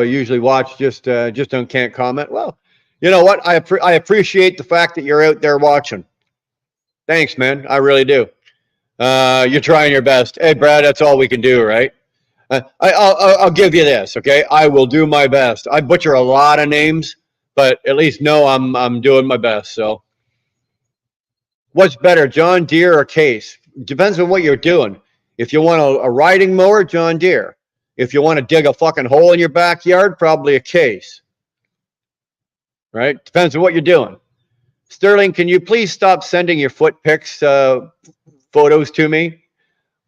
usually watch. Just can't comment. Well, you know what? I appreciate the fact that you're out there watching. Thanks, man. I really do. You're trying your best. Hey, Brad, that's all we can do, right? I'll give you this, okay? I will do my best. I butcher a lot of names, but at least know I'm doing my best. So, what's better, John Deere or Case? Depends on what you're doing. If you want a riding mower, John Deere. If you want to dig a fucking hole in your backyard, probably a Case. Right? Depends on what you're doing. Sterling, can you please stop sending your foot pics photos to me?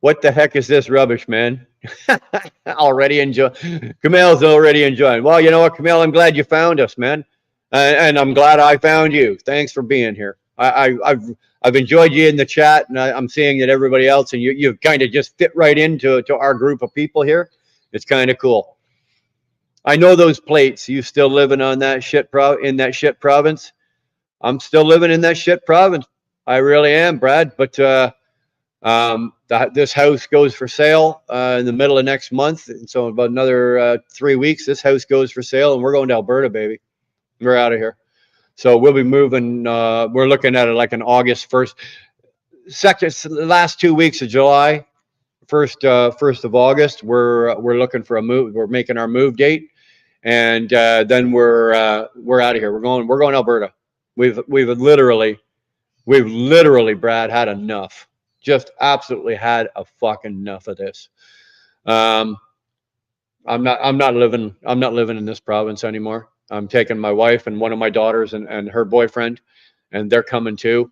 What the heck is this rubbish, man? Already enjoy. Kamel's already enjoying. Well, you know what, Kamel? I'm glad you found us, man, and I'm glad I found you. Thanks for being here. I've enjoyed you in the chat, and I'm seeing that everybody else, and you've kind of just fit right into our group of people here. It's kind of cool. I know those plates. You still living on that shit in that shit province? I'm still living in that shit province. I really am, Brad. But this house goes for sale in the middle of next month, and so about another 3 weeks, this house goes for sale, and we're going to Alberta, baby. We're out of here. So we'll be moving. We're looking at it like an August 1st, last 2 weeks of July, 1st of August. We're looking for a move. We're making our move date, and then we're out of here. We're going to Alberta. We've literally, Brad, had enough. Just absolutely had a fucking enough of this. I'm not living in this province anymore. I'm taking my wife and one of my daughters and her boyfriend, and they're coming too.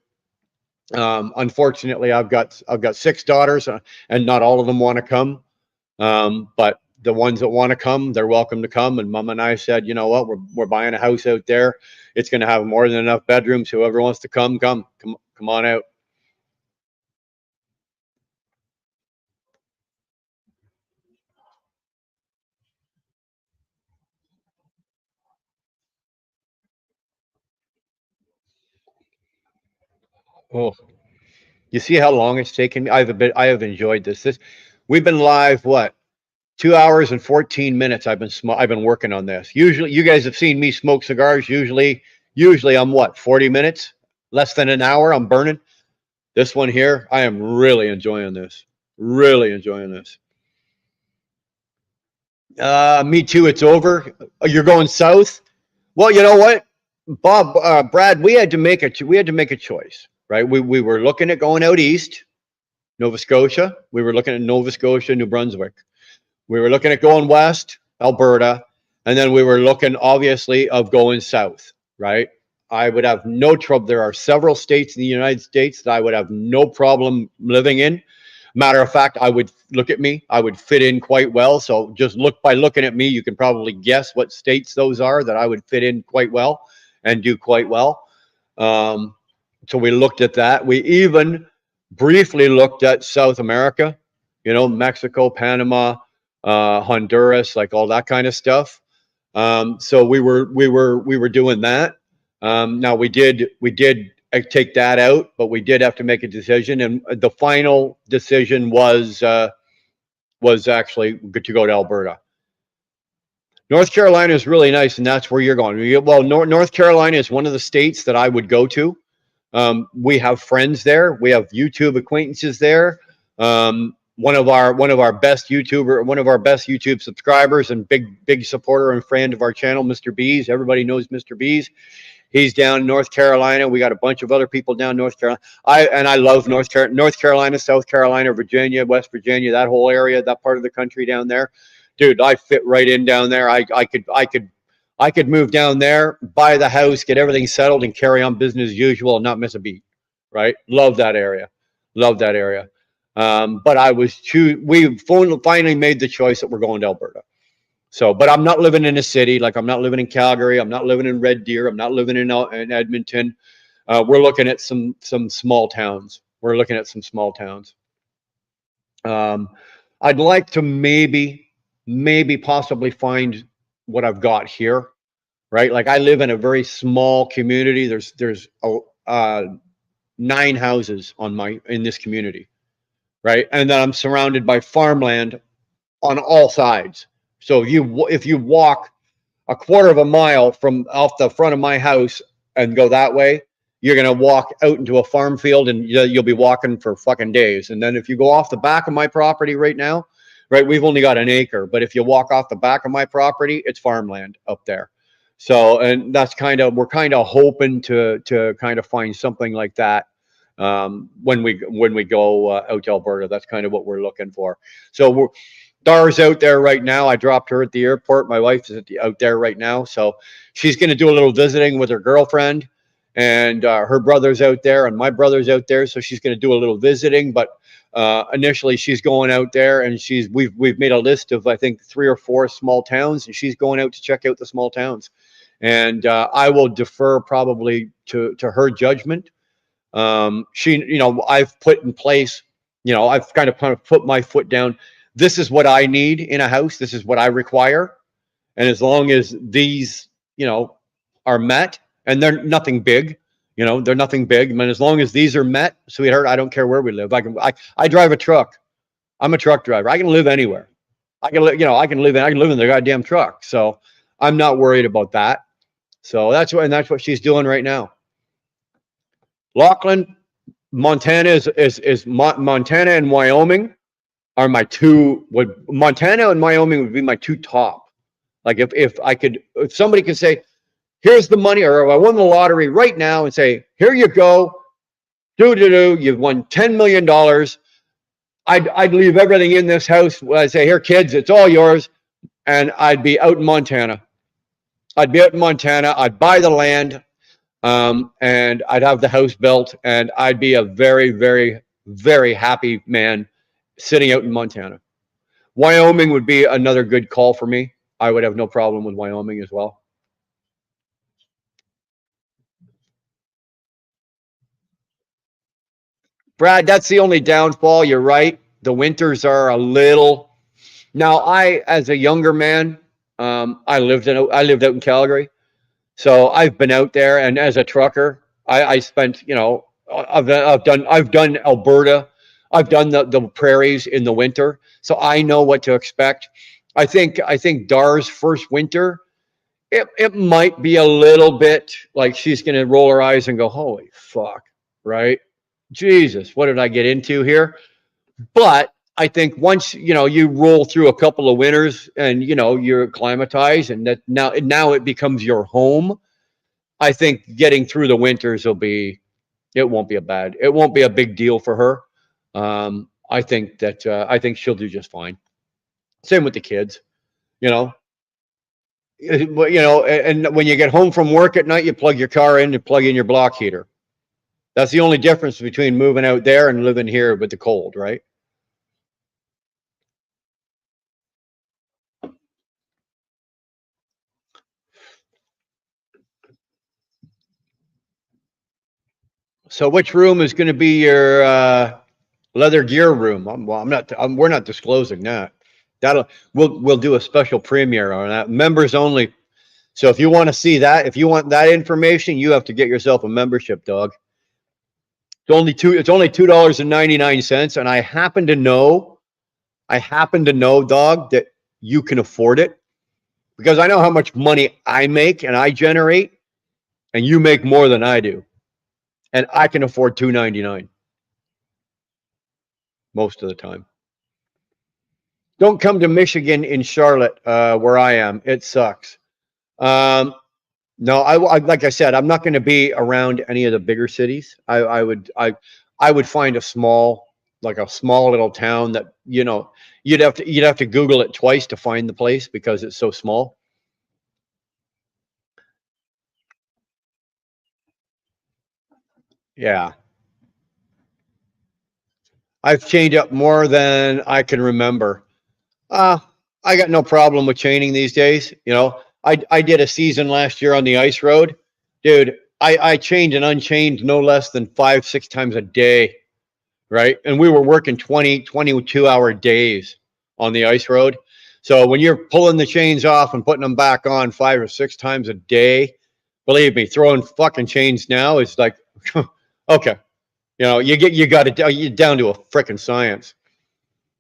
Unfortunately, I've got 6 daughters, and not all of them want to come. But the ones that want to come, they're welcome to come. And Mom and I said, you know what, we're buying a house out there. It's going to have more than enough bedrooms. Whoever wants to come on out. Oh, you see how long it's taken me? I have enjoyed this. We've been live, what, 2 hours and 14 minutes. I've been working on this. Usually, you guys have seen me smoke cigars. Usually I'm what, 40 minutes, less than an hour. I'm burning. This one here, I am really enjoying this. Really enjoying this. Me too. It's over. You're going south. Well, you know what, Bob, Brad, we had to make a choice, right? We were looking at going out east, Nova Scotia. We were looking at Nova Scotia, New Brunswick. We were looking at going west, Alberta, and then we were looking, obviously, of going south, right? I would have no trouble. There are several states in the United States that I would have no problem living in. Matter of fact, I would look at me. I would fit in quite well. So just by looking at me, you can probably guess what states those are that I would fit in quite well and do quite well. So we looked at that. We even briefly looked at South America, Mexico, Panama, Honduras, like all that kind of stuff. So we were doing that. Now we did take that out, but we did have to make a decision, and the final decision was actually good to go to Alberta. North Carolina is really nice, and that's where you're going. Well, North Carolina is one of the states that I would go to. We have friends there. We have YouTube acquaintances there. One of our best YouTube subscribers and big supporter and friend of our channel, Mr. Bees. Everybody knows Mr. Bees. He's down in North Carolina. We got a bunch of other people down North Carolina. I love North Carolina, South Carolina, Virginia, West Virginia, that whole area, that part of the country down there. Dude, I fit right in down there. I could move down there, buy the house, get everything settled, and carry on business as usual and not miss a beat. Right? Love that area. Love that area. But we finally made the choice that we're going to Alberta. So, but I'm not living in a city. Like, I'm not living in Calgary. I'm not living in Red Deer. I'm not living in Edmonton. We're looking at some small towns. I'd like to maybe possibly find what I've got here, right? Like, I live in a very small community. There's 9 houses in this community, right? And then I'm surrounded by farmland on all sides. So if you walk a quarter of a mile from off the front of my house and go that way, you're going to walk out into a farm field, and you'll be walking for fucking days. And then if you go off the back of my property right now, right, we've only got an acre, but if you walk off the back of my property, it's farmland up there. So, and we're kind of hoping to kind of find something like that when we go out to Alberta. That's kind of what we're looking for. So Dar's out there right now. I dropped her at the airport. My wife is out there right now. So she's going to do a little visiting with her girlfriend, and her brother's out there and my brother's out there. So she's going to do a little visiting, but initially she's going out there, and we've made a list of, I think, 3 or 4 small towns, and she's going out to check out the small towns. And I will defer probably to her judgment. I've put in place, I've kind of put my foot down. This is what I need in a house. This is what I require. And as long as these, are met, and they're nothing big, they're nothing big. I mean, as long as these are met, sweetheart, I don't care where we live. I drive a truck. I'm a truck driver. I can live anywhere. I can live in the goddamn truck. So I'm not worried about that. So that's what she's doing right now. Lachlan, Montana Montana and Wyoming are my two. Montana and Wyoming would be my 2 top. Like, if somebody could say, here's the money, or if I won the lottery right now and say, here you go, you've won $10 million. I'd leave everything in this house. I'd say, here, kids, it's all yours. And I'd be out in Montana. I'd buy the land, and I'd have the house built, and I'd be a very, very, very happy man sitting out in Montana. Wyoming would be another good call for me. I would have no problem with Wyoming as well. Brad, that's the only downfall. You're right. The winters are a little. Now, as a younger man, I lived out in Calgary, so I've been out there, and as a trucker, I spent, I've done Alberta, I've done the prairies in the winter, so I know what to expect. I think Dar's first winter, it might be a little bit like she's gonna roll her eyes and go, "Holy fuck!" Right? Jesus, what did I get into here? But I think once you roll through a couple of winters and you're acclimatized, and that now it becomes your home. I think getting through the winters it won't be a big deal for her. I think she'll do just fine. Same with the kids, you know. And when you get home from work at night, you plug your car in and plug in your block heater. That's the only difference between moving out there and living here with the cold, right? So, which room is going to be your leather gear room? We're not disclosing that. We'll do a special premiere on that, members only. So, if you want to see that, if you want that information, you have to get yourself a membership, dog. It's only $2.99, and I happen to know, dog, that you can afford it because I know how much money I make and I generate, and you make more than I do, and I can afford $2.99 most of the time. Don't come to Michigan in Charlotte, where I am. It sucks. Um, no, like I said, I'm not going to be around any of the bigger cities. I would find a small little town that you'd have to Google it twice to find the place because it's so small. Yeah, I've chained up more than I can remember. Uh, I got no problem with chaining these days. I did a season last year on the ice road, dude. I chained and unchained no less than 5, 6 times a day, right? And we were working 22 hour days on the ice road. So when you're pulling the chains off and putting them back on 5 or 6 times a day, believe me, throwing fucking chains now is like, okay, you got it you down to a freaking science.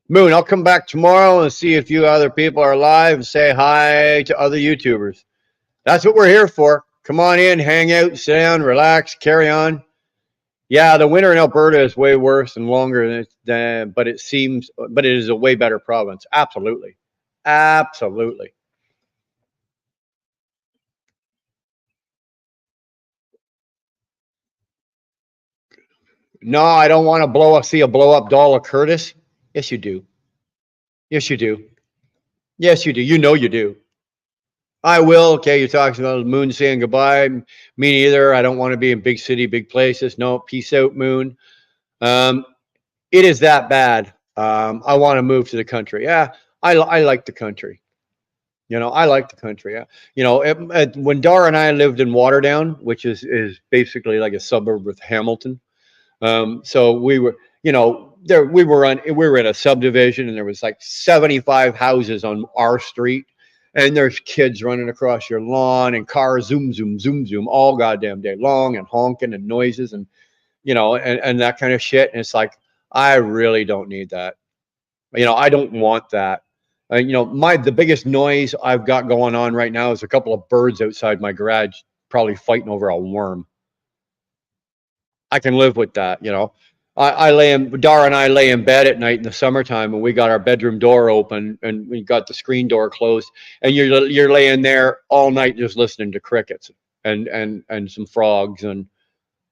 Moon, I'll come back tomorrow and see if you other people are alive and say hi to other YouTubers. That's what we're here for. Come on in, hang out, sit down, relax, carry on. Yeah, the winter in Alberta is way worse and longer but but it is a way better province. Absolutely. Absolutely. No, I don't want to see a blow up doll of Curtis. Yes, you do. Yes, you do. Yes, you do. You know you do. I will. Okay, you're talking about Moon saying goodbye. Me neither. I don't want to be in big city, big places. No, peace out, Moon. Um, it is that bad. I want to move to the country. Yeah, I like the country. I like the country. Yeah. When Dara and I lived in Waterdown, which is basically like a suburb of Hamilton. So we were, there we were in a subdivision, and there was like 75 houses on our street, and there's kids running across your lawn and cars zoom zoom zoom zoom all goddamn day long, and honking and noises, and and that kind of shit. And it's like, I really don't need that. I don't want that. The biggest noise I've got going on right now is a couple of birds outside my garage, probably fighting over a worm. I can live with that. Dara and I lay in bed at night in the summertime, and we got our bedroom door open and we got the screen door closed, and you're laying there all night just listening to crickets and some frogs, and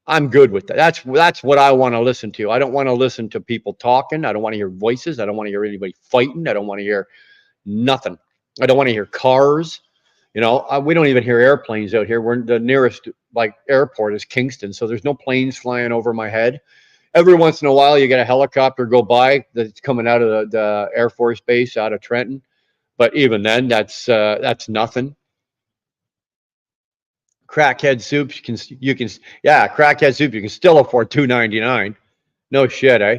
I'm good with that. That's what I want to listen to. I don't want to listen to people talking. I don't want to hear voices. I don't want to hear anybody fighting. I don't want to hear nothing. I don't want to hear cars. We don't even hear airplanes out here. We're the nearest like airport is Kingston, so there's no planes flying over my head. Every once in a while, you get a helicopter go by that's coming out of the Air Force Base out of Trenton. But even then, that's nothing. Crackhead soup, yeah, crackhead soup. You can still afford $2.99. No shit, eh?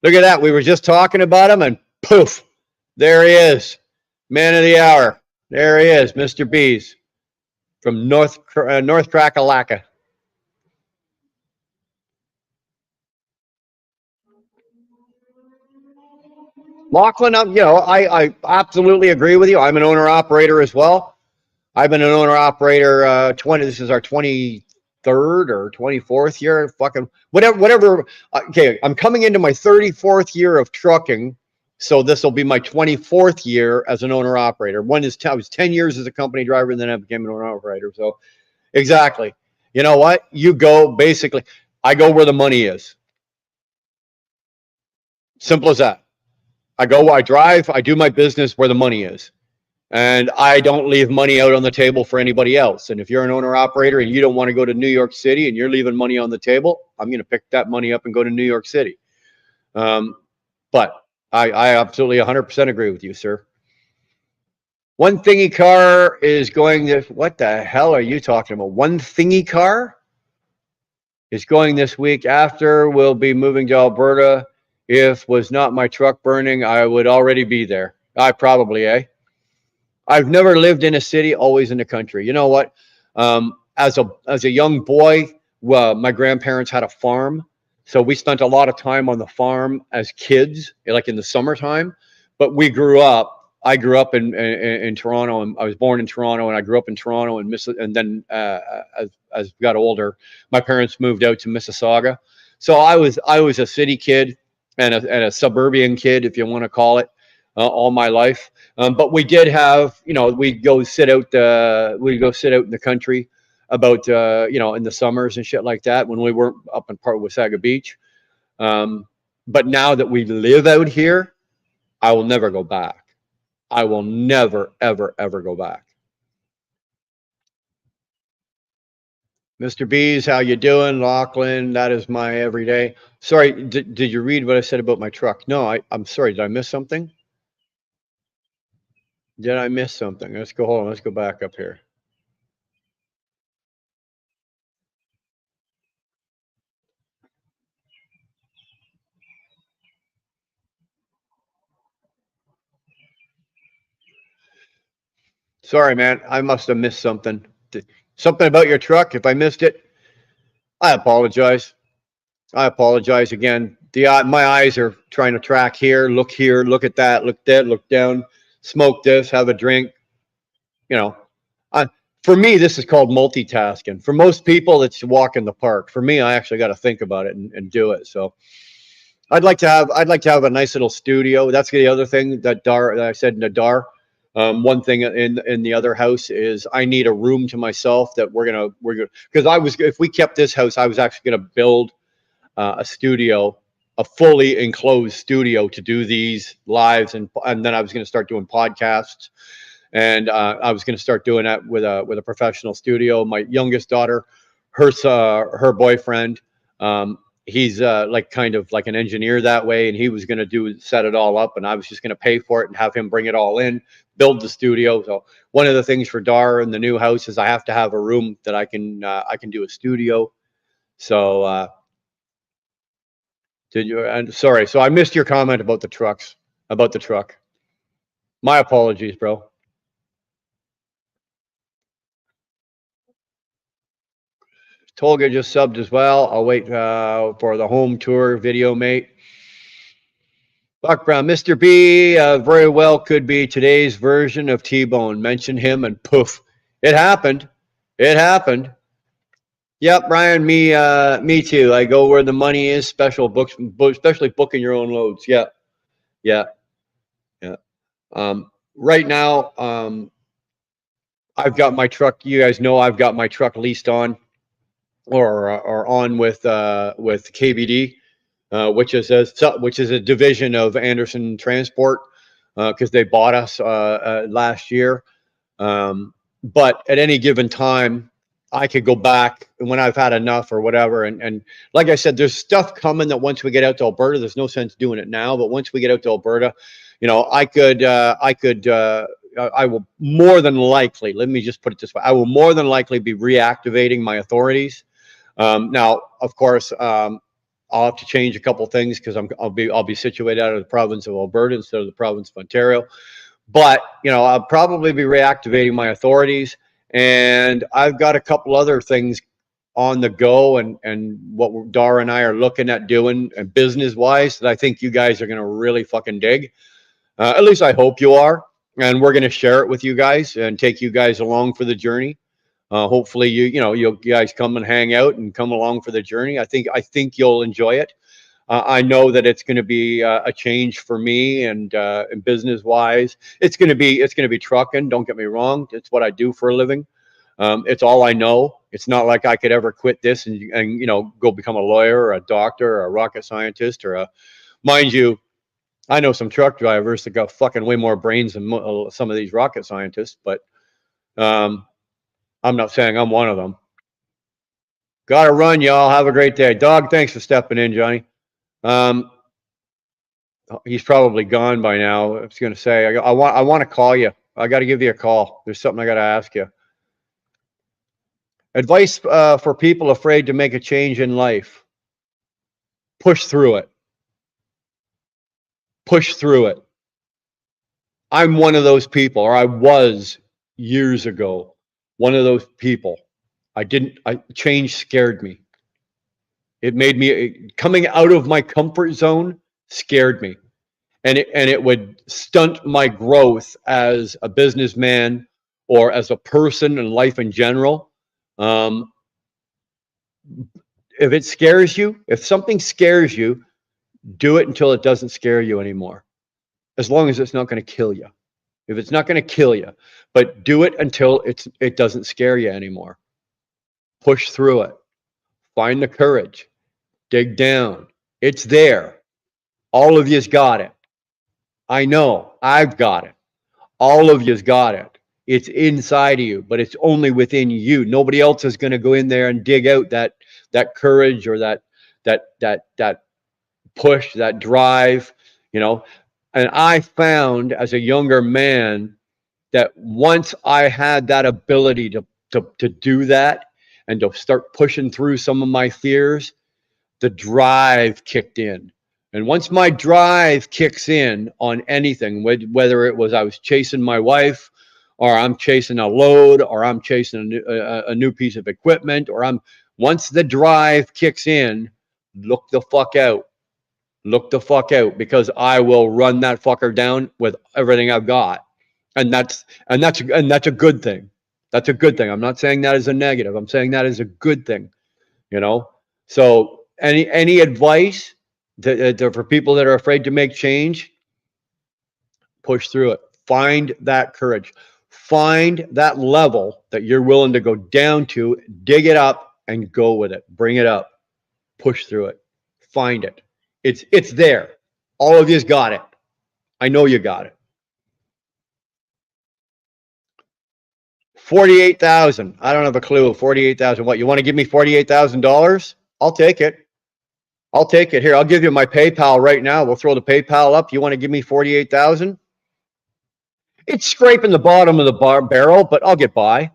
Look at that. We were just talking about him, and poof, there he is, man of the hour. There he is, Mr. B's from North Crackalacka. Lachlan, I absolutely agree with you. I'm an owner operator as well. I've been an owner operator 20. This is our 23rd or 24th year. Fucking whatever. Okay, I'm coming into my 34th year of trucking, so this will be my 24th year as an owner operator. I was 10 years as a company driver, and then I became an owner operator. So exactly. You know what? You go basically. I go where the money is. Simple as that. I drive, I do my business where the money is. And I don't leave money out on the table for anybody else. And if you're an owner operator and you don't want to go to New York City and you're leaving money on the table, I'm going to pick that money up and go to New York City. But I absolutely 100% agree with you, sir. One thingy car is going this. What the hell are you talking about? One thingy car is going this week. After we'll be moving to Alberta. If was not my truck burning, I would already be there. I probably, eh? I've never lived in a city, always in the country. You know what? As a young boy, my grandparents had a farm, so we spent a lot of time on the farm as kids, like in the summertime. But we grew up. I grew up in Toronto, and I was born in Toronto, and I grew up in Toronto, and then as I got older, my parents moved out to Mississauga. So I was a city kid and a suburban kid, if you want to call it, all my life. But we did have, we'd go sit out in the country about, in the summers and shit like that when we weren't up in part of Wasaga Beach. But now that we live out here, I will never go back. I will never, ever, ever go back. Mr. B's, how you doing? Lachlan, that is my everyday. Sorry, did you read what I said about my truck? No, I'm sorry. Did I miss something? Did I miss something? Let's go. Hold on. Let's go back up here. Sorry, man. I must have missed something. Something about your truck. If I missed it, I apologize. I apologize again. My eyes are trying to track here, look at that, look down, smoke this, have a drink. You know, for me, this is called multitasking. For most people, it's a walk in the park. For me, I actually got to think about it and do it. So I'd like to have a nice little studio. That's the other thing that I said to Dar. One thing in the other house is I need a room to myself that we're gonna because if we kept this house, I was actually gonna build a studio, a fully enclosed studio to do these lives, and then I was gonna start doing podcasts, and I was gonna start doing that with a professional studio. My youngest daughter, her boyfriend. He's like kind of like an engineer that way, and he was going to set it all up, and I was just going to pay for it and have him bring it all in, build the studio. So one of the things for Dar in the new house is I have to have a room that I can do a studio. So and sorry, so I missed your comment about the truck. My apologies, bro. Tolga just subbed as well. I'll wait for the home tour video, mate. Buck Brown, Mr. B very well could be today's version of T-Bone. Mention him and poof, it happened. It happened. Yep, Brian, me too. I go where the money is. Especially booking your own loads. Yeah, yeah, yeah. Right now, I've got my truck. You guys know I've got my truck leased on, or on with KBD. Which is a division of Anderson Transport, because they bought us last year. But at any given time, I could go back when I've had enough or whatever. And like I said, there's stuff coming that once we get out to Alberta, there's no sense doing it now. But once we get out to Alberta, you know, I will more than likely, let me just put it this way, I will more than likely be reactivating my authorities. Now, of course, I'll have to change a couple things because I'll be situated out of the province of Alberta instead of the province of Ontario. But you know, I'll probably be reactivating my authorities, and I've got a couple other things on the go, and what Dara and I are looking at doing, and business wise, that I think you guys are going to really fucking dig. At least I hope you are, and we're going to share it with you guys and take you guys along for the journey. Hopefully, you guys come and hang out and come along for the journey. I think you'll enjoy it. I know that it's going to be a change for me, and business wise, it's going to be trucking. Don't get me wrong; it's what I do for a living. It's all I know. It's not like I could ever quit this and go become a lawyer or a doctor or a rocket scientist or mind you, I know some truck drivers that got fucking way more brains than some of these rocket scientists, but I'm not saying I'm one of them. Gotta run, y'all. Have a great day. Dog, thanks for stepping in, Johnny. He's probably gone by now. I was going to say, I want to call you. I got to give you a call. There's something I got to ask you. Advice for people afraid to make a change in life. Push through it. Push through it. I'm one of those people, or I was years ago, one of those people. Change scared me. It made me, coming out of my comfort zone scared me. And it would stunt my growth as a businessman or as a person in life in general. If it scares you, if something scares you, do it until it doesn't scare you anymore. As long as it's not going to kill you. If it's not going to kill you, but do it until it doesn't scare you anymore. Push through it. Find the courage. Dig down. It's there. All of you's got it. I know. I've got it. All of you's got it. It's inside of you, but it's only within you. Nobody else is going to go in there and dig out that courage or that push, that drive, And I found as a younger man that once I had that ability to do that and to start pushing through some of my fears, the drive kicked in. And once my drive kicks in on anything, whether it was I was chasing my wife, or I'm chasing a load, or I'm chasing a new piece of equipment, once the drive kicks in, look the fuck out. Look the fuck out, because I will run that fucker down with everything I've got. And that's a good thing. That's a good thing. I'm not saying that as a negative. I'm saying that as a good thing. So any advice for people that are afraid to make change? Push through it. Find that courage. Find that level that you're willing to go down to, dig it up and go with it. Bring it up. Push through it. Find it. It's there. All of you's got it. I know you got it. 48,000. I don't have a clue. 48,000. What, you want to give me $48,000? I'll take it. I'll take it. Here, I'll give you my PayPal right now. We'll throw the PayPal up. You want to give me 48,000? It's scraping the bottom of the barrel, but I'll get by,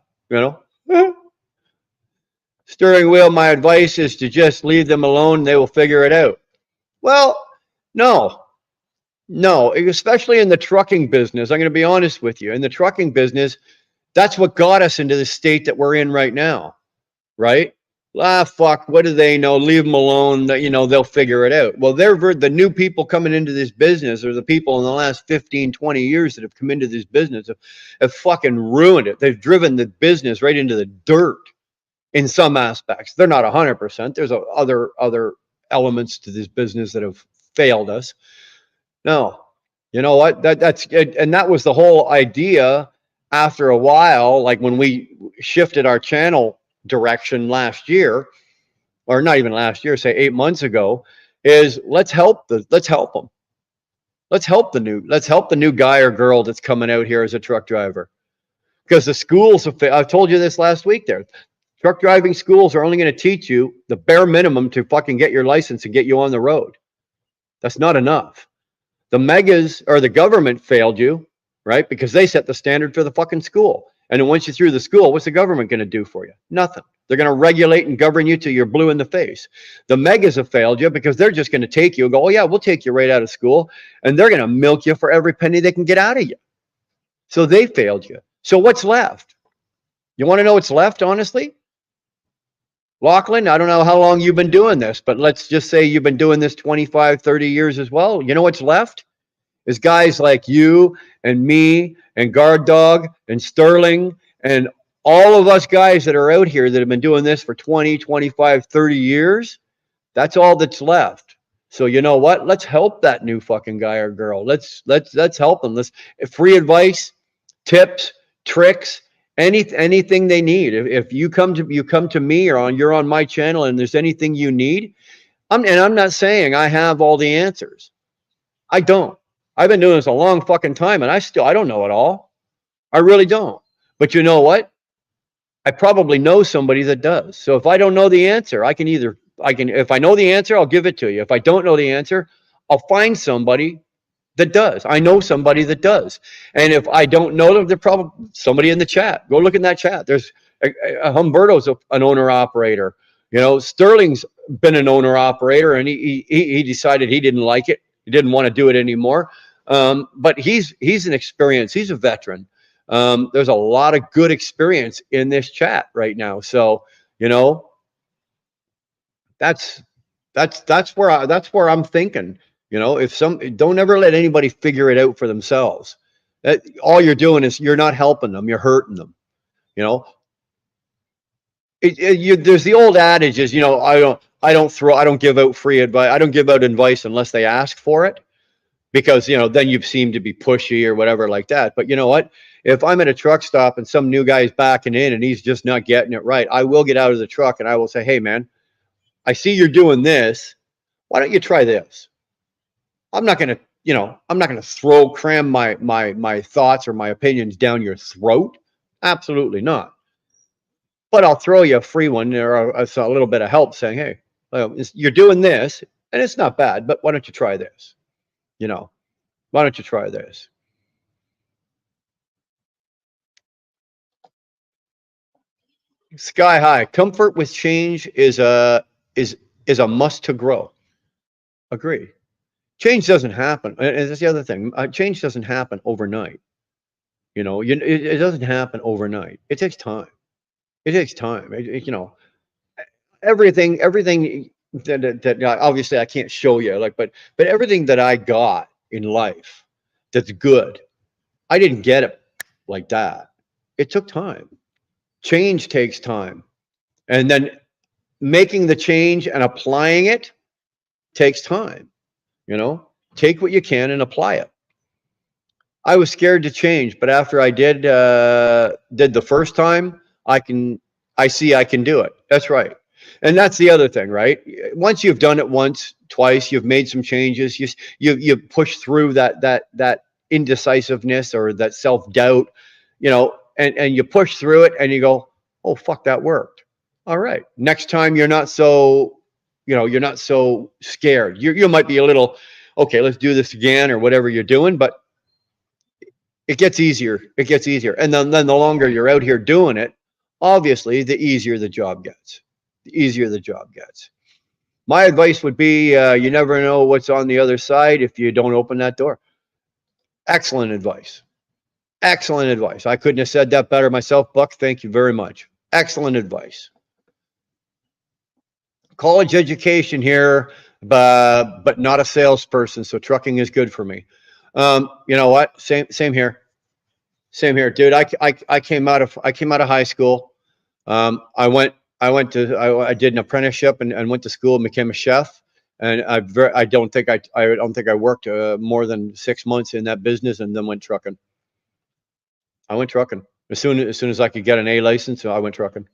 Steering wheel, my advice is to just leave them alone. They will figure it out. Well, no, especially in the trucking business. I'm going to be honest with you. In the trucking business, that's what got us into the state that we're in right now, right? Fuck, what do they know? Leave them alone. They'll figure it out. Well, the new people coming into this business, or the people in the last 15, 20 years that have come into this business have fucking ruined it. They've driven the business right into the dirt in some aspects. They're not 100%. There's other elements to this business that have failed us. No, you know what? That's it. And that was the whole idea after a while, like when we shifted our channel direction last year, or not even last year, say 8 months ago, is let's help them. Let's help the new guy or girl that's coming out here as a truck driver. Because the schools I've told you this last week there. Truck driving schools are only going to teach you the bare minimum to fucking get your license and get you on the road. That's not enough. The megas or the government failed you, right? Because they set the standard for the fucking school. And then once you're through the school, what's the government going to do for you? Nothing. They're going to regulate and govern you till you're blue in the face. The megas have failed you because they're just going to take you and go, oh yeah, we'll take you right out of school. And they're going to milk you for every penny they can get out of you. So they failed you. So what's left? You want to know what's left, honestly? Lachlan, I don't know how long you've been doing this, but let's just say you've been doing this 25, 30 years as well. You know what's left? Is guys like you and me and Guard Dog and Sterling and all of us guys that are out here that have been doing this for 20, 25, 30 years. That's all that's left. So you know what? Let's help that new fucking guy or girl. Let's help them. Let's free advice, tips, tricks, anything they need. If you come to me or you're on my channel and there's anything you need, I'm not saying I have all the answers. I don't. I've been doing this a long fucking time and I don't know it all. I really don't. But you know what? I probably know somebody that does. So if I don't know the answer, if I know the answer, I'll give it to you. If I don't know the answer, I'll find somebody that does. I know somebody that does. And if I don't know them, they're probably somebody in the chat. Go look in that chat. There's Humberto's an owner operator. You know, Sterling's been an owner operator and he decided he didn't like it. He didn't want to do it anymore. But he's an experience. He's a veteran. There's a lot of good experience in this chat right now. So, you know, that's where I'm thinking, you know, don't ever let anybody figure it out for themselves. All you're doing is you're not helping them. You're hurting them. You know, there's the old adage is, you know, I don't give out free advice. I don't give out advice unless they ask for it, because, you know, then you seem to be pushy or whatever like that. But you know what? If I'm at a truck stop and some new guy's backing in and he's just not getting it right, I will get out of the truck and I will say, hey man, I see you're doing this. Why don't you try this? I'm not going to cram my thoughts or my opinions down your throat. Absolutely not. But I'll throw you a free one or a little bit of help saying, hey, you're doing this and it's not bad, but why don't you try this? You know, why don't you try this? Sky high. Comfort with change is a must to grow. Agree. Change doesn't happen. And that's the other thing. Change doesn't happen overnight. You know, it doesn't happen overnight. It takes time. It takes time. You know, everything that obviously I can't show you, like, but everything that I got in life that's good, I didn't get it like that. It took time. Change takes time. And then making the change and applying it takes time. You know, take what you can and apply it. I was scared to change, but after I did the first time, I see I can do it. That's right. And that's the other thing, right? Once you've done it once, twice, you've made some changes, you push through that indecisiveness or that self-doubt, you know, and you push through it and you go, oh, fuck, that worked. All right. Next time you're not so, you know, you're not so scared. You might be a little, okay, let's do this again or whatever you're doing, but it gets easier. It gets easier. And then the longer you're out here doing it, obviously, the easier the job gets. The easier the job gets. My advice would be, you never know what's on the other side if you don't open that door. Excellent advice. Excellent advice. I couldn't have said that better myself, Buck. Thank you very much. Excellent advice. College education here, but not a salesperson, so trucking is good for me. You know what? Same here. Same here, dude. I came out of high school. I did an apprenticeship and went to school and became a chef. And I don't think I worked more than 6 months in that business and then went trucking. I went trucking as soon as I could get an A license. I went trucking.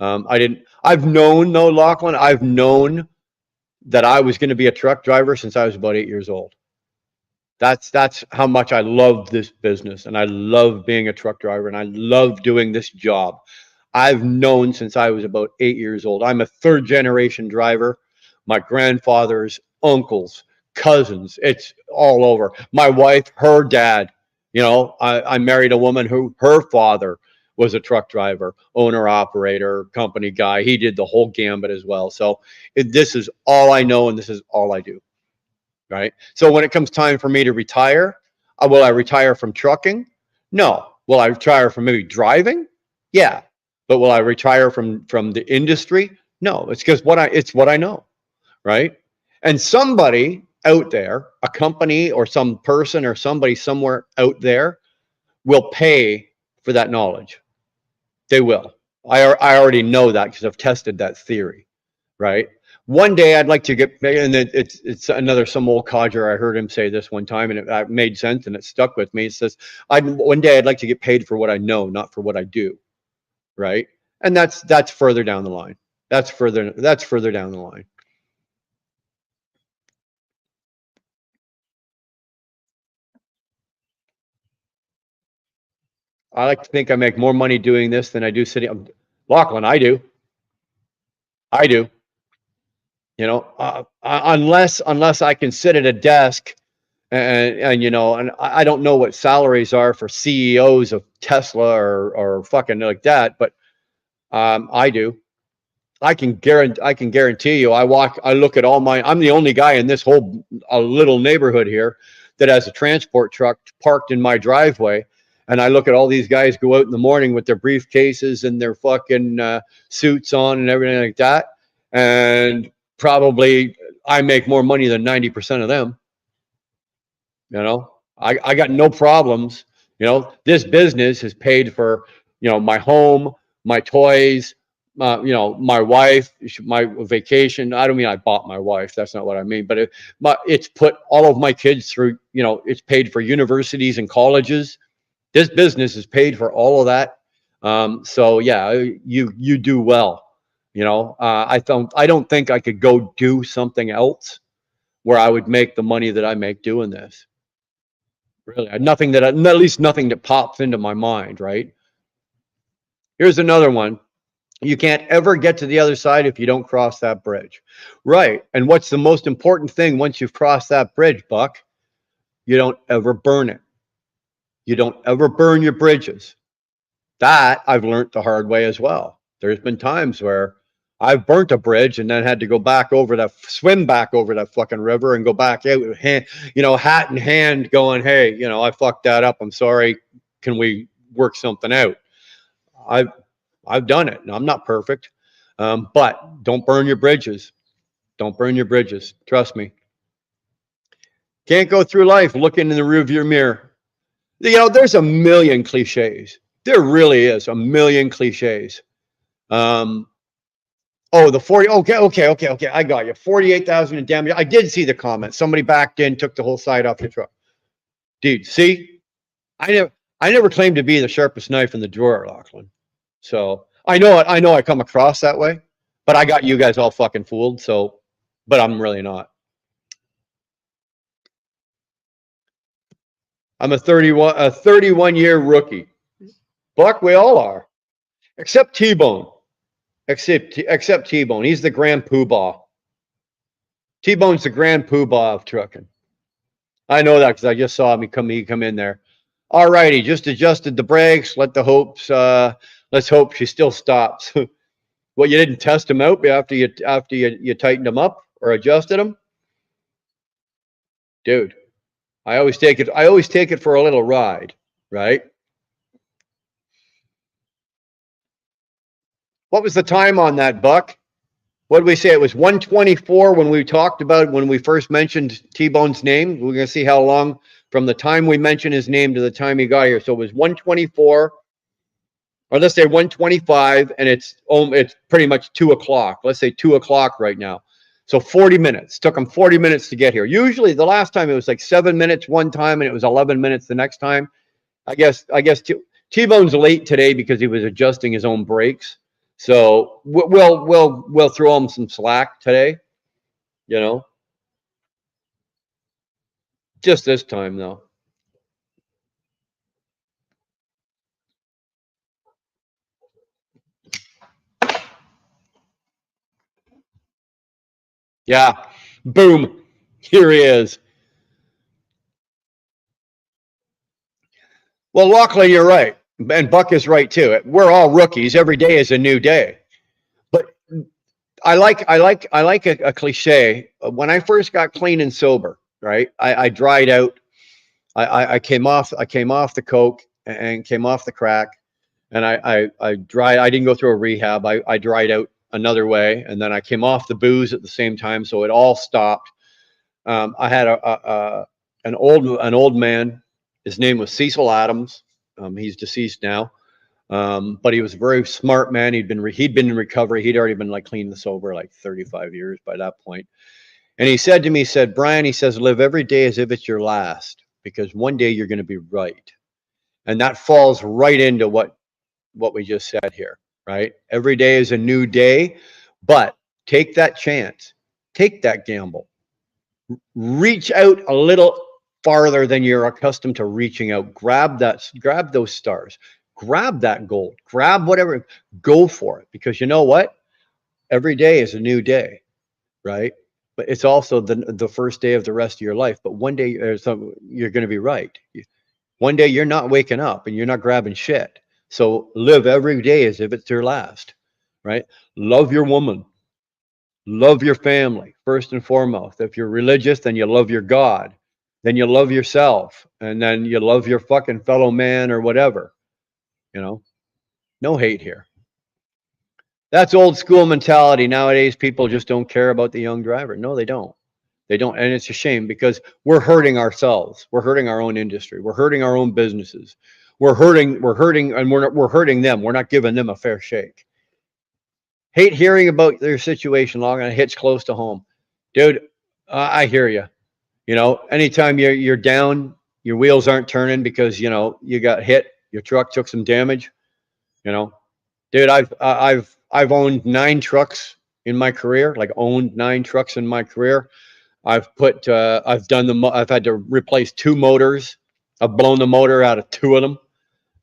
I've known though, Lachlan, I've known that I was going to be a truck driver since I was about 8 years old. That's how much I love this business, and I love being a truck driver, and I love doing this job. I've known since I was about 8 years old. I'm a third generation driver. My grandfathers, uncles, cousins, it's all over. My wife, her dad, I married a woman who her father was a truck driver, owner, operator, company guy. He did the whole gambit as well. So this is all I know and this is all I do. Right. So when it comes time for me to retire, will I retire from trucking? No. Will I retire from maybe driving? Yeah. But will I retire from the industry? No. It's because it's what I know, right? And somebody out there, a company or some person or somebody somewhere out there will pay for that knowledge. They will. I already know that because I've tested that theory, right? One day I'd like to get, and it's another some old codger. I heard him say this one time, and it made sense, and it stuck with me. It says, one day I'd like to get paid for what I know, not for what I do, right? And that's further down the line. That's further down the line. I like to think I make more money doing this than I do sitting. Lachlan, I do. Unless I can sit at a desk and I don't know what salaries are for CEOs of Tesla or fucking like that, but I do. I can guarantee you. I look at I'm the only guy in this whole little neighborhood here that has a transport truck parked in my driveway. And I look at all these guys go out in the morning with their briefcases and their fucking suits on and everything like that. And probably I make more money than 90% of them. I got no problems. This business has paid for, my home, my toys, my wife, my vacation. I don't mean I bought my wife. That's not what I mean. But it's put all of my kids through, it's paid for universities and colleges. This business is paid for all of that. So yeah, you do well. I don't think I could go do something else where I would make the money that I make doing this. Really, nothing that at least nothing that pops into my mind, right? Here's another one. You can't ever get to the other side if you don't cross that bridge. Right. And what's the most important thing once you've crossed that bridge, Buck? You don't ever burn it. You don't ever burn your bridges. That I've learned the hard way as well. There's been times where I've burnt a bridge and then had to go back over that, swim back over that fucking river and go back out with hat in hand going, hey, I fucked that up. I'm sorry. Can we work something out? I've I've done it. I'm not perfect. But don't burn your bridges. Don't burn your bridges. Trust me. Can't go through life looking in the rearview mirror. There's a million cliches. There really is a million cliches. Um, Oh, the 40. Okay. I got you. 48,000 in damage. I did see the comment. Somebody backed in, took the whole side off your truck. Dude, see, I never, I never claimed to be the sharpest knife in the drawer, Lachlan. So I know it. I know I come across that way, but I got you guys all fucking fooled. So, but I'm really not. I'm a 31-year rookie. Buck, we all are, except T-Bone. Except T-Bone. He's the grand poobah. T-Bone's the grand poobah of trucking. I know that because I just saw him come in there. All righty, just adjusted the brakes. Let's hope she still stops. Well, you didn't test them out after you tightened them up or adjusted them, dude. I always take it. I always take it for a little ride, right? What was the time on that, Buck? What did we say? It was 124 when we first mentioned T-Bone's name. We're gonna see how long from the time we mentioned his name to the time he got here. So it was 124, or let's say 125, and it's pretty much 2 o'clock. Let's say 2 o'clock right now. So 40 minutes. Took him 40 minutes to get here. Usually the last time it was like 7 minutes one time, and it was 11 minutes the next time. I guess T-Bone's late today because he was adjusting his own brakes. So we'll throw him some slack today, you know. Just this time though. Yeah. Boom. Here he is. Well, Lachlan, you're right. And Buck is right too. We're all rookies. Every day is a new day. But I like a cliche. When I first got clean and sober, right? I dried out. I came off the coke and came off the crack, and I dried. I didn't go through a rehab. I dried out another way, and then I came off the booze at the same time, so it all stopped. I had an old man. His name was Cecil Adams. He's deceased now. But he was a very smart man. He'd been in recovery. He'd already been like clean and sober like 35 years by that point. And he said to me, he said, Brian, he says, live every day as if it's your last, because one day you're going to be right. And that falls right into what we just said here, right? Every day is a new day, but take that chance, take that gamble, reach out a little farther than you're accustomed to reaching out. Grab those stars, grab that gold, grab whatever, go for it, because you know what? Every day is a new day, right? But it's also the first day of the rest of your life. But one day you're going to be right. One day you're not waking up and you're not grabbing shit. So live every day as if it's your last, right? Love your woman, love your family first and foremost. If you're religious, then you love your God, then you love yourself, and then you love your fucking fellow man or whatever. You know, no hate here. That's old school mentality. Nowadays, people just don't care about the young driver. No, they don't. They don't, and it's a shame because we're hurting ourselves. We're hurting our own industry. We're hurting our own businesses. And we're hurting them. We're not giving them a fair shake. Hate hearing about their situation long, and it hits close to home, dude. I hear you. You know, anytime you're down, your wheels aren't turning because you got hit, your truck took some damage. You know, dude, I've owned 9 trucks in my career. Like owned 9 trucks in my career. I've had to replace 2 motors. I've blown the motor out of 2 of them.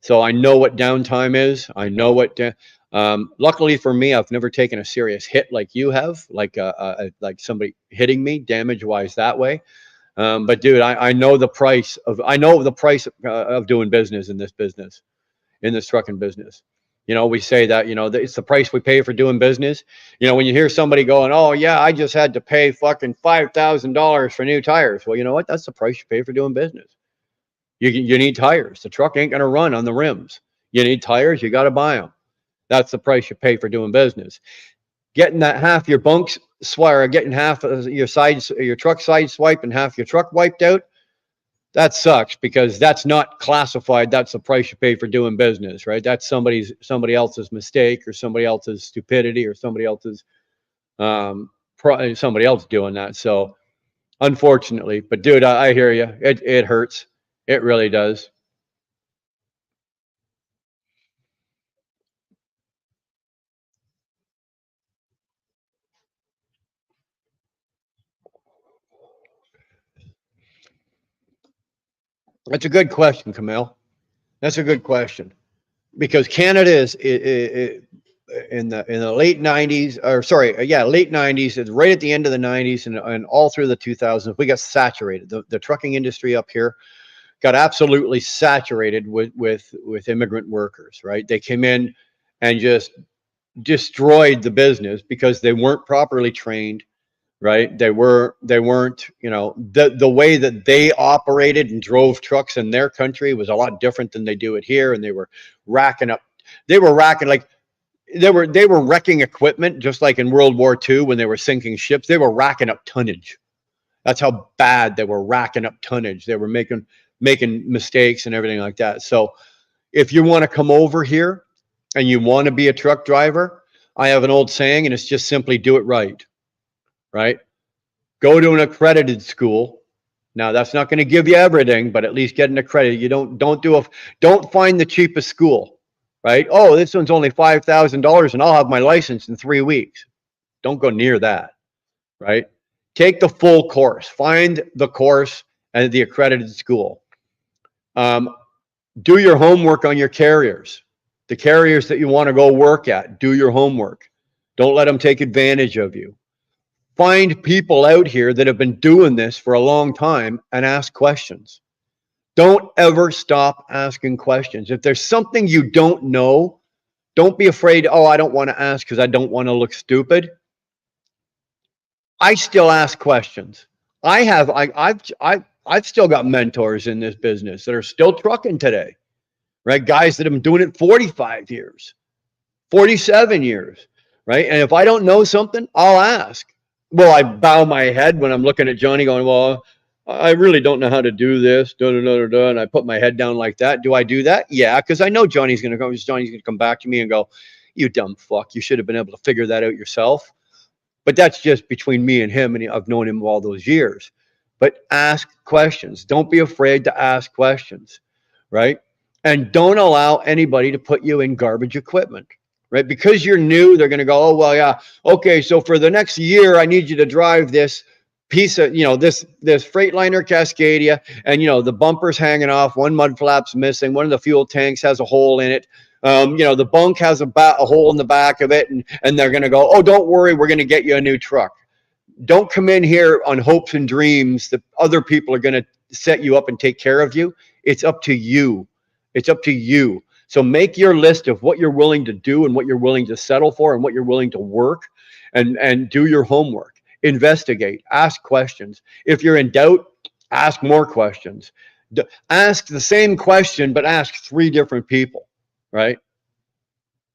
So I know what downtime is. I know luckily for me, I've never taken a serious hit like you have, like somebody hitting me damage wise that way. But dude, I know the price of doing business in this business, in this trucking business. We say that, it's the price we pay for doing business. When you hear somebody going, oh yeah, I just had to pay fucking $5,000 for new tires. Well, you know what? That's the price you pay for doing business. You need tires. The truck ain't going to run on the rims. You need tires. You got to buy them. That's the price you pay for doing business. Getting that half your bunks getting half of your truck side swiped and half your truck wiped out. That sucks because that's not classified. That's the price you pay for doing business, right? That's somebody else's mistake or somebody else's stupidity or somebody else's somebody else doing that. So unfortunately, but dude, I hear you. It hurts. It really does. That's a good question, Camille. That's a good question because Canada is in the late '90s, or sorry, yeah, late '90s. It's right at the end of the '90s and all through the 2000s. We got saturated. The trucking industry up here got absolutely saturated with immigrant workers. Right? They came in and just destroyed the business because they weren't properly trained. Right? They weren't, the way that they operated and drove trucks in their country was a lot different than they do it here. And racking up, they were racking like they were wrecking equipment just like in World War II when they were sinking ships. They were racking up tonnage. That's how bad they were racking up tonnage. They were making mistakes and everything like that. So if you want to come over here and you want to be a truck driver, I have an old saying, and it's just simply do it right. Right? Go to an accredited school. Now that's not going to give you everything, but at least get an accredited. You don't find the cheapest school, right? Oh, this one's only $5,000 and I'll have my license in 3 weeks. Don't go near that, right? Take the full course. Find the course at the accredited school. Do your homework on your carriers, the carriers that you want to go work at. Do your homework. Don't let them take advantage of you. Find people out here that have been doing this for a long time and ask questions. Don't ever stop asking questions. If there's something you don't know, don't be afraid. Oh, I don't want to ask because I don't want to look stupid. I still ask questions. I've still got mentors in this business that are still trucking today, right? Guys that have been doing it 45 years, 47 years, right? And if I don't know something, I'll ask. Well, I bow my head when I'm looking at Johnny going, well, I really don't know how to do this, and I put my head down like that. Do I do that? Yeah, because I know Johnny's going to come back to me and go, you dumb fuck, you should have been able to figure that out yourself. But that's just between me and him, and I've known him all those years. But ask questions. Don't be afraid to ask questions, right? And don't allow anybody to put you in garbage equipment, right? Because you're new, they're going to go, oh, well, yeah, okay, so for the next year, I need you to drive this piece of, this Freightliner Cascadia, and, the bumper's hanging off, one mud flap's missing, one of the fuel tanks has a hole in it. The bunk has a hole in the back of it, and they're going to go, oh, don't worry, we're going to get you a new truck. Don't come in here on hopes and dreams that other people are going to set you up and take care of you. It's up to you. It's up to you. So make your list of what you're willing to do and what you're willing to settle for and what you're willing to work, and do your homework. Investigate. Ask questions. If you're in doubt, ask more questions. Ask the same question, but ask 3 different people, right?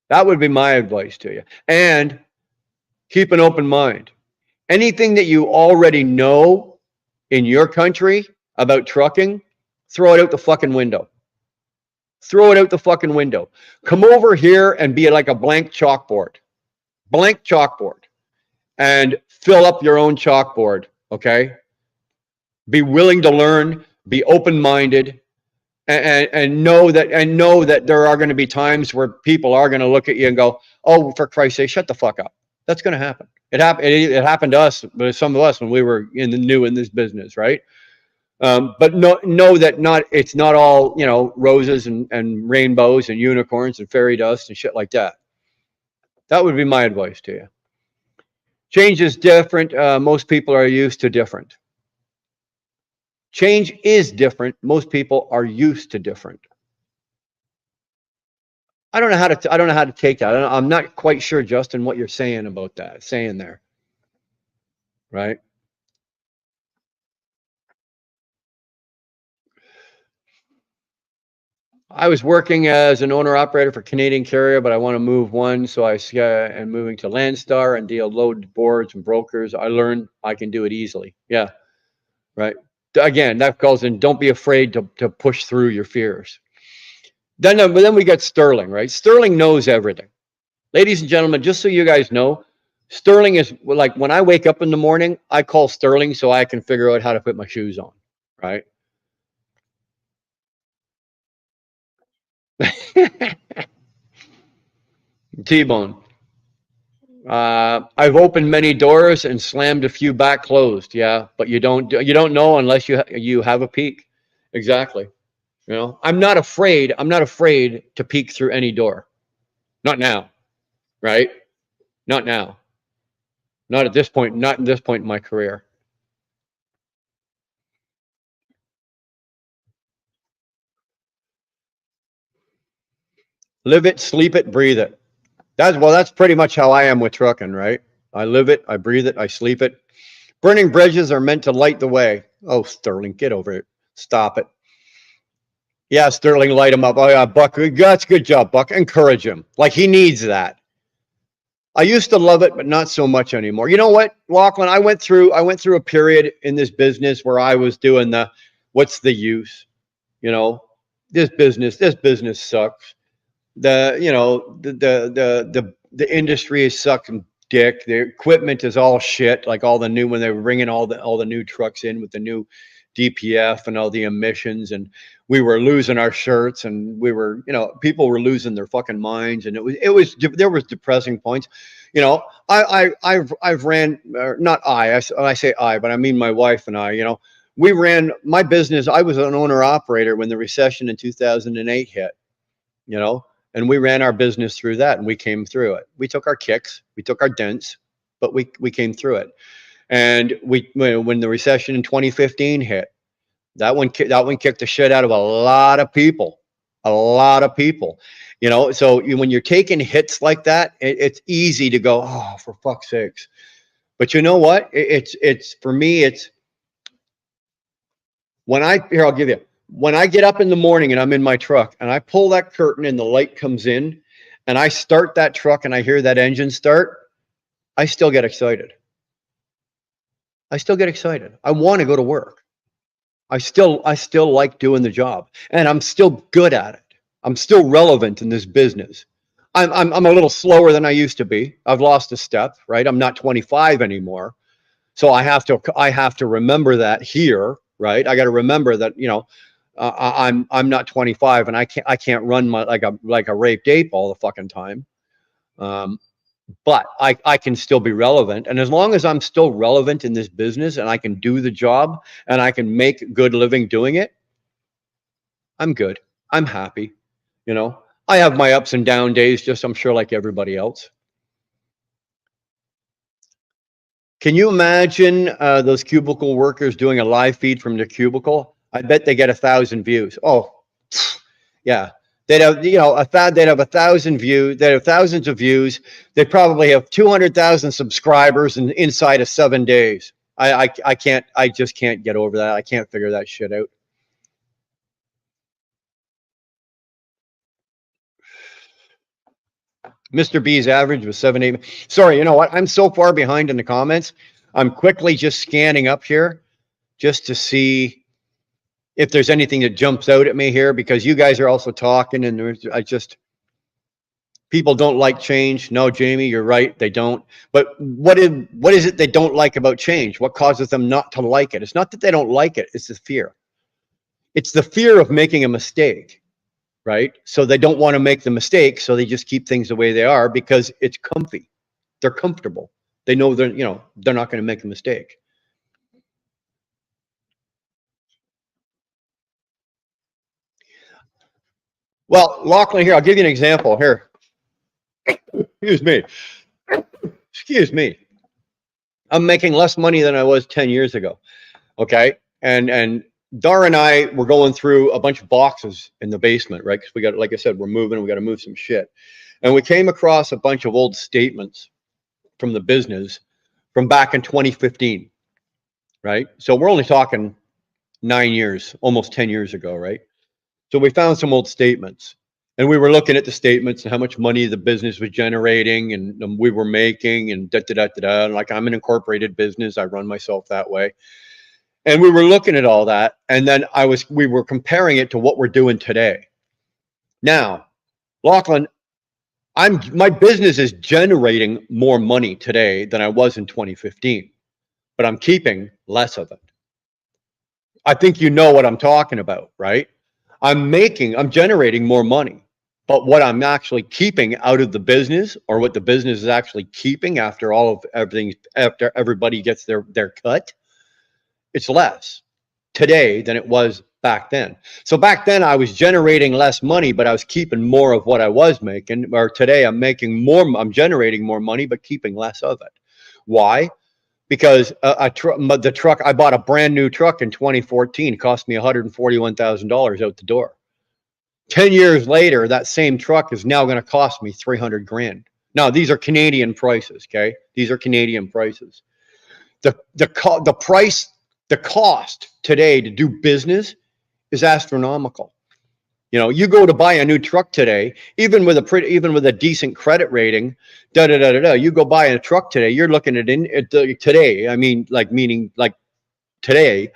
That would be my advice to you. And keep an open mind. Anything that you already know in your country about trucking, throw it out the fucking window. Throw it out the fucking window. Come over here and be like a blank chalkboard. Blank chalkboard. And fill up your own chalkboard, okay? Be willing to learn, be open-minded, and know that there are going to be times where people are going to look at you and go, oh, for Christ's sake, shut the fuck up. That's going to happen. It happened to us, but some of us when we were new in this business, right? But know that it's not all, roses and rainbows and unicorns and fairy dust and shit like that. That would be my advice to you. Change is different. Most people are used to different. Change is different. Most people are used to different. I don't know how to take that. I'm not quite sure, Justin, what you're saying about that. Saying there, right? I was working as an owner operator for Canadian Carrier, but I want to move one, so I am moving to Landstar and deal load boards and brokers. I learned I can do it easily. Yeah, right. Again, that goes in. Don't be afraid to push through your fears. Then we got Sterling, right? Sterling knows everything. Ladies and gentlemen, just so you guys know, Sterling is like when I wake up in the morning, I call Sterling so I can figure out how to put my shoes on, right? T-Bone. I've opened many doors and slammed a few back closed. Yeah, but you don't know unless you have a peek. Exactly. I'm not afraid to peek through any door. Not now, right? Not now. Not at this point. Not at this point in my career. Live it, sleep it, breathe it. That's pretty much how I am with trucking, right? I live it, I breathe it, I sleep it. Burning bridges are meant to light the way. Oh, Sterling, get over it. Stop it. Yeah, Sterling, light him up. Oh yeah, Buck, that's good job, Buck. Encourage him. Like he needs that. I used to love it, but not so much anymore. You know what, Lachlan? I went through a period in this business where I was doing what's the use? This business sucks. The industry is sucking dick. The equipment is all shit. Like all the new, when they were bringing all the new trucks in with the new DPF and all the emissions, and we were losing our shirts, and we were, people were losing their fucking minds, and there was depressing points. I've ran, not I say I, but I mean my wife and I. We ran my business. I was an owner operator when the recession in 2008 hit. And we ran our business through that, and we came through it. We took our kicks, we took our dents, but we came through it. And when the recession in 2015 hit, that one kicked the shit out of a lot of people, a lot of people. You know, so when you're taking hits like that, it's easy to go, oh, for fuck's sakes. But you know what? It's for me, it's I'll give you, when I get up in the morning and I'm in my truck and I pull that curtain and the light comes in and I start that truck and I hear that engine start, I still get excited. I still get excited. I want to go to work. I still like doing the job, and I'm still good at it. I'm still relevant in this business. I'm a little slower than I used to be. I've lost a step, right? I'm not 25 anymore. So I have to remember that here, right? I got to remember that, you know, I'm not 25 and I can't run like a raped ape all the fucking time. But I can still be relevant. And as long as I'm still relevant in this business and I can do the job and I can make a good living doing it, I'm good. I'm happy. You know, I have my ups and down days, just I'm sure like everybody else. Can you imagine those cubicle workers doing a live feed from their cubicle? I bet they get 1,000 views. Oh, yeah. They'd have, you know, they'd have 1,000 views. They'd have thousands of views. They'd probably have 200,000 subscribers inside of 7 days. I just can't get over that. I can't figure that shit out. Mr. B's average was 7.8. Sorry, you know what? I'm so far behind in the comments. I'm quickly just scanning up here just to see if there's anything that jumps out at me here, because you guys are also talking and people don't like change. No, Jamie, you're right. They don't. But what is it they don't like about change? What causes them not to like it? It's not that they don't like it. It's the fear. It's the fear of making a mistake, right? So they don't want to make the mistake. So they just keep things the way they are because it's comfy. They're comfortable. They know they're not going to make a mistake. Well, Lachlan, here, I'll give you an example here. Excuse me. Excuse me. I'm making less money than I was 10 years ago. Okay. And Dar and I were going through a bunch of boxes in the basement, right? Because we got, like I said, we're moving, we got to move some shit. And we came across a bunch of old statements from the business from back in 2015, right? So we're only talking 9 years, almost 10 years ago, right? So we found some old statements and we were looking at the statements and how much money the business was generating and we were making and da da da da da. And like, I'm an incorporated business, I run myself that way. And we were looking at all that, and then we were comparing it to what we're doing today. Now, Lachlan, my business is generating more money today than I was in 2015, but I'm keeping less of it. I think you know what I'm talking about, right? I'm generating more money, but what I'm actually keeping out of the business, or what the business is actually keeping after after everybody gets their cut, it's less today than it was back then. So back then I was generating less money, but I was keeping more of what I was making. Or today I'm generating more money, but keeping less of it. Why? Because the truck, I bought a brand new truck in 2014, cost me $141,000 out the door. 10 years later, that same truck is now going to cost me 300 grand. Now, these are Canadian prices, okay? These are Canadian prices. The price, the cost today to do business is astronomical. You know, you go to buy a new truck today, even with a decent credit rating, you go buy a truck today, you're looking at today. I mean, meaning today,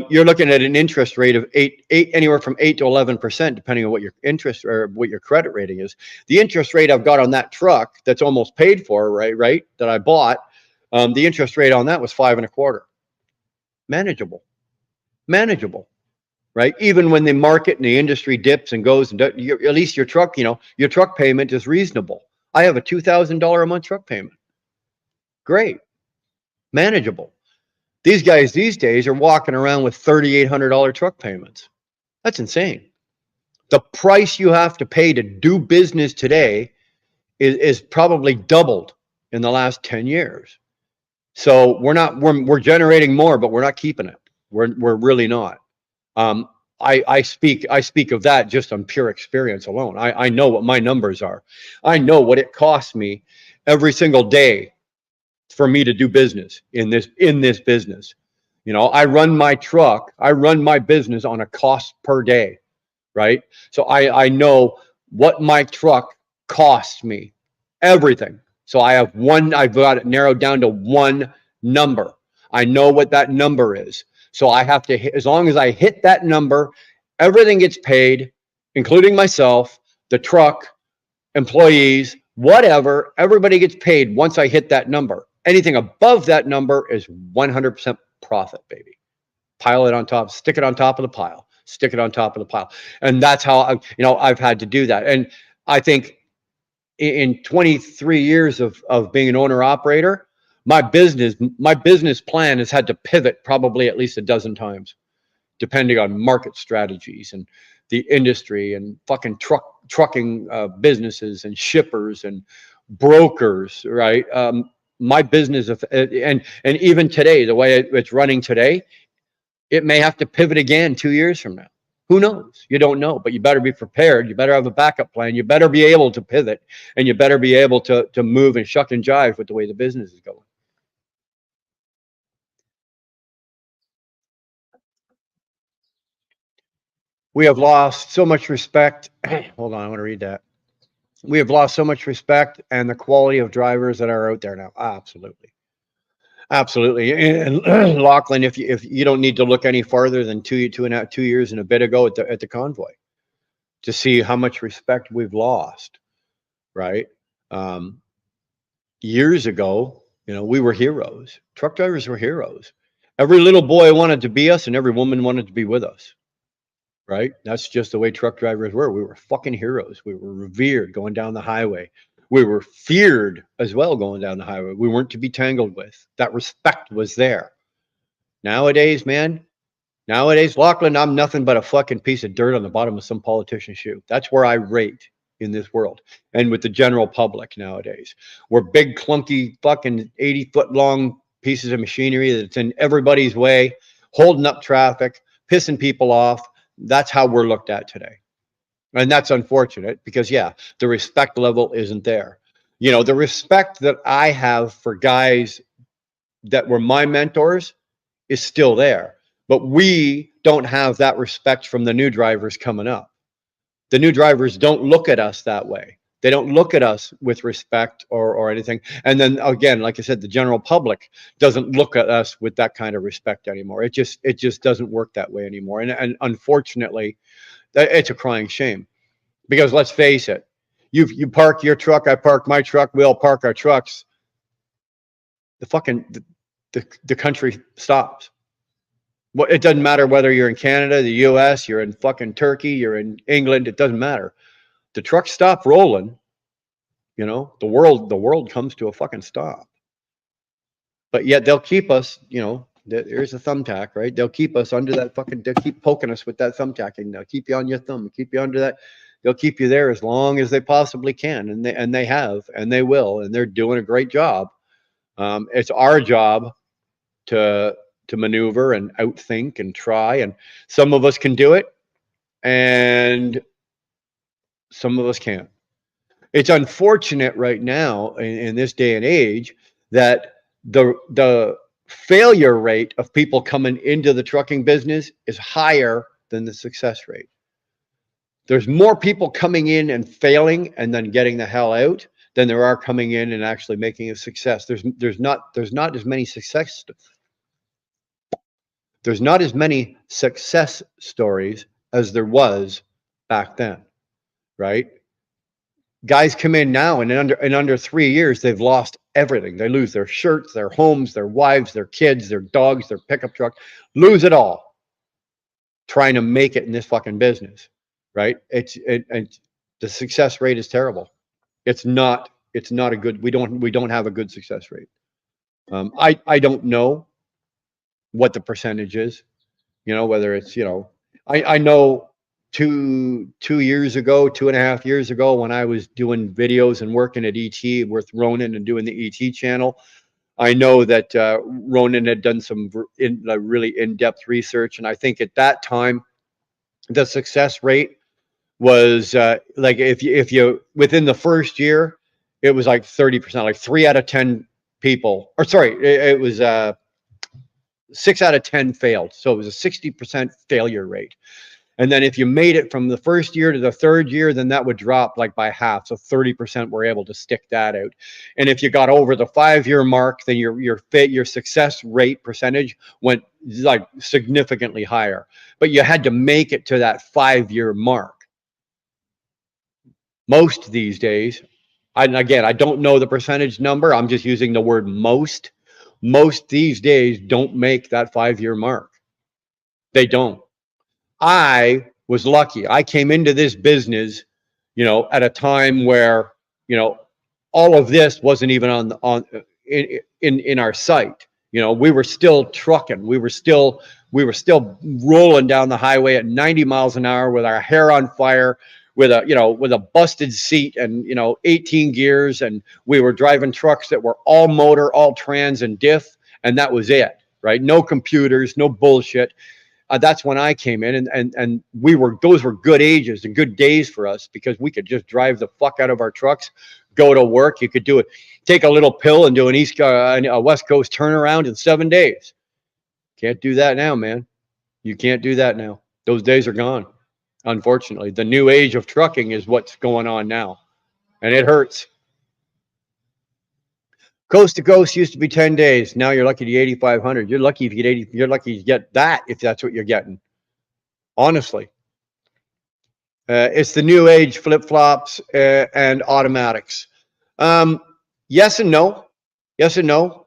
you're looking at an interest rate of anywhere from 8 to 11%, depending on what your interest or what your credit rating is. The interest rate I've got on that truck that's almost paid for, right, that I bought, the interest rate on that was 5.25%. Manageable, right? Even when the market and the industry dips and goes, and at least your truck, your truck payment is reasonable. I have a $2,000 a month truck payment. Great, manageable. These guys these days are walking around with $3,800 truck payments. That's insane. The price you have to pay to do business today is probably doubled in the last 10 years. So we're generating more, but we're not keeping it. We're really not. Um, I speak of that just on pure experience alone. I know what my numbers are. I know what it costs me every single day for me to do business in this business. You know, I run my truck, I run my business on a cost per day, right? So I know what my truck costs me, everything. So I've got it narrowed down to one number. I know what that number is. So I have to hit, as long as I hit that number, everything gets paid, including myself, the truck, employees, whatever, everybody gets paid once I hit that number. Anything above that number is 100% profit, baby. Pile it on top, stick it on top of the pile, stick it on top of the pile. And that's how I've had to do that. And I think in 23 years of being an owner operator, my business plan has had to pivot probably at least a dozen times, depending on market strategies and the industry and fucking trucking businesses and shippers and brokers, right? My business and even today, the way it's running today, it may have to pivot again 2 years from now. Who knows? You don't know, but you better be prepared. You better have a backup plan. You better be able to pivot, and you better be able to move and shuck and jive with the way the business is going. We have lost so much respect. Hold on, I want to read that. We have lost so much respect and the quality of drivers that are out there now. Absolutely. Absolutely. And Lachlan, if you don't need to look any farther than 2 years and a bit ago at the convoy to see how much respect we've lost, right? Um, Years ago, we were heroes. Truck drivers were heroes. Every little boy wanted to be us and every woman wanted to be with us. Right? That's just the way truck drivers were. We were fucking heroes. We were revered going down the highway. We were feared as well going down the highway. We weren't to be tangled with. That respect was there. Nowadays, man, Lachlan, I'm nothing but a fucking piece of dirt on the bottom of some politician's shoe. That's where I rate in this world and with the general public nowadays. We're big, clunky, fucking 80-foot long pieces of machinery that's in everybody's way, holding up traffic, pissing people off. That's how we're looked at today. And that's unfortunate because, yeah, the respect level isn't there. The respect that I have for guys that were my mentors is still there. But we don't have that respect from the new drivers coming up. The new drivers don't look at us that way. They don't look at us with respect or anything. And then again, like I said, the general public doesn't look at us with that kind of respect anymore. It just doesn't work that way anymore. And unfortunately, it's a crying shame because let's face it, you park your truck, I park my truck, we all park our trucks. The country stops. Well, it doesn't matter whether you're in Canada, the US, you're in fucking Turkey, you're in England, it doesn't matter. The trucks stop rolling, the world comes to a fucking stop. But yet they'll keep us, there's a thumbtack, right? They'll keep us under that they'll keep poking us with that thumbtack and they'll keep you on your thumb, keep you under that. They'll keep you there as long as they possibly can. And they have, and they will, and they're doing a great job. It's our job to maneuver and outthink and try. And some of us can do it and some of us can't. It's unfortunate right now in this day and age that the failure rate of people coming into the trucking business is higher than the success rate. There's more people coming in and failing and then getting the hell out than there are coming in and actually making a success. There's not as many success stories as there was back then, right? Guys come in now and in under 3 years, they've lost everything. They lose their shirts, their homes, their wives, their kids, their dogs, their pickup truck, lose it all trying to make it in this fucking business, right? The success rate is terrible. It's not a good, we don't have a good success rate. I don't know what the percentage is, whether it's, I know 2.5 years ago when I was doing videos and working at ET with Ronan and doing the ET channel, I know that Ronan had done some really in-depth research, and I think at that time the success rate was like if you within the first year, it was like 30%, like 3 out of 10 people, or sorry, it was 6 out of 10 failed, so it was a 60% failure rate. And then if you made it from the first year to the third year, then that would drop like by half. So 30% were able to stick that out. And if you got over the 5 year mark, then your success rate percentage went like significantly higher. But you had to make it to that 5 year mark. Most these days, and again, I don't know the percentage number. I'm just using the word most. Most these days don't make that 5 year mark. They don't. I was lucky. I came into this business, at a time where, all of this wasn't even in our sight. We were still trucking. We were still rolling down the highway at 90 miles an hour with our hair on fire, with a busted seat and 18 gears, and we were driving trucks that were all motor, all trans and diff, and that was it, right? No computers, no bullshit. That's when I came in, and those were good ages and good days for us, because we could just drive the fuck out of our trucks, go to work. You could take a little pill and do a West Coast turnaround in 7 days. Can't do that now, man. You can't do that now. Those days are gone. Unfortunately, the new age of trucking is what's going on now, and it hurts. Coast to coast used to be 10 days. Now you're lucky to get 8,500. You're lucky if you get 80. You're lucky to get that if that's what you're getting. Honestly, it's the new age flip flops and automatics. Yes and no. Yes and no.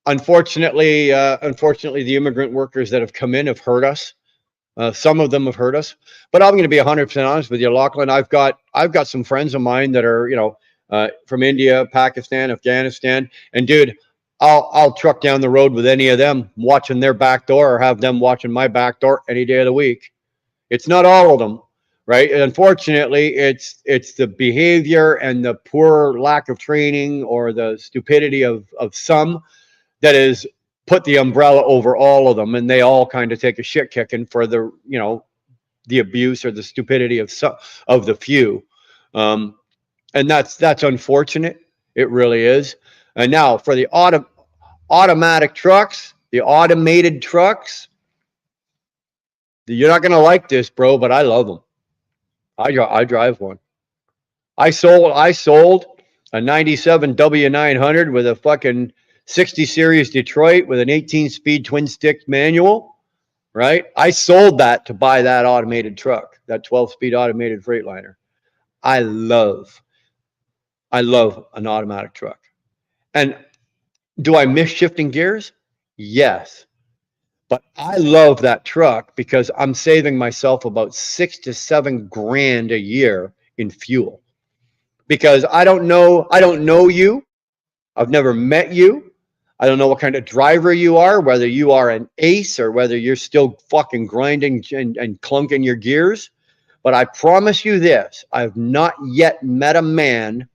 Unfortunately, the immigrant workers that have come in have hurt us. Some of them have hurt us. But I'm going to be 100% honest with you, Lachlan. I've got some friends of mine that are from India, Pakistan, Afghanistan, and dude, I'll truck down the road with any of them, watching their back door, or have them watching my back door any day of the week. It's not all of them, right? And unfortunately, it's the behavior and the poor lack of training, or the stupidity of some, that is put the umbrella over all of them, and they all kind of take a shit kicking for the abuse or the stupidity of the few. And that's unfortunate. It really is. And now for the automatic trucks, the automated trucks, you're not going to like this, bro, but I love them. I drive one. I sold a 97 W900 with a fucking 60 series Detroit with an 18-speed twin stick manual, right? I sold that to buy that automated truck, that 12-speed automated Freightliner. I love an automatic truck. And do I miss shifting gears? Yes. But I love that truck because I'm saving myself about 6 to 7 grand a year in fuel. Because I don't know you. I've never met you. I don't know what kind of driver you are, whether you are an ace or whether you're still fucking grinding and clunking your gears. But I promise you this, I've not yet met a man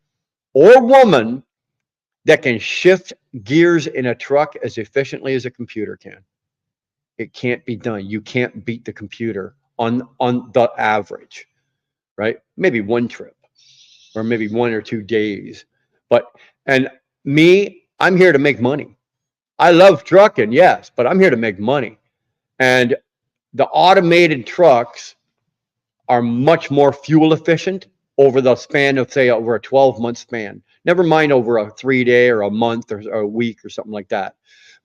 or woman that can shift gears in a truck as efficiently as a computer can. It can't be done. You can't beat the computer on the average, right? Maybe one trip or maybe 1 or 2 days. And me, I'm here to make money. I love trucking, yes, but I'm here to make money. And the automated trucks are much more fuel efficient over the span of, say, over a 12-month span. Never mind over a 3-day or a month or a week or something like that.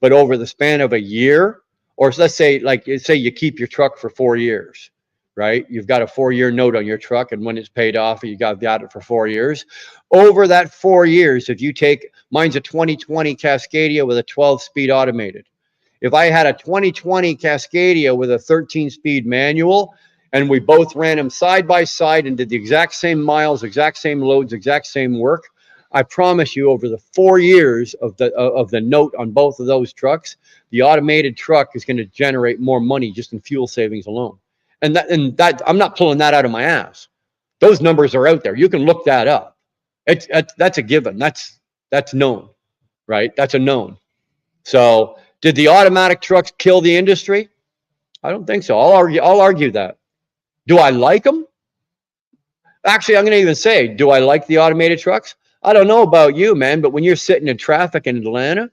But over the span of a year, or let's say, you keep your truck for 4 years, right? You've got a 4-year note on your truck, and when it's paid off, you got it for 4 years. Over that 4 years, if you take, mine's a 2020 Cascadia with a 12-speed automated. If I had a 2020 Cascadia with a 13-speed manual, and we both ran them side by side and did the exact same miles, exact same loads, exact same work, I promise you, over the 4 years of the note on both of those trucks, the automated truck is going to generate more money just in fuel savings alone. And that I'm not pulling that out of my ass. Those numbers are out there. You can look that up. That's a given. That's known. right? That's a known. So did the automatic trucks kill the industry? I don't think so. I'll argue that. Do I like them? Actually, I'm going to even say, do I like the automated trucks? I don't know about you, man, but when you're sitting in traffic in Atlanta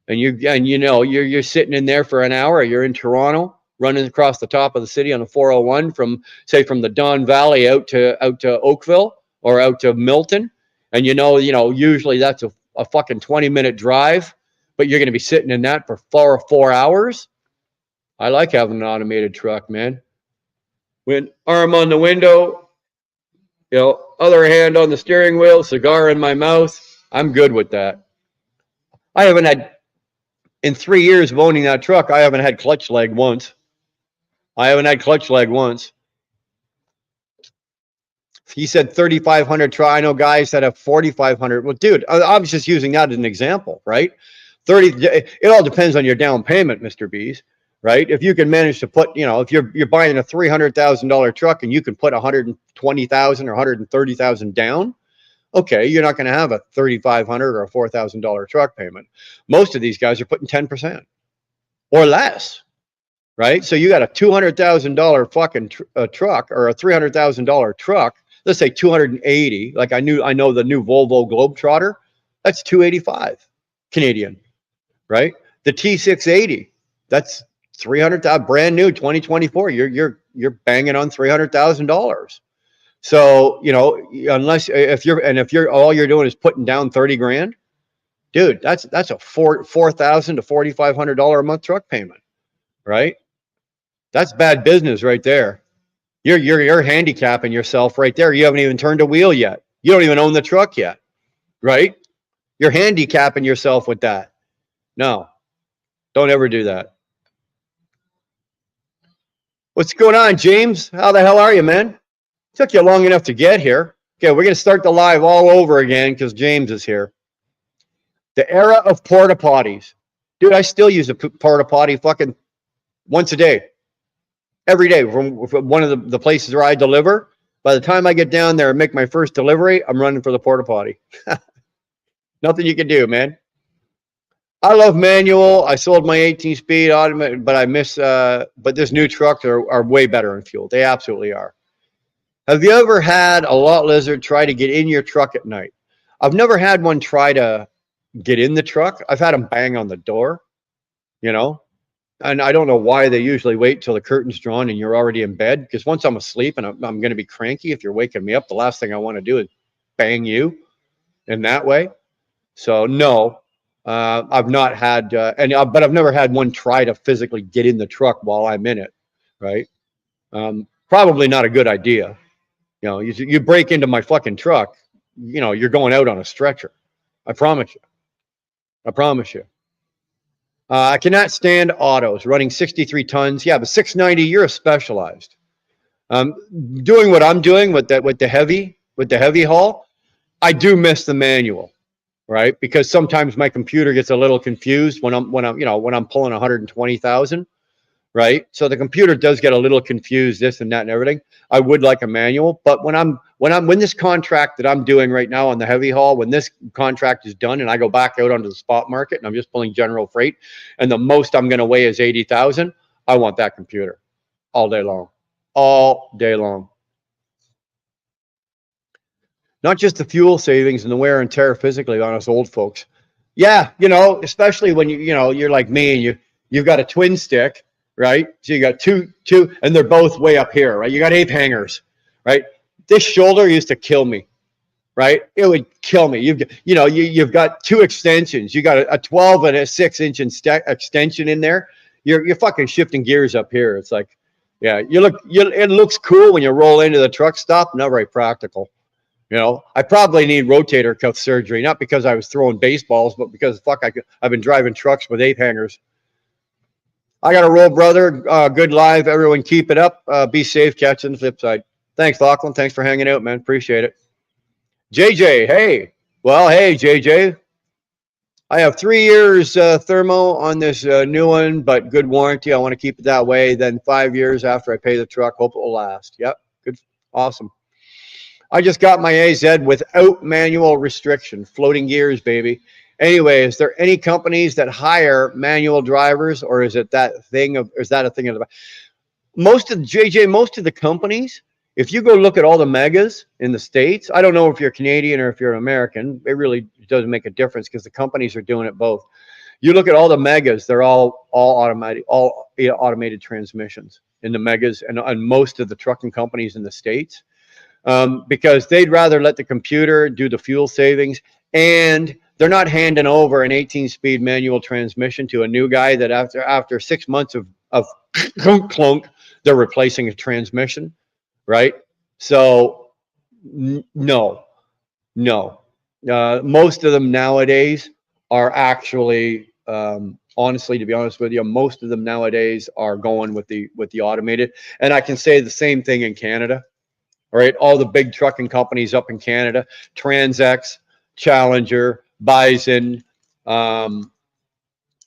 and you're sitting in there for an hour, you're in Toronto running across the top of the city on the 401 from the Don Valley out to Oakville or out to Milton, and usually that's a fucking 20-minute drive, but you're going to be sitting in that for 4 hours. I like having an automated truck, man. When arm on the window, other hand on the steering wheel, cigar in my mouth. I'm good with that. I haven't had, in 3 years of owning that truck, I haven't had clutch lag once. He said 3,500 try. I know guys that have 4,500. Well, dude, I was just using that as an example, right? It all depends on your down payment, Mr. B's, right? If you can manage to put, if you're buying a $300,000 truck and you can put 120,000 or 130,000 down, okay, you're not going to have a $3,500 or a $4,000 truck payment. Most of these guys are putting 10% or less, right? So you got a $200,000 fucking truck or a $300,000 truck. Let's say 280. Like I know the new Volvo Globetrotter. That's 285 Canadian, right? The T680. That's 300,000, brand new, 2024. You're banging on $300,000. So, unless if you're all you're doing is putting down 30 grand, dude, that's a $4,000 to $4,500 a month truck payment, right? That's bad business right there. You're handicapping yourself right there. You haven't even turned a wheel yet. You don't even own the truck yet, right? You're handicapping yourself with that. No, don't ever do that. What's going on, James? How the hell are you, man? Took you long enough to get here. Okay, we're going to start the live all over again because James is here. The era of porta potties. Dude, I still use a porta potty fucking once a day. Every day from one of the places where I deliver. By the time I get down there and make my first delivery, I'm running for the porta potty. Nothing you can do, man. I love manual. I sold my 18-speed automatic, but I miss. But this new trucks are way better in fuel. They absolutely are. Have you ever had a lot lizard try to get in your truck at night? I've never had one try to get in the truck. I've had them bang on the door, and I don't know why they usually wait till the curtain's drawn and you're already in bed. Because once I'm asleep and I'm going to be cranky, if you're waking me up, the last thing I want to do is bang you in that way. So no, I've not had, but I've never had one try to physically get in the truck while I'm in it, right? Probably not a good idea. You break into my fucking truck, you're going out on a stretcher. I promise you. I cannot stand autos running 63 tons. Yeah, but 690, you're a specialized. Doing what I'm doing with the heavy haul, I do miss the manual, right? Because sometimes my computer gets a little confused when I'm pulling 120,000. Right. So the computer does get a little confused, this and that and everything. I would like a manual, but when this contract that I'm doing right now on the heavy haul, when this contract is done and I go back out onto the spot market and I'm just pulling general freight and the most I'm going to weigh is 80,000, I want that computer all day long. Not just the fuel savings and the wear and tear physically on us old folks. Yeah. Especially when you're like me and you've got a twin stick. Right? So you got two, and they're both way up here, right? You got ape hangers, right? This shoulder used to kill me, right? It would kill me. You've got two extensions. You got a 12 and a 6-inch extension in there. You're fucking shifting gears up here. It's like, yeah, it looks cool when you roll into the truck stop. Not very practical. I probably need rotator cuff surgery, not because I was throwing baseballs, but because I've been driving trucks with ape hangers. I got to roll, brother. Good live. Everyone keep it up. Be safe. Catch you on the flip side. Thanks, Lachlan. Thanks for hanging out, man. Appreciate it. JJ, hey. Well, hey, JJ. I have 3 years thermo on this new one, but good warranty. I want to keep it that way. Then 5 years after I pay the truck. Hope it will last. Yep. Good. Awesome. I just got my AZ without manual restriction. Floating gears, baby. Anyway, is there any companies that hire manual drivers, or is it that thing of, is that a thing of the, most of most of the companies, if you go look at all the megas in the States, I don't know if you're Canadian or if you're American, it really doesn't make a difference because the companies are doing it both. You look at all the megas, they're all automatic, all automated transmissions in the megas and most of the trucking companies in the States, because they'd rather let the computer do the fuel savings, and they're not handing over an 18-speed manual transmission to a new guy that after 6 months of clunk clunk, they're replacing a transmission, right? So no. Most of them nowadays are actually, honestly, to be honest with you, most of them nowadays are going with the automated. And I can say the same thing in Canada. All right, all the big trucking companies up in Canada, TransX, Challenger, Bison, all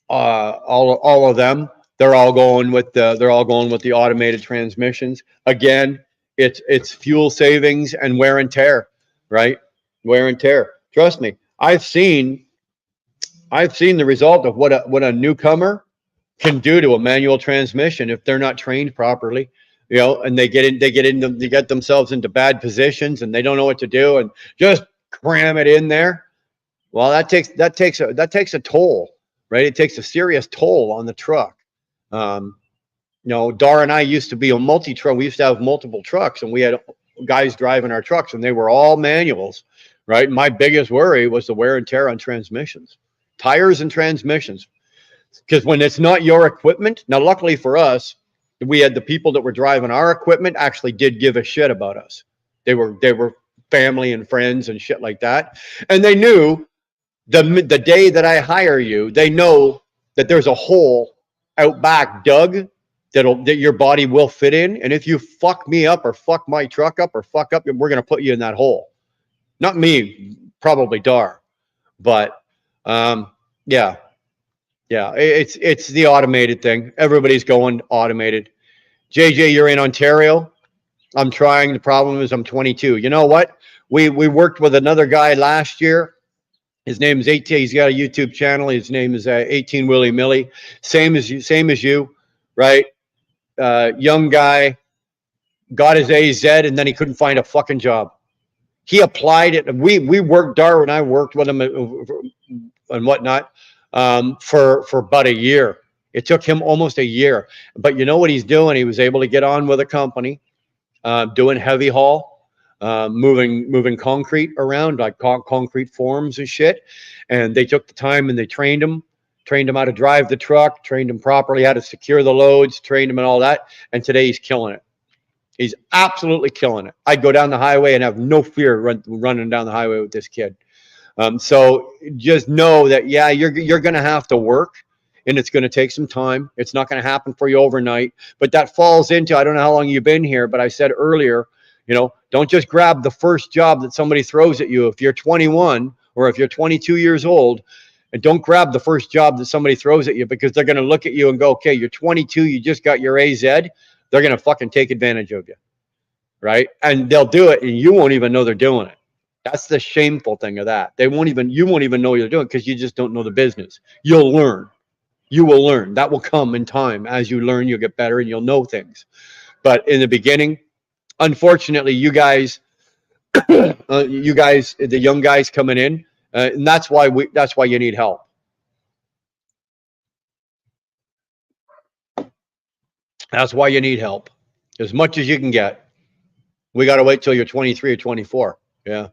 of them, they're all going with the automated transmissions. Again, it's fuel savings and wear and tear, right? Wear and tear. Trust me, I've seen the result of what a newcomer can do to a manual transmission if they're not trained properly. You know, and they get themselves into bad positions and they don't know what to do and just cram it in there. Well, that takes a toll, right? It takes a serious toll on the truck. You know, Dar and I used to be a multi-truck. We used to have multiple trucks, and we had guys driving our trucks, and they were all manuals, right? My biggest worry was the wear and tear on transmissions, tires and transmissions, because when it's not your equipment. Now, luckily for us, we had the people that were driving our equipment actually did give a shit about us. They were family and friends and shit like that, and they knew the day that I hire you, they know that there's a hole out back dug that your body will fit in, and if you fuck me up or fuck my truck up or fuck up, we're gonna put you in that hole. Not me, probably Dar, but yeah. It's the automated thing. Everybody's going automated. JJ, you're in Ontario. I'm trying. The problem is I'm 22. You know what? We worked with another guy last year. His name is 18. He's got a YouTube channel. His name is 18 Willy Millie. Same as you, right? Young guy, got his AZ, and then he couldn't find a fucking job. He applied it. We worked, Darwin and I worked with him and whatnot for about a year. It took him almost a year. But you know what he's doing? He was able to get on with a company doing heavy haul, moving concrete around, like concrete forms and shit. And they took the time and they trained him how to drive the truck, trained him properly, how to secure the loads, trained him and all that. And today he's killing it. He's absolutely killing it. I'd go down the highway and have no fear running down the highway with this kid. So just know that, yeah, you're going to have to work, and it's going to take some time. It's not going to happen for you overnight, but that falls into, I don't know how long you've been here, but I said earlier, you know, don't just grab the first job that somebody throws at you. If you're 21 or if you're 22 years old, and don't grab the first job that somebody throws at you, because they're going to look at you and go, okay, you're 22, you just got your AZ. They're going to fucking take advantage of you, right? And they'll do it, and you won't even know they're doing it. That's the shameful thing of that. You won't even know you're doing it because you just don't know the business. You'll learn. You will learn. That will come in time. As you learn, you'll get better and you'll know things. But in the beginning, unfortunately, you guys, the young guys coming in, and that's why you need help. That's why you need help, as much as you can get. We got to wait till you're 23 or 24. Yeah,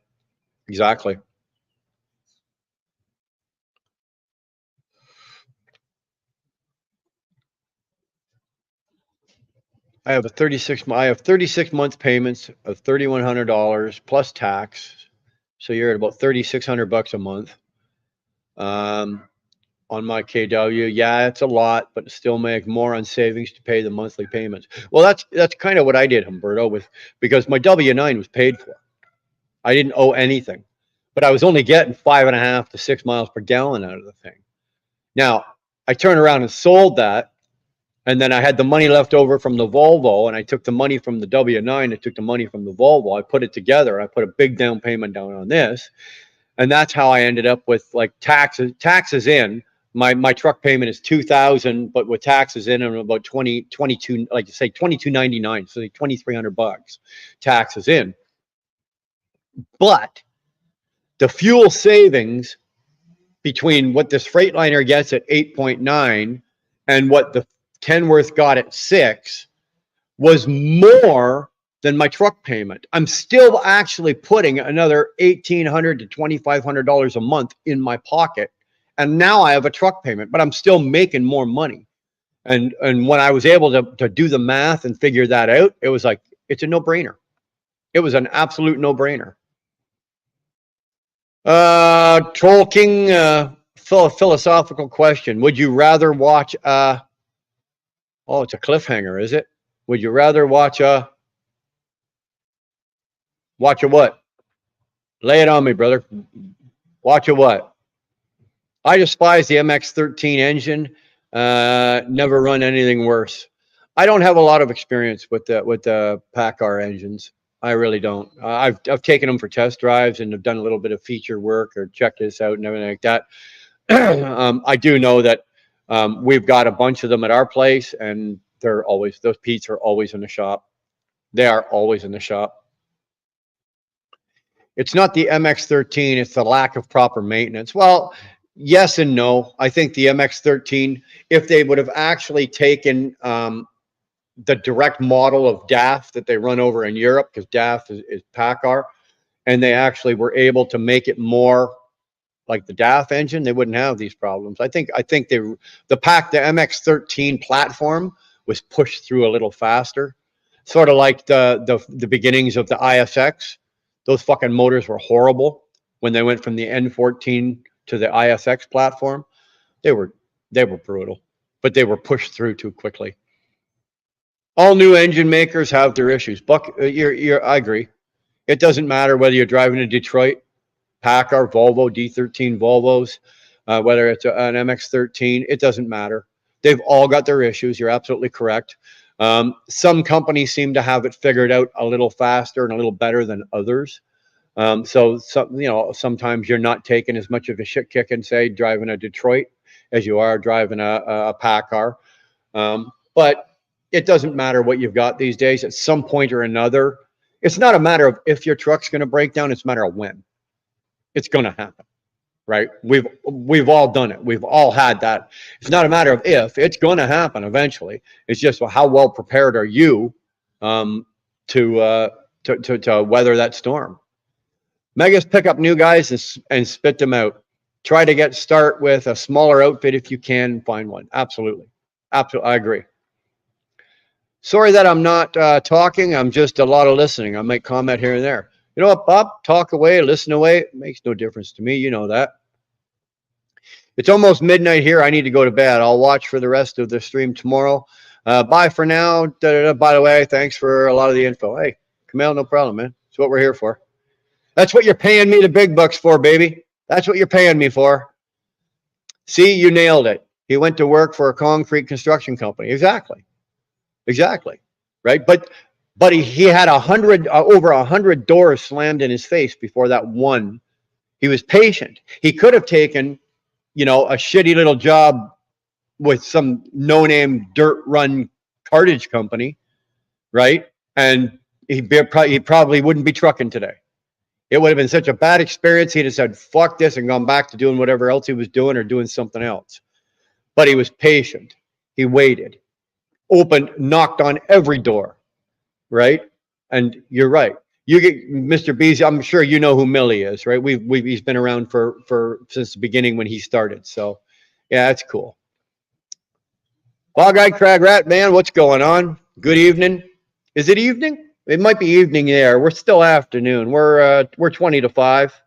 exactly. I have 36 months payments of $3,100 plus tax. So you're at about $3,600 a month. On my KW, yeah, it's a lot, but still make more on savings to pay the monthly payments. Well, that's kind of what I did, Humberto, because my W-9 was paid for. I didn't owe anything, but I was only getting 5.5 to 6 miles per gallon out of the thing. Now, I turned around and sold that, and then I had the money left over from the Volvo, and I took the money from the W-9, I took the money from the Volvo, I put it together, I put a big down payment down on this, And that's how I ended up with like taxes in. My truck payment is $2,000, but with taxes in, I'm about 22, like you say, $22.99, so like $2,300 taxes in. But the fuel savings between what this Freightliner gets at 8.9 and what the Kenworth got at 6 was more than my truck payment. I'm still actually putting another $1,800 to $2,500 a month in my pocket. And now I have a truck payment, but I'm still making more money. And when I was able to do the math and figure that out, it was like, it's a no-brainer. It was an absolute no-brainer. Troll King, philosophical question. Would you rather watch oh, it's a cliffhanger, is it? Would you rather watch a what? Lay it on me, brother. Watch a what? I despise the MX-13 engine. Never run anything worse. I don't have a lot of experience with the PACCAR engines. I really don't. I've taken them for test drives and have done a little bit of feature work or checked this out and everything like that. I do know that we've got a bunch of them at our place, and those Pete's are always in the shop. They are always in the shop. It's not the MX-13, it's the lack of proper maintenance. Well, yes and no. I think the MX-13, if they would have actually taken the direct model of DAF that they run over in Europe, because DAF is PACCAR, and they actually were able to make it more like the DAF engine, they wouldn't have these problems. I think the MX-13 platform was pushed through a little faster, sort of like the beginnings of the ISX. Those fucking motors were horrible when they went from the N14 to the ISX platform. They were brutal, but they were pushed through too quickly. All new engine makers have their issues. Buck, I agree. It doesn't matter whether you're driving to Detroit, PACCAR, Volvo, D13 Volvos, whether it's an MX-13, it doesn't matter. They've all got their issues. You're absolutely correct. Some companies seem to have it figured out a little faster and a little better than others. So sometimes you're not taking as much of a shit kick and say driving a Detroit as you are driving a PACCAR. But it doesn't matter what you've got these days. At some point or another, it's not a matter of if your truck's going to break down. It's a matter of when. It's going to happen, right? We've all done it. We've all had that. It's not a matter of if. It's going to happen eventually. It's just how well prepared are you to weather that storm. Megas pick up new guys and spit them out. Try to start with a smaller outfit if you can find one. Absolutely. I agree. Sorry that I'm not talking. I'm just a lot of listening. I might comment here and there. You know what, Bob? Talk away, listen away. It makes no difference to me. You know that. It's almost midnight here. I need to go to bed. I'll watch for the rest of the stream tomorrow. Bye for now. By the way, thanks for a lot of the info. Hey, Camille, no problem, man. That's what we're here for. That's what you're paying me the big bucks for, baby. That's what you're paying me for. See, you nailed it. He went to work for a concrete construction company. Exactly. Right? But he had over 100 doors slammed in his face before that one. He was patient. He could have taken, a shitty little job with some no-name dirt run cartage company, right? And he probably wouldn't be trucking today. It would have been such a bad experience. He'd have said, fuck this, and gone back to doing whatever else he was doing or doing something else. But he was patient. He waited, knocked on every door. Right? And you're right. You get Mr. Beasley. I'm sure you know who Millie is, right? He's been around for since the beginning when he started. So yeah, that's cool. Bog-eyed crag rat, man, what's going on? Good evening. Is it evening? It might be evening there. We're still afternoon. We're 20 to 5.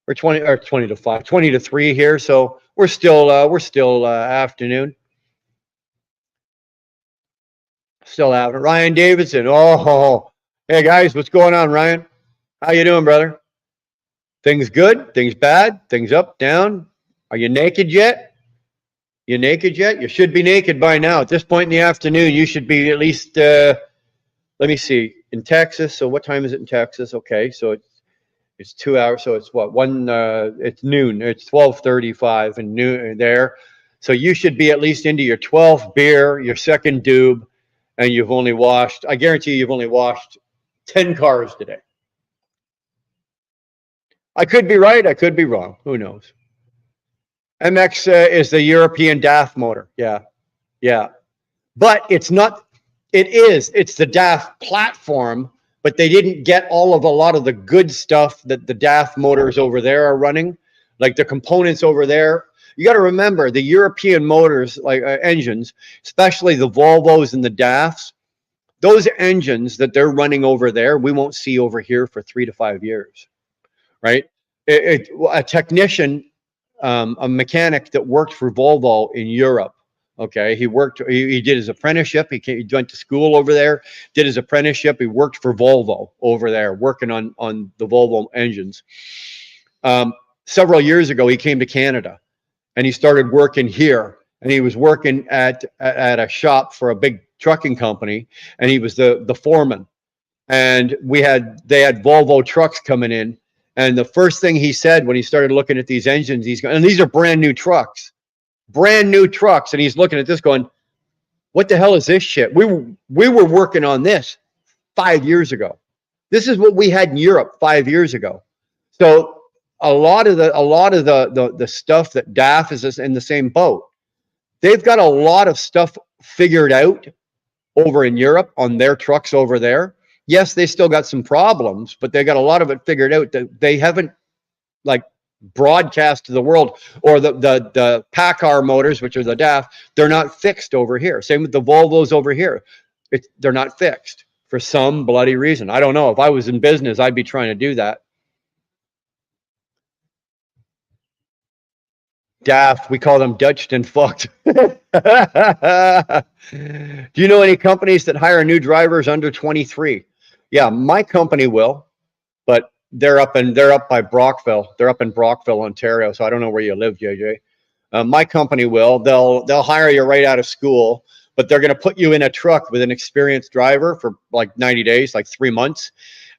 We're 20 to 5, 20 to 3 here. So we're still afternoon. Still out. Ryan Davidson. Oh, hey guys, what's going on, Ryan? How you doing, brother? Things good? Things bad? Things up, down? Are you naked yet? You naked yet? You should be naked by now. At this point in the afternoon, you should be at least, let me see, in Texas. So what time is it in Texas? Okay, so It's 2 hours, so it's what one? It's noon. It's 12:35 and noon there. So you should be at least into your 12th beer, your second doob, and you've only washed. I guarantee you've only washed 10 cars today. I could be right. I could be wrong. Who knows? MX is the European DAF motor. Yeah, yeah. But it's not. It is. It's the DAF platform, but they didn't get all of a lot of the good stuff that the DAF motors over there are running, like the components over there. You got to remember the European motors, like engines, especially the Volvos and the DAFs. Those engines that they're running over there, we won't see over here for 3 to 5 years, right? A technician, a mechanic that worked for Volvo in Europe. Okay, he did his apprenticeship. He went to school over there, did his apprenticeship. He worked for Volvo over there, working on the Volvo engines. Several years ago, he came to Canada, and he started working here. And he was working at a shop for a big trucking company, and he was the foreman. And they had Volvo trucks coming in, and the first thing he said when he started looking at these engines, and these are brand new trucks, and he's looking at this going, what the hell is this shit? We were working on this 5 years ago. This is what we had in Europe 5 years ago. So a lot of the stuff that DAF is in the same boat. They've got a lot of stuff figured out over in Europe on their trucks over there. Yes, they still got some problems, but they got a lot of it figured out that they haven't like broadcast to the world, or the PACCAR motors, which are the DAF, they're not fixed over here. Same with the Volvos over here. They're not fixed for some bloody reason. I don't know. If I was in business, I'd be trying to do that. DAF, we call them Dutched and fucked. Do you know any companies that hire new drivers under 23? Yeah, my company will, but they're up by Brockville. They're up in Brockville, Ontario. So I don't know where you live, JJ. My company will. They'll hire you right out of school, but they're going to put you in a truck with an experienced driver for like 90 days, like 3 months,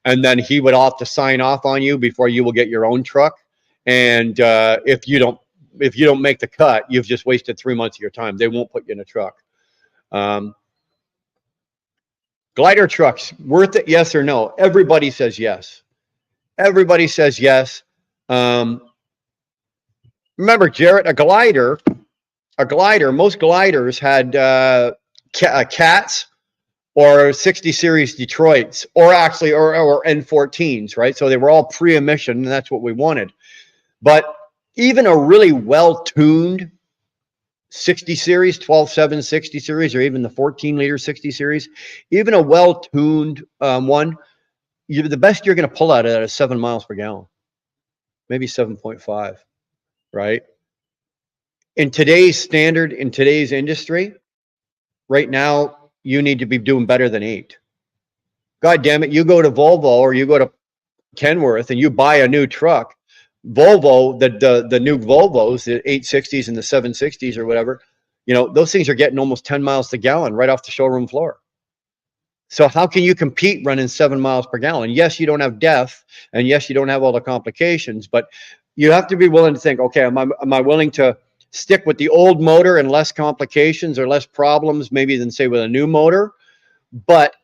and then he would have to sign off on you before you will get your own truck. And if you don't make the cut, you've just wasted 3 months of your time. They won't put you in a truck. Glider trucks, worth it? Yes or no? Everybody says yes. Everybody says yes. Remember, Jarrett, a glider, most gliders had cats or 60 series Detroits, or actually, or N14s, right? So they were all pre-emission, and that's what we wanted. But even a really well-tuned 60 series, 12.7 60 series, or even the 14-liter 60 series, even a well-tuned one, the best you're going to pull out of that is 7 miles per gallon, maybe 7.5, right? In today's standard, in today's industry, right now, you need to be doing better than 8. God damn it, you go to Volvo or you go to Kenworth and you buy a new truck. Volvo, the new Volvos, the 860s and the 760s or whatever, those things are getting almost 10 miles to gallon right off the showroom floor. So how can you compete running 7 miles per gallon? Yes, you don't have DEF, and yes, you don't have all the complications, but you have to be willing to think, okay, am I willing to stick with the old motor and less complications or less problems maybe than say with a new motor? But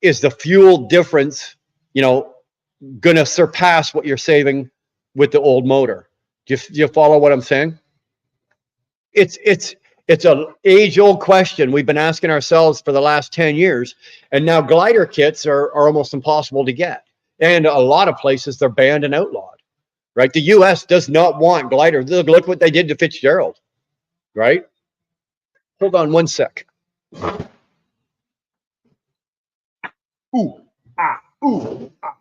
is the fuel difference, going to surpass what you're saving with the old motor? Do you follow what I'm saying? It's an age-old question we've been asking ourselves for the last 10 years, and now glider kits are almost impossible to get. And a lot of places they're banned and outlawed, right? The U.S. does not want glider. Look what they did to Fitzgerald, right? Hold on one sec. Ooh, ah, ooh, ah.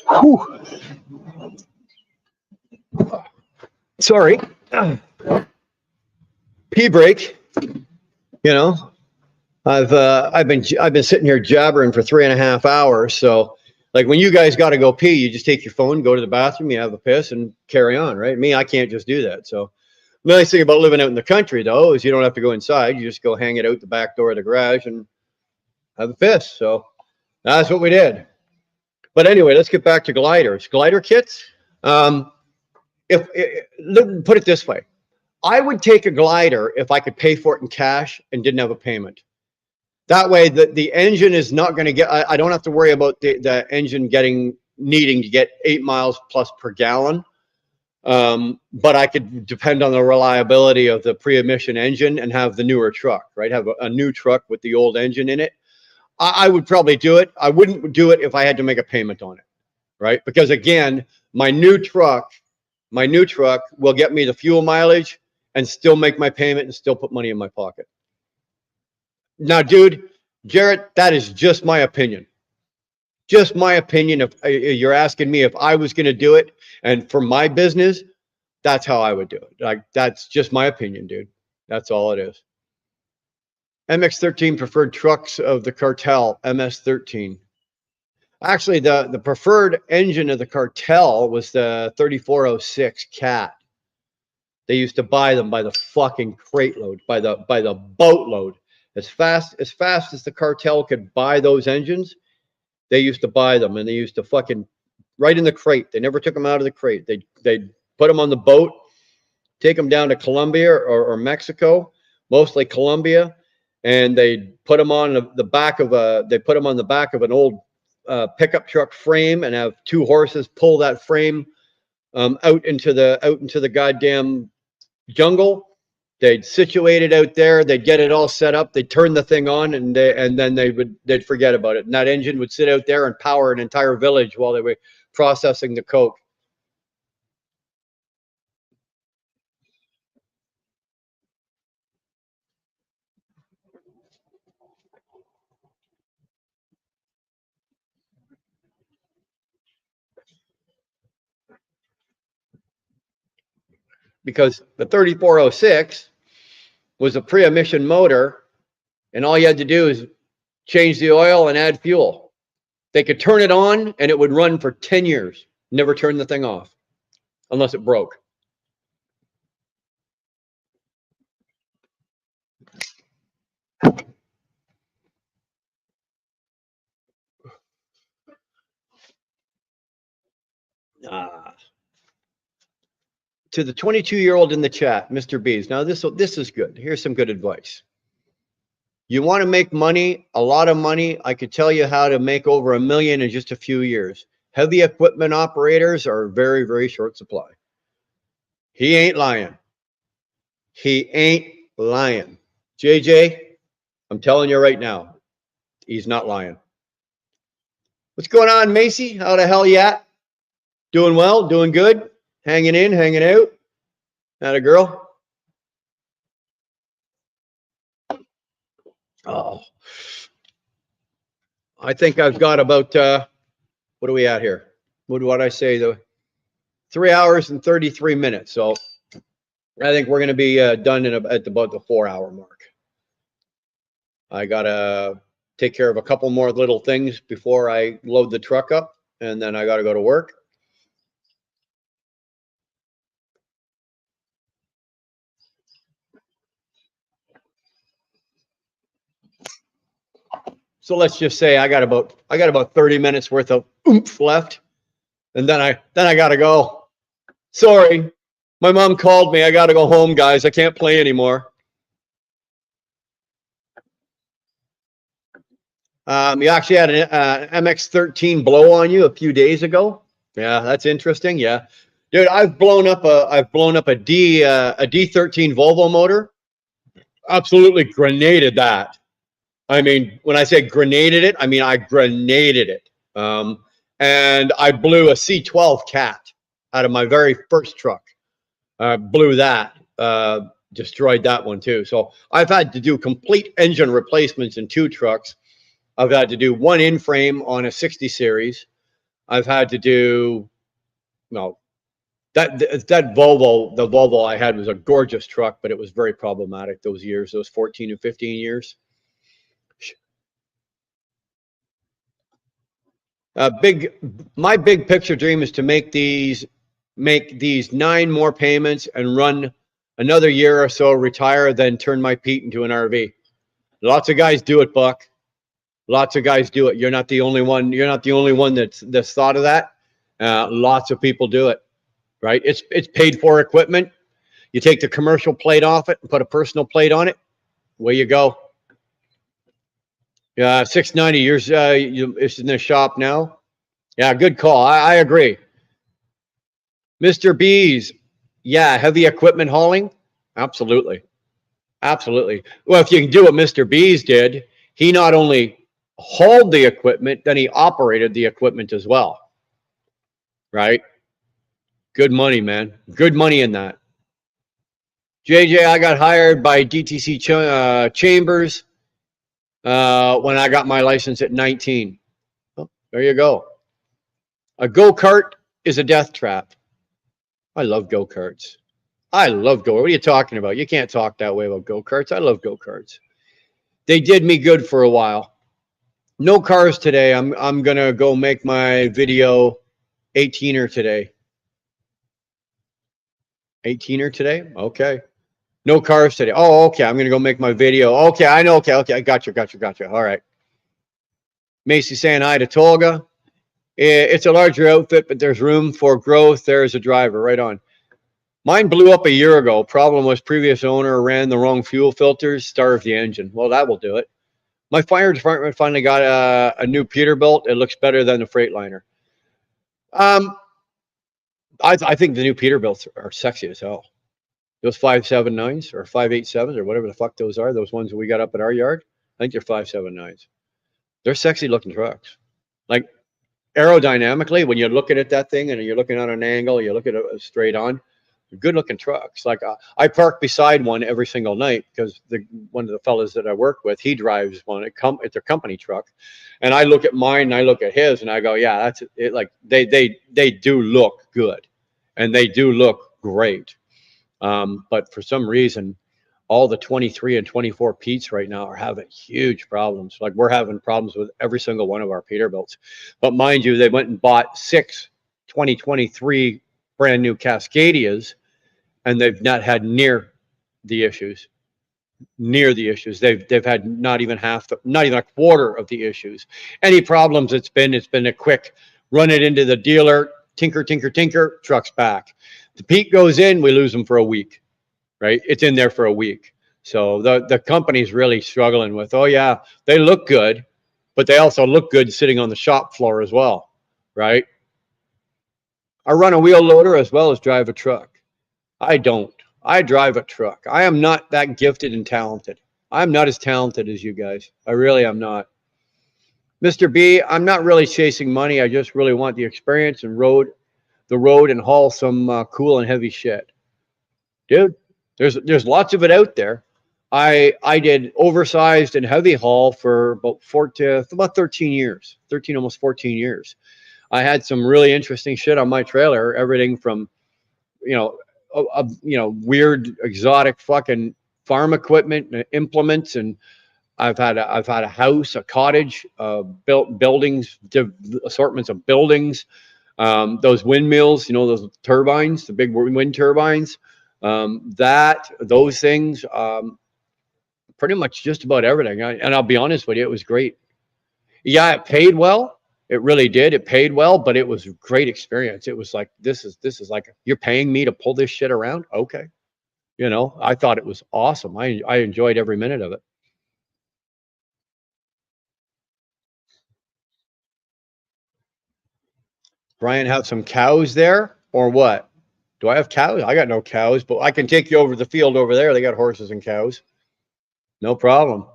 Whew. Sorry. Pee break. You know, I've been sitting here jabbering for 3.5 hours. So, like, when you guys got to go pee, you just take your phone, go to the bathroom, you have a piss, and carry on, right? Me, I can't just do that. So, the nice thing about living out in the country, though, is you don't have to go inside. You just go hang it out the back door of the garage and have a piss. So, that's what we did. But anyway, let's get back to gliders. Glider kits. Put it this way, I would take a glider if I could pay for it in cash and didn't have a payment. That way, the engine is not going to get. I don't have to worry about the engine needing to get 8 miles plus per gallon. But I could depend on the reliability of the pre-emission engine and have the newer truck, right? Have a new truck with the old engine in it. I would probably do it. I wouldn't do it if I had to make a payment on it, right? Because again, my new truck will get me the fuel mileage and still make my payment and still put money in my pocket. Now, dude, Jarrett, that is just my opinion. Just my opinion. If you're asking me if I was going to do it and for my business, that's how I would do it. Like, that's just my opinion, dude. That's all it is. MX-13 preferred trucks of the cartel, MS-13. Actually, the preferred engine of the cartel was the 3406 Cat. They used to buy them by the fucking crate load, by the boatload. As fast as the cartel could buy those engines, they used to buy them, and they used to fucking right in the crate. They never took them out of the crate. They'd put them on the boat, take them down to Colombia or Mexico, mostly Colombia, and they'd put them on the back of an old pickup truck frame and have 2 horses pull that frame out into the goddamn jungle. They'd situate it out there. They'd get it all set up. They'd turn the thing on, and then they'd forget about it. And that engine would sit out there and power an entire village while they were processing the coke. Because the 3406 was a pre-emission motor, and all you had to do is change the oil and add fuel. They could turn it on, and it would run for 10 years, never turn the thing off, unless it broke. To the 22-year-old in the chat, Mr. B's. Now, this is good. Here's some good advice. You want to make money, a lot of money. I could tell you how to make over $1 million in just a few years. Heavy equipment operators are very, very short supply. He ain't lying. He ain't lying. JJ, I'm telling you right now, he's not lying. What's going on, Macy? How the hell you at? Doing well? Doing good? Hanging in? Hanging out? That a girl? Oh, I think I've got about, what are we at here? What do I say? 3 hours and 33 minutes. So I think we're going to be done at about the 4-hour mark. I got to take care of a couple more little things before I load the truck up, and then I got to go to work. So let's just say I got about 30 minutes worth of oomph left, and then I got to go. Sorry, my mom called me. I got to go home, guys. I can't play anymore. You actually had an MX-13 blow on you a few days ago. Yeah, that's interesting. Yeah, dude, I've blown up a D13 Volvo motor. Absolutely grenaded that. I mean, when I say grenaded it, I mean I grenaded it. And I blew a C12 Cat out of my very first truck. Blew that. destroyed that one too. So I've had to do complete engine replacements in 2 trucks. I've had to do 1 in frame on a 60 series. I've had to do, no, that Volvo, the Volvo I had was a gorgeous truck, but it was very problematic those years, those 14 and 15 years. My big picture dream is to make these 9 more payments and run another year or so, retire, then turn my Pete into an RV. Lots of guys do it, Buck. Lots of guys do it. You're not the only one. You're not the only one that's thought of that. Lots of people do it, right? It's paid for equipment. You take the commercial plate off it and put a personal plate on it. Away you go. 690. It's in the shop now. Yeah, good call. I agree. Mr. B's, yeah, heavy equipment hauling. Absolutely. Absolutely. Well, if you can do what Mr. B's did, he not only hauled the equipment, then he operated the equipment as well. Right? Good money, man. Good money in that. JJ, I got hired by DTC Chambers when I got my license at 19. Oh, there you go. A go-kart is a death trap. I love go-karts. I love go. What are you talking about? You can't talk that way about go-karts. I love go-karts. They did me good for a while. No cars today. I'm gonna go make my video 18er today. 18er today? Okay. No cars today. Oh, okay. I'm gonna go make my video. Okay, I know. Okay. I got you. All right. Macy saying hi to Tolga. It's a larger outfit, but there's room for growth. There's a driver. Right on. Mine blew up a year ago. Problem was previous owner ran the wrong fuel filters, starved the engine. Well, that will do it. My fire department finally got a new Peterbilt. It looks better than the Freightliner. I think the new Peterbilts are sexy as hell. Those 579s or 587s or whatever the fuck those are, those ones that we got up at our yard, I think they're 579s. They're sexy looking trucks. Like aerodynamically, when you're looking at that thing and you're looking at an angle, you look at it straight on, good looking trucks. Like I park beside one every single night because one of the fellas that I work with, he drives one. It's a company truck, and I look at mine and I look at his and I go, yeah, that's it. Like they do look good, and they do look great. But for some reason, all the 23 and 24 Pete's right now are having huge problems. Like we're having problems with every single one of our Peterbilts. But mind you, they went and bought 6 2023 brand new Cascadias, and they've not had near the issues. They've had not even a quarter of the issues. Any problems, it's been a quick run it into the dealer, tinker, truck's back. The Pete goes in, we lose them for a week, right? It's in there for a week. So the company's really struggling with, oh yeah, they look good, but they also look good sitting on the shop floor as well, right? I run a wheel loader as well as drive a truck. I don't. I drive a truck. I am not that gifted and talented. I'm not as talented as you guys. I really am not. Mr. B, I'm not really chasing money. I just really want the experience and the road and haul some cool and heavy shit. Dude, there's lots of it out there. I did oversized and heavy haul for about 13 years, almost 14 years. I had some really interesting shit on my trailer, everything from, weird exotic fucking farm equipment and implements, and I've had a house, a cottage, buildings, assortments of buildings, those windmills, those turbines, the big wind turbines, those things, pretty much just about everything. And I'll be honest with you, it was great. Yeah, it paid well. It really did. It paid well, but it was a great experience. It was like, this is like, you're paying me to pull this shit around? Okay. I thought it was awesome. I enjoyed every minute of it. Brian, have some cows there or what? Do I have cows? I got no cows, but I can take you over the field over there. They got horses and cows. No problem.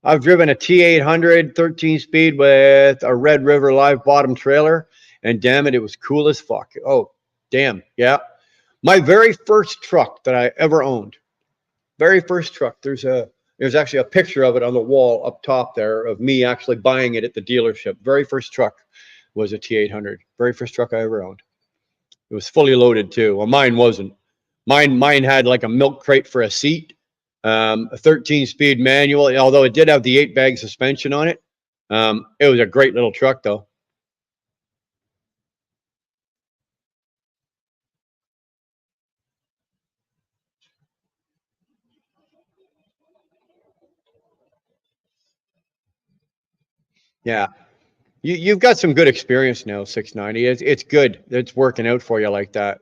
I've driven a T800 13 speed with a Red River live bottom trailer, and damn it was cool as fuck. Oh, damn. Yeah. My very first truck that I ever owned Very first truck. There's actually a picture of it on the wall up top there of me actually buying it at the dealership. Very first truck was a T800. Very first truck I ever owned. It was fully loaded too. Well, mine wasn't. Mine had like a milk crate for a seat, a 13-speed manual. Although it did have the 8-bag suspension on it. It was a great little truck though. Yeah. You've got some good experience now, 690. It's good. It's working out for you like that.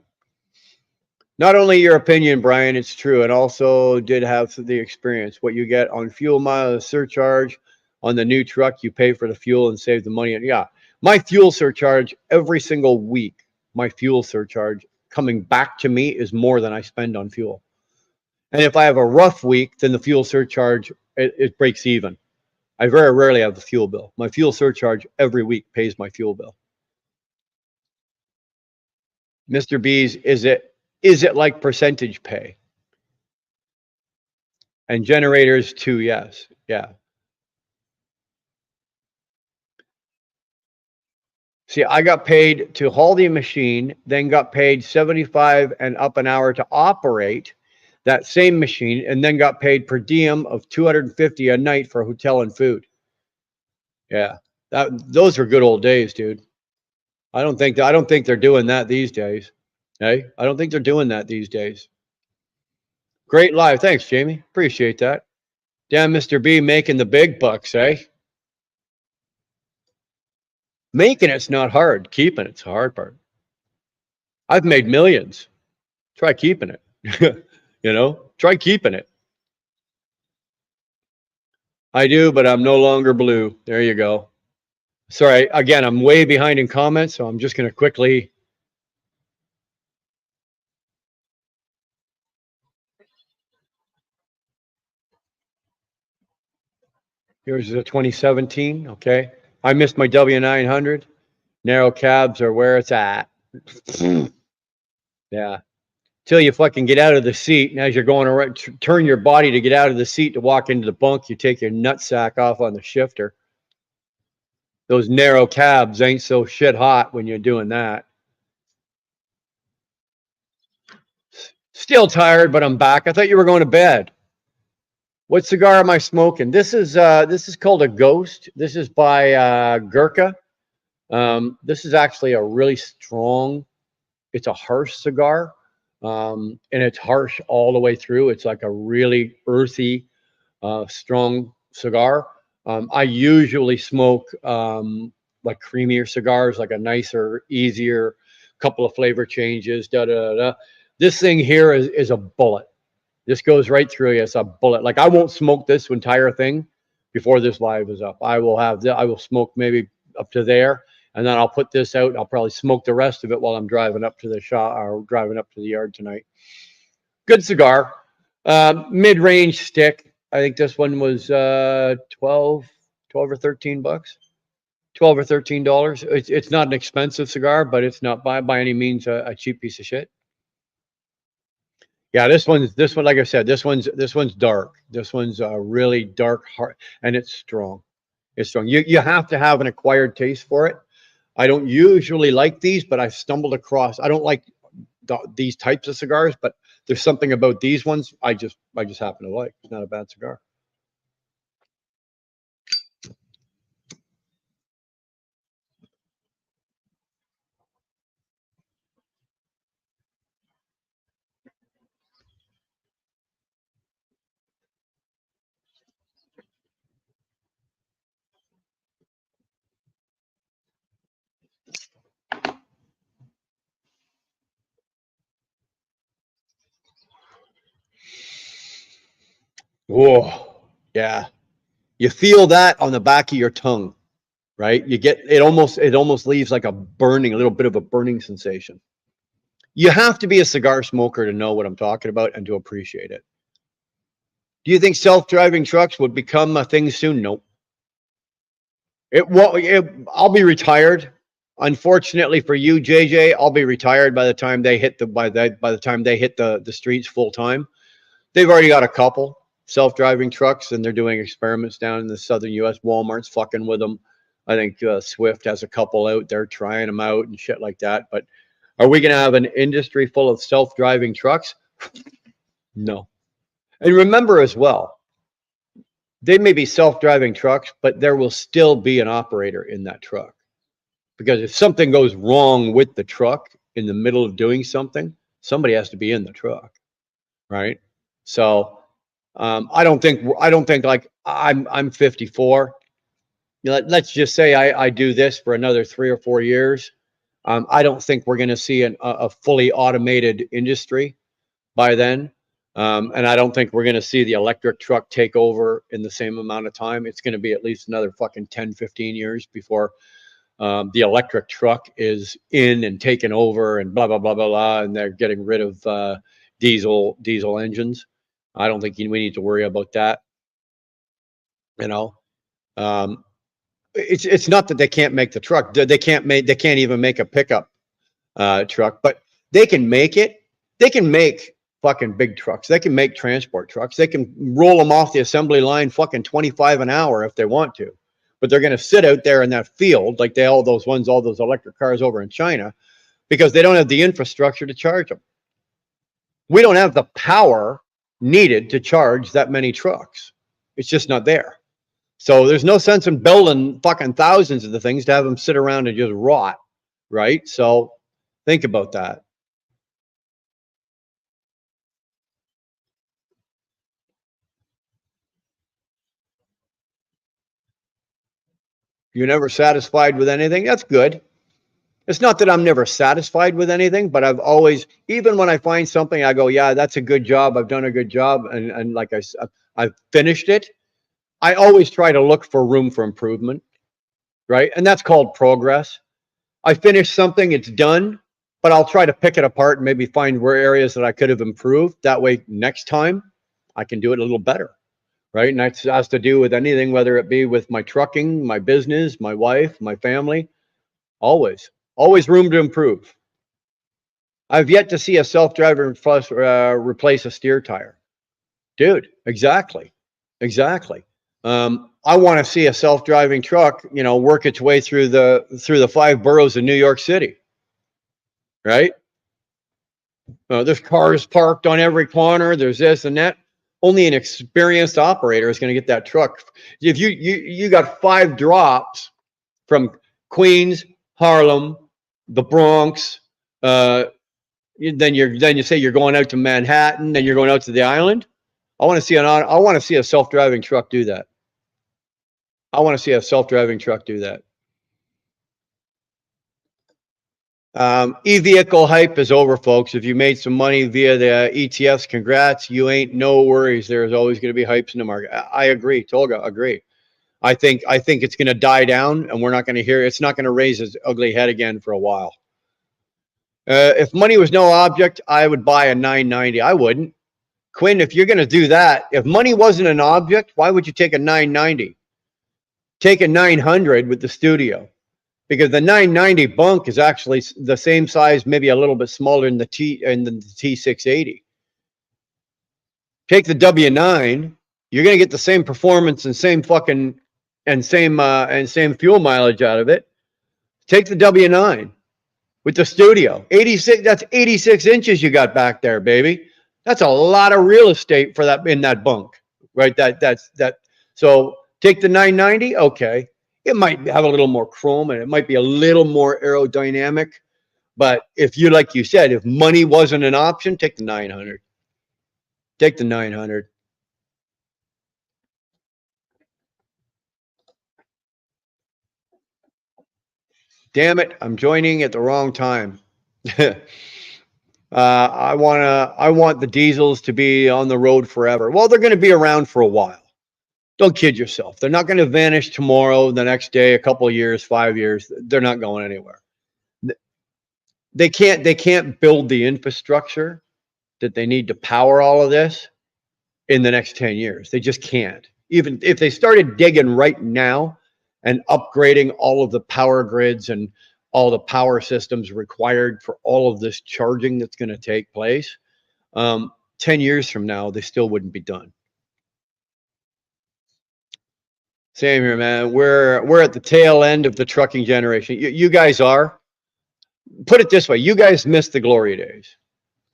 Not only your opinion, Brian, it's true. It also did have the experience. What you get on fuel mileage surcharge on the new truck, you pay for the fuel and save the money. And yeah, my fuel surcharge every single week, my fuel surcharge coming back to me is more than I spend on fuel. And if I have a rough week, then the fuel surcharge, it breaks even. I very rarely have a fuel bill. My fuel surcharge every week pays my fuel bill. Mr. B's, is it like percentage pay? And generators too, yes. Yeah. See, I got paid to haul the machine, then got paid 75 and up an hour to operate that same machine, and then got paid per diem of 250 a night for hotel and food. Yeah. Those are good old days, dude. I don't think they're doing that these days. Hey, I don't think they're doing that these days. Great live. Thanks, Jamie. Appreciate that. Damn, Mr. B making the big bucks, eh? Making it's not hard. Keeping it's the hard part. I've made millions. Try keeping it. Try keeping it. I do, but I'm no longer blue. There you go. Sorry, again, I'm way behind in comments, so I'm just going to quickly. Here's the 2017. Okay. I missed my W900. Narrow cabs are where it's at. Yeah. Till you fucking get out of the seat. And as you're going around, turn your body to get out of the seat to walk into the bunk, you take your nutsack off on the shifter. Those narrow cabs ain't so shit hot when you're doing that. Still tired, but I'm back. I thought you were going to bed. What cigar am I smoking? This is called a Ghost. This is by Gurkha. This is actually a really strong. It's a harsh cigar, and it's harsh all the way through. It's like a really earthy, strong cigar. I usually smoke like creamier cigars, like a nicer, easier, couple of flavor changes. This thing here is a bullet. This goes right through you. It's a bullet. Like I won't smoke this entire thing before this live is up. I will smoke maybe up to there, and then I'll put this out. I'll probably smoke the rest of it while I'm driving up to the shop or driving up to the yard tonight. Good cigar, mid-range stick. I think this one was 12 or 13 bucks. $12 or $13. It's not an expensive cigar, but it's not by any means a cheap piece of shit. Yeah, this one, like I said, this one's dark. This one's a really dark heart, and it's strong. It's strong. You have to have an acquired taste for it. I don't usually like these, but I've stumbled across. I don't like these types of cigars, but there's something about these ones I just happen to like. It's not a bad cigar. Whoa, yeah. You feel that on the back of your tongue, right? You get it almost leaves like a little bit of a burning sensation. You have to be a cigar smoker to know what I'm talking about and to appreciate it. Do you think self-driving trucks would become a thing soon? Nope. I'll be retired. Unfortunately for you, JJ, I'll be retired by the time they hit the streets full time. They've already got a couple self-driving trucks, and they're doing experiments down in the southern U.S. Walmart's fucking with them. I think Swift has a couple out there trying them out and shit like that. But are we going to have an industry full of self-driving trucks? No. And remember as well, they may be self-driving trucks, but there will still be an operator in that truck. Because if something goes wrong with the truck in the middle of doing something, somebody has to be in the truck, right? So I don't think like I'm 54. You know, let's just say I do this for another 3 or 4 years. I don't think we're going to see a fully automated industry by then. And I don't think we're going to see the electric truck take over in the same amount of time. It's going to be at least another fucking 10, 15 years before the electric truck is in and taken over and blah, blah, blah, blah, blah. And they're getting rid of diesel engines. I don't think we need to worry about that. You know, it's not that they can't make the truck. They can't even make a pickup truck, but they can make it. They can make fucking big trucks. They can make transport trucks. They can roll them off the assembly line fucking 25 an hour if they want to. But they're going to sit out there in that field like all those electric cars over in China, because they don't have the infrastructure to charge them. We don't have the power needed to charge that many trucks. It's just not there. So there's no sense in building fucking thousands of the things to have them sit around and just rot, right? So think about that. You're never satisfied with anything? That's good. It's not that I'm never satisfied with anything, but I've always, even when I find something, I go, yeah, that's a good job. I've done a good job. And like I said, I've finished it. I always try to look for room for improvement, right? And that's called progress. I finish something, it's done, but I'll try to pick it apart and maybe find where areas that I could have improved. That way, next time, I can do it a little better, right? And that has to do with anything, whether it be with my trucking, my business, my wife, my family. Always room to improve. I've yet to see a self-driver replace a steer tire. Dude, exactly. I want to see a self-driving truck, work its way through the 5 boroughs of New York City, right? There's cars parked on every corner. There's this and that. Only an experienced operator is going to get that truck. If you got 5 drops from Queens, Harlem, the Bronx, then you say you're going out to Manhattan, then you're going out to the island. I want to see a self-driving truck do that. E-vehicle hype is over, folks. If you made some money via the ETFs, congrats. You ain't no worries. There's always going to be hypes in the market. I agree. Tolga, agree. I think it's going to die down, and we're not going to hear. It's not going to raise its ugly head again for a while. If money was no object, I would buy a 990. I wouldn't. Quinn, if you're going to do that, if money wasn't an object, why would you take a 990? Take a 900 with the studio, because the 990 bunk is actually the same size, maybe a little bit smaller than the T680. Take the W9, you're going to get the same performance and same fuel mileage out of it. Take the W9 with the studio. 86, that's 86 inches you got back there, baby. That's a lot of real estate for that in that bunk, right? So take the 990, okay. It might have a little more chrome and it might be a little more aerodynamic, but if you, like you said, if money wasn't an option, take the 900. Take the 900. Damn it, I'm joining at the wrong time. I want the diesels to be on the road forever. Well, they're going to be around for a while. Don't kid yourself. They're not going to vanish tomorrow, the next day, a couple of years, 5 years. They're not going anywhere. They can't build the infrastructure that they need to power all of this in the next 10 years. They just can't. Even if they started digging right now and upgrading all of the power grids and all the power systems required for all of this charging that's going to take place, 10 10 years from now, they still wouldn't be done. Same here, man. We're at the tail end of the trucking generation. You guys are. Put it this way: you guys missed the glory days.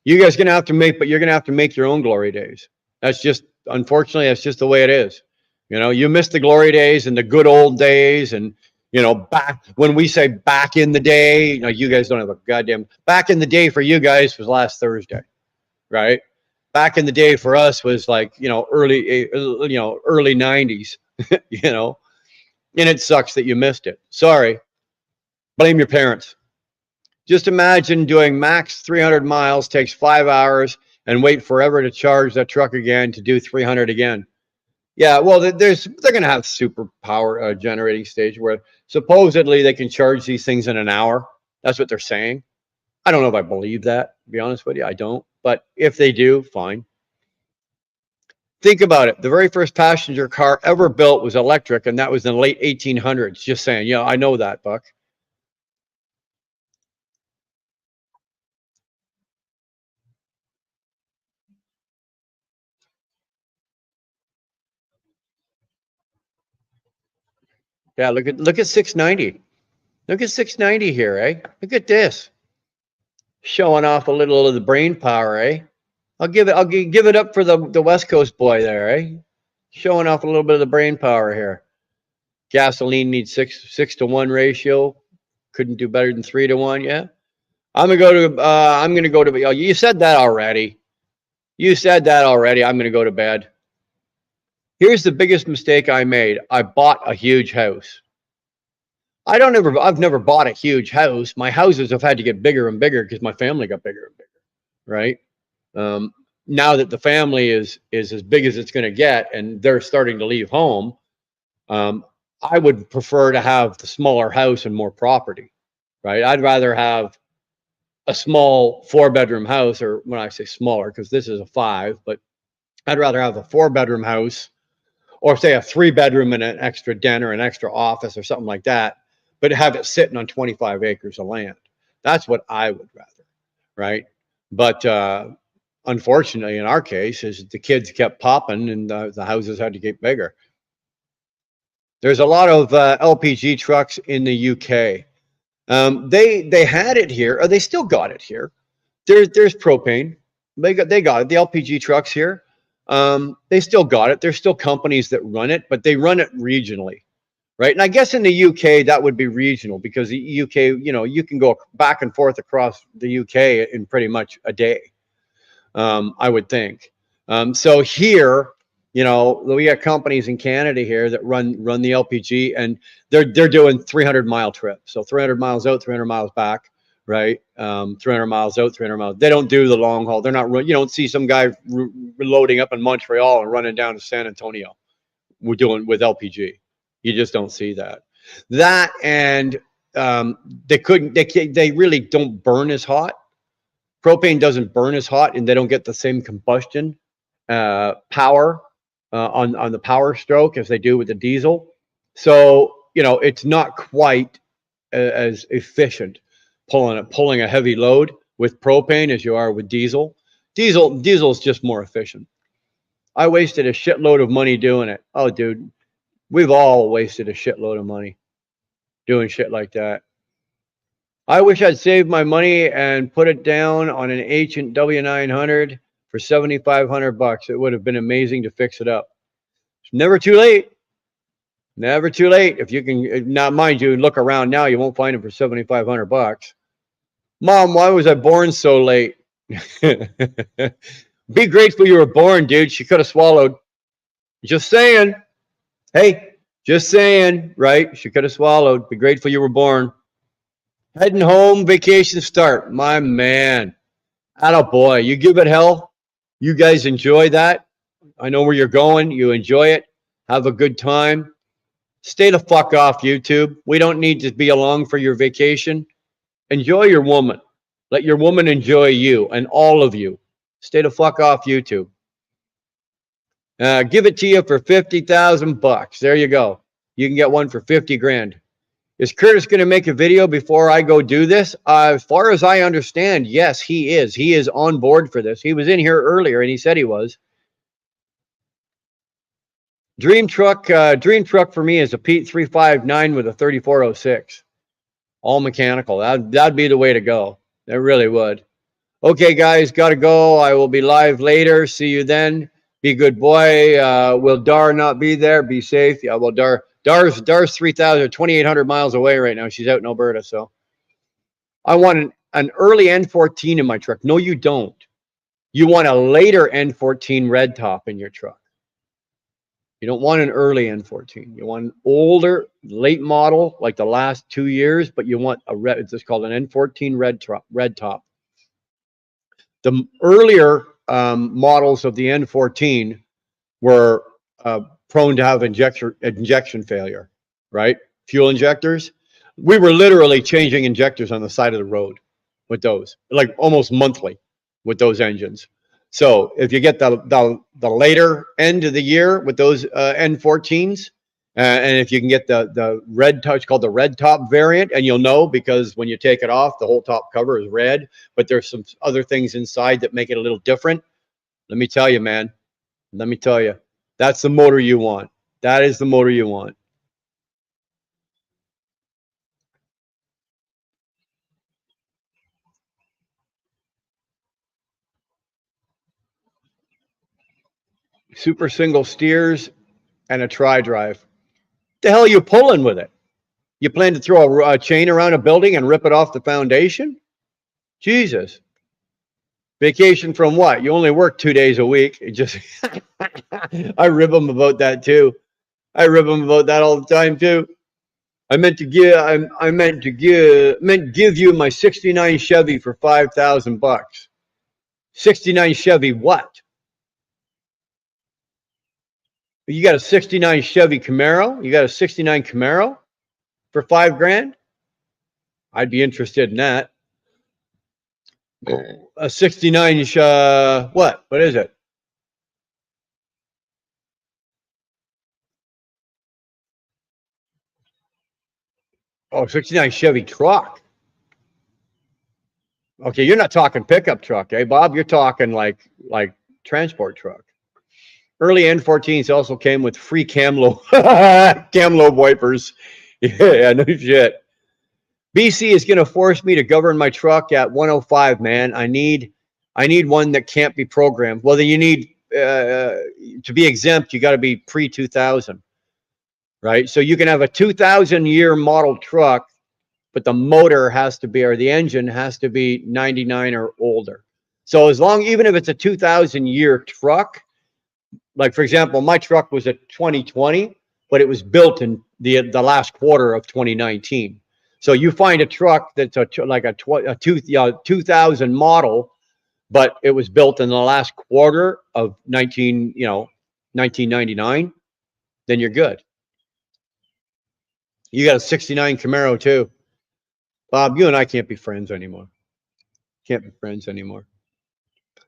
You guys gonna have to make, but you're gonna have to make your own glory days. That's just, unfortunately, that's just the way it is. You know, you missed the glory days and the good old days, and you know, back when we say back in the day, you know, you guys don't have a goddamn back in the day for you guys was last Thursday, right? Back in the day for us was like, you know, early 90s, you know, and it sucks that you missed it. Sorry. Blame your parents. Just imagine doing max 300 miles, takes 5 hours, and wait forever to charge that truck again to do 300 again. Yeah, well, they're going to have super power generating stage where supposedly they can charge these things in an hour. That's what they're saying. I don't know if I believe that, to be honest with you. I don't. But if they do, fine. Think about it. The very first passenger car ever built was electric, and that was in the late 1800s. Just saying. Yeah, I know that, Buck. Yeah, look at 690. Look at 690 here, eh? Look at this. Showing off a little of the brain power, eh? I'll give it up for the West Coast boy there, eh? Showing off a little bit of the brain power here. Gasoline needs 6-to-1 ratio. Couldn't do better than 3-to-1. Yeah. I'm gonna go to. Oh, you said that already. You said that already. I'm gonna go to bed. Here's the biggest mistake I made. I bought a huge house. I've never bought a huge house. My houses have had to get bigger and bigger because my family got bigger and bigger, right? Now that the family is as big as it's going to get and they're starting to leave home, I would prefer to have the smaller house and more property, right? I'd rather have a small 4-bedroom house, or when I say smaller, because this is a 5, but I'd rather have a 4-bedroom house, or say a 3-bedroom and an extra den or an extra office or something like that, but have it sitting on 25 acres of land. That's what I would rather, right? But unfortunately, in our case, is the kids kept popping and the houses had to get bigger. There's a lot of LPG trucks in the UK. They had it here, or they still got it here. There's propane. They got it. The LPG trucks here. They still got it. There's still companies that run it, but they run it regionally, right? And I guess in the UK that would be regional, because the UK, you know, you can go back and forth across the UK in pretty much a day. I would think. So here, you know, we got companies in Canada here that run the LPG, and they're doing 300-mile trips. So 300 miles out, 300 miles back, right? 300 miles out, 300 miles. They don't do the long haul. They're not. You don't see some guy loading up in Montreal and running down to San Antonio. We're doing with LPG. You just don't see that. That and they really don't burn as hot. Propane doesn't burn as hot, and they don't get the same combustion power on the power stroke as they do with the diesel. So, you know, it's not quite as efficient pulling a heavy load with propane as you are with diesel. Diesel is just more efficient. I wasted a shitload of money doing it. Oh, dude, we've all wasted a shitload of money doing shit like that. I wish I'd saved my money and put it down on an ancient W900 for $7,500. It would have been amazing to fix it up. It's never too late. Never too late. If you can, now mind you, look around now, you won't find them for $7,500. Mom, why was I born so late? Be grateful you were born, dude. She could have swallowed. Just saying. Hey, just saying, right? She could have swallowed. Be grateful you were born. Heading home, vacation start. My man. Attaboy. You give it hell. You guys enjoy that. I know where you're going. You enjoy it. Have a good time. Stay the fuck off YouTube. We don't need to be along for your vacation. Enjoy your woman. Let your woman enjoy you, and all of you. Stay the fuck off YouTube. Give it to you for $50,000. There you go. You can get one for 50 grand. Is Curtis going to make a video before I go do this? As far as I understand, yes, he is. He is on board for this. He was in here earlier and he said he was. Dream truck for me is a Pete 359 with a 3406. All mechanical. That'd be the way to go. It really would. Okay, guys, gotta go. I will be live later. See you then. Be a good boy. Will Dar not be there? Be safe. Yeah, well, Dar's 2,800 miles away right now. She's out in Alberta. So I want an early N14 in my truck. No, you don't. You want a later N14 red top in your truck. You don't want an early N14. You want an older, late model, like the last 2 years, but you want a red. It's called an N14 red top. The earlier models of the N14 were prone to have injection failure, right? Fuel injectors. We were literally changing injectors on the side of the road with those, like almost monthly with those engines. So if you get the later end of the year with those N14s, and if you can get the red touch, called the red top variant, and you'll know because when you take it off, the whole top cover is red, but there's some other things inside that make it a little different. Let me tell you, man. Let me tell you, that's the motor you want. That is the motor you want. Super single steers and a tri-drive. The hell are you pulling with it? You plan to throw a chain around a building and rip it off the foundation? Jesus. Vacation from what? You only work 2 days a week. It just I rib them about that too. I rib them about that all the time too. I meant to give you my 69 Chevy for $5,000. 69 Chevy what? You got a 69 Chevy Camaro? You got a 69 Camaro for $5,000? I'd be interested in that. A 69 what? What is it? Oh, 69 Chevy truck. Okay, you're not talking pickup truck, eh, Bob? You're talking like transport truck. Early N14s also came with free cam lobe wipers. Yeah, no shit. BC is going to force me to govern my truck at 105, man. I need one that can't be programmed. Well, then you need to be exempt. You got to be pre-2000, right? So you can have a 2000 year model truck, but the motor has to be, or the engine has to be 99 or older. So even if it's a 2000 year truck, like for example, my truck was a 2020, but it was built in the last quarter of 2019. So you find a truck that's like a 2000 model, but it was built in the last quarter of 1999, then you're good. You got a 69 Camaro too. Bob, you and I can't be friends anymore. Can't be friends anymore.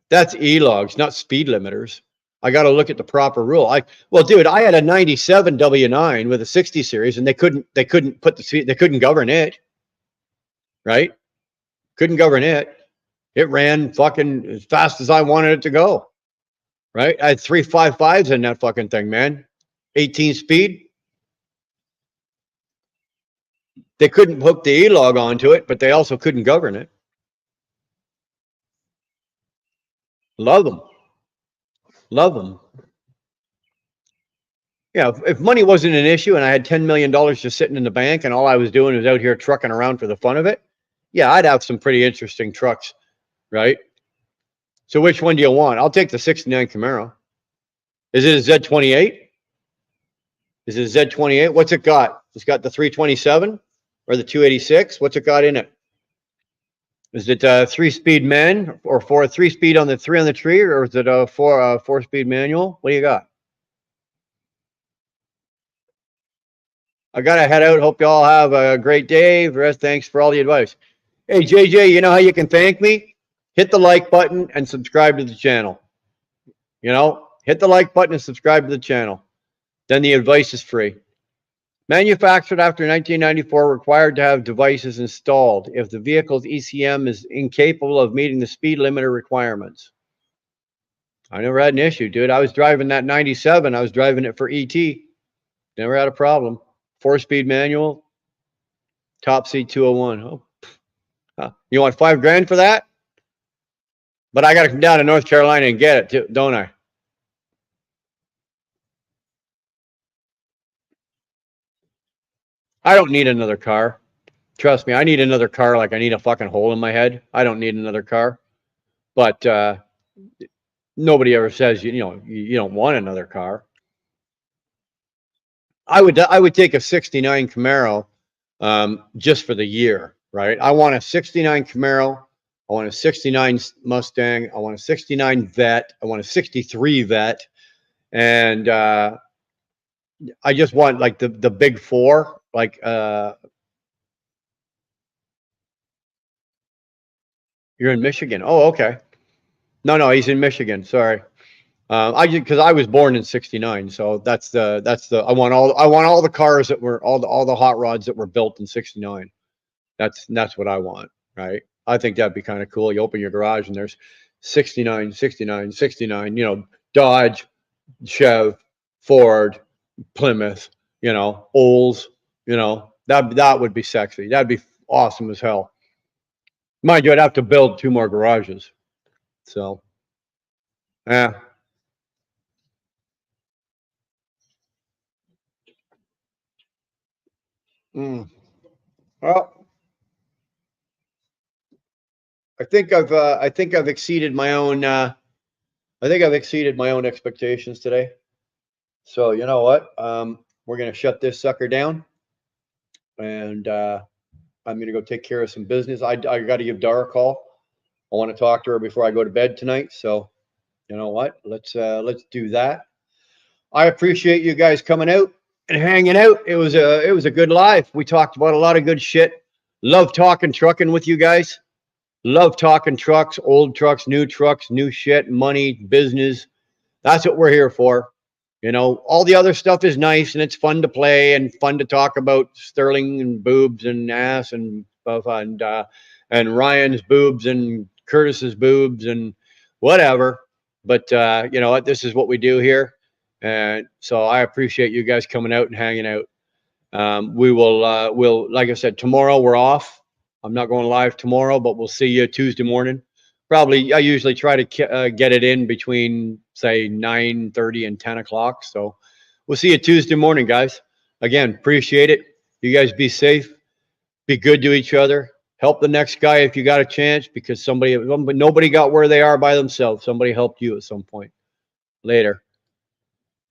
That's e-logs, not speed limiters. I got to look at the proper rule. Well, dude, I had a 97 W9 with a 60 series, and they couldn't put the speed. They couldn't govern it. Right? Couldn't govern it. It ran fucking as fast as I wanted it to go. Right? I had 355s in that fucking thing, man. 18 speed. They couldn't hook the e-log onto it, but they also couldn't govern it. Love them. Love them. Yeah, if money wasn't an issue and I had $10 million just sitting in the bank and all I was doing was out here trucking around for the fun of it, yeah, I'd have some pretty interesting trucks, right? So which one do you want? I'll take the 69 Camaro. Is it a Z28? Is it a Z28? What's it got? It's got the 327 or the 286? What's it got in it? Is it a 3-speed man or 3-speed on the 3 on the tree, or is it a 4-speed manual? What do you got? I gotta head out. Hope you all have a great day. Thanks for all the advice. Hey, JJ, you know how you can thank me? Hit the like button and subscribe to the channel. You know, hit the like button and subscribe to the channel. Then the advice is free. Manufactured after 1994, required to have devices installed if the vehicle's ECM is incapable of meeting the speed limiter requirements. I never had an issue, dude. I was driving that 97. I was driving it for ET. Never had a problem. 4-speed manual, top seat 201. Oh, you want $5,000 for that? But I got to come down to North Carolina and get it, too, don't I? I don't need another car. Trust me, I need another car like I need a fucking hole in my head. I don't need another car. But nobody ever says you don't want another car. I would take a 69 Camaro just for the year, right? I want a 69 Camaro. I want a 69 Mustang. I want a 69 Vet. I want a 63 Vet. And I just want like the big four, like you're in Michigan. Oh, okay. No, he's in Michigan. Sorry. Because I was born in '69, so that's the I want all the cars that were all the hot rods that were built in '69. That's what I want, right? I think that'd be kind of cool. You open your garage and there's 69, 69, 69. Dodge, Chev, Ford, Plymouth. Olds. That would be sexy. That'd be awesome as hell. Mind you, I'd have to build 2 more garages. So, yeah. Well, I think I've exceeded my own expectations today. So you know what? We're gonna shut this sucker down, and I'm gonna go take care of some business. I got to give Dara a call. I want to talk to her before I go to bed tonight. So you know what? Let's do that. I appreciate you guys coming out and hanging out. It was a good live. We talked about a lot of good shit. Love talking trucking with you guys. Love talking trucks, old trucks, new shit, money, business. That's what we're here for. All the other stuff is nice and it's fun to play and fun to talk about Sterling and boobs and ass and stuff and Ryan's boobs and Curtis's boobs and whatever. But you know what? This is what we do here. And so I appreciate you guys coming out and hanging out. We'll, like I said, tomorrow we're off. I'm not going live tomorrow, but we'll see you Tuesday morning. Probably, I usually try to get it in between, say, 9:30 and 10 o'clock. So we'll see you Tuesday morning, guys. Again, appreciate it. You guys be safe. Be good to each other. Help the next guy if you got a chance, because nobody got where they are by themselves. Somebody helped you at some point. Later.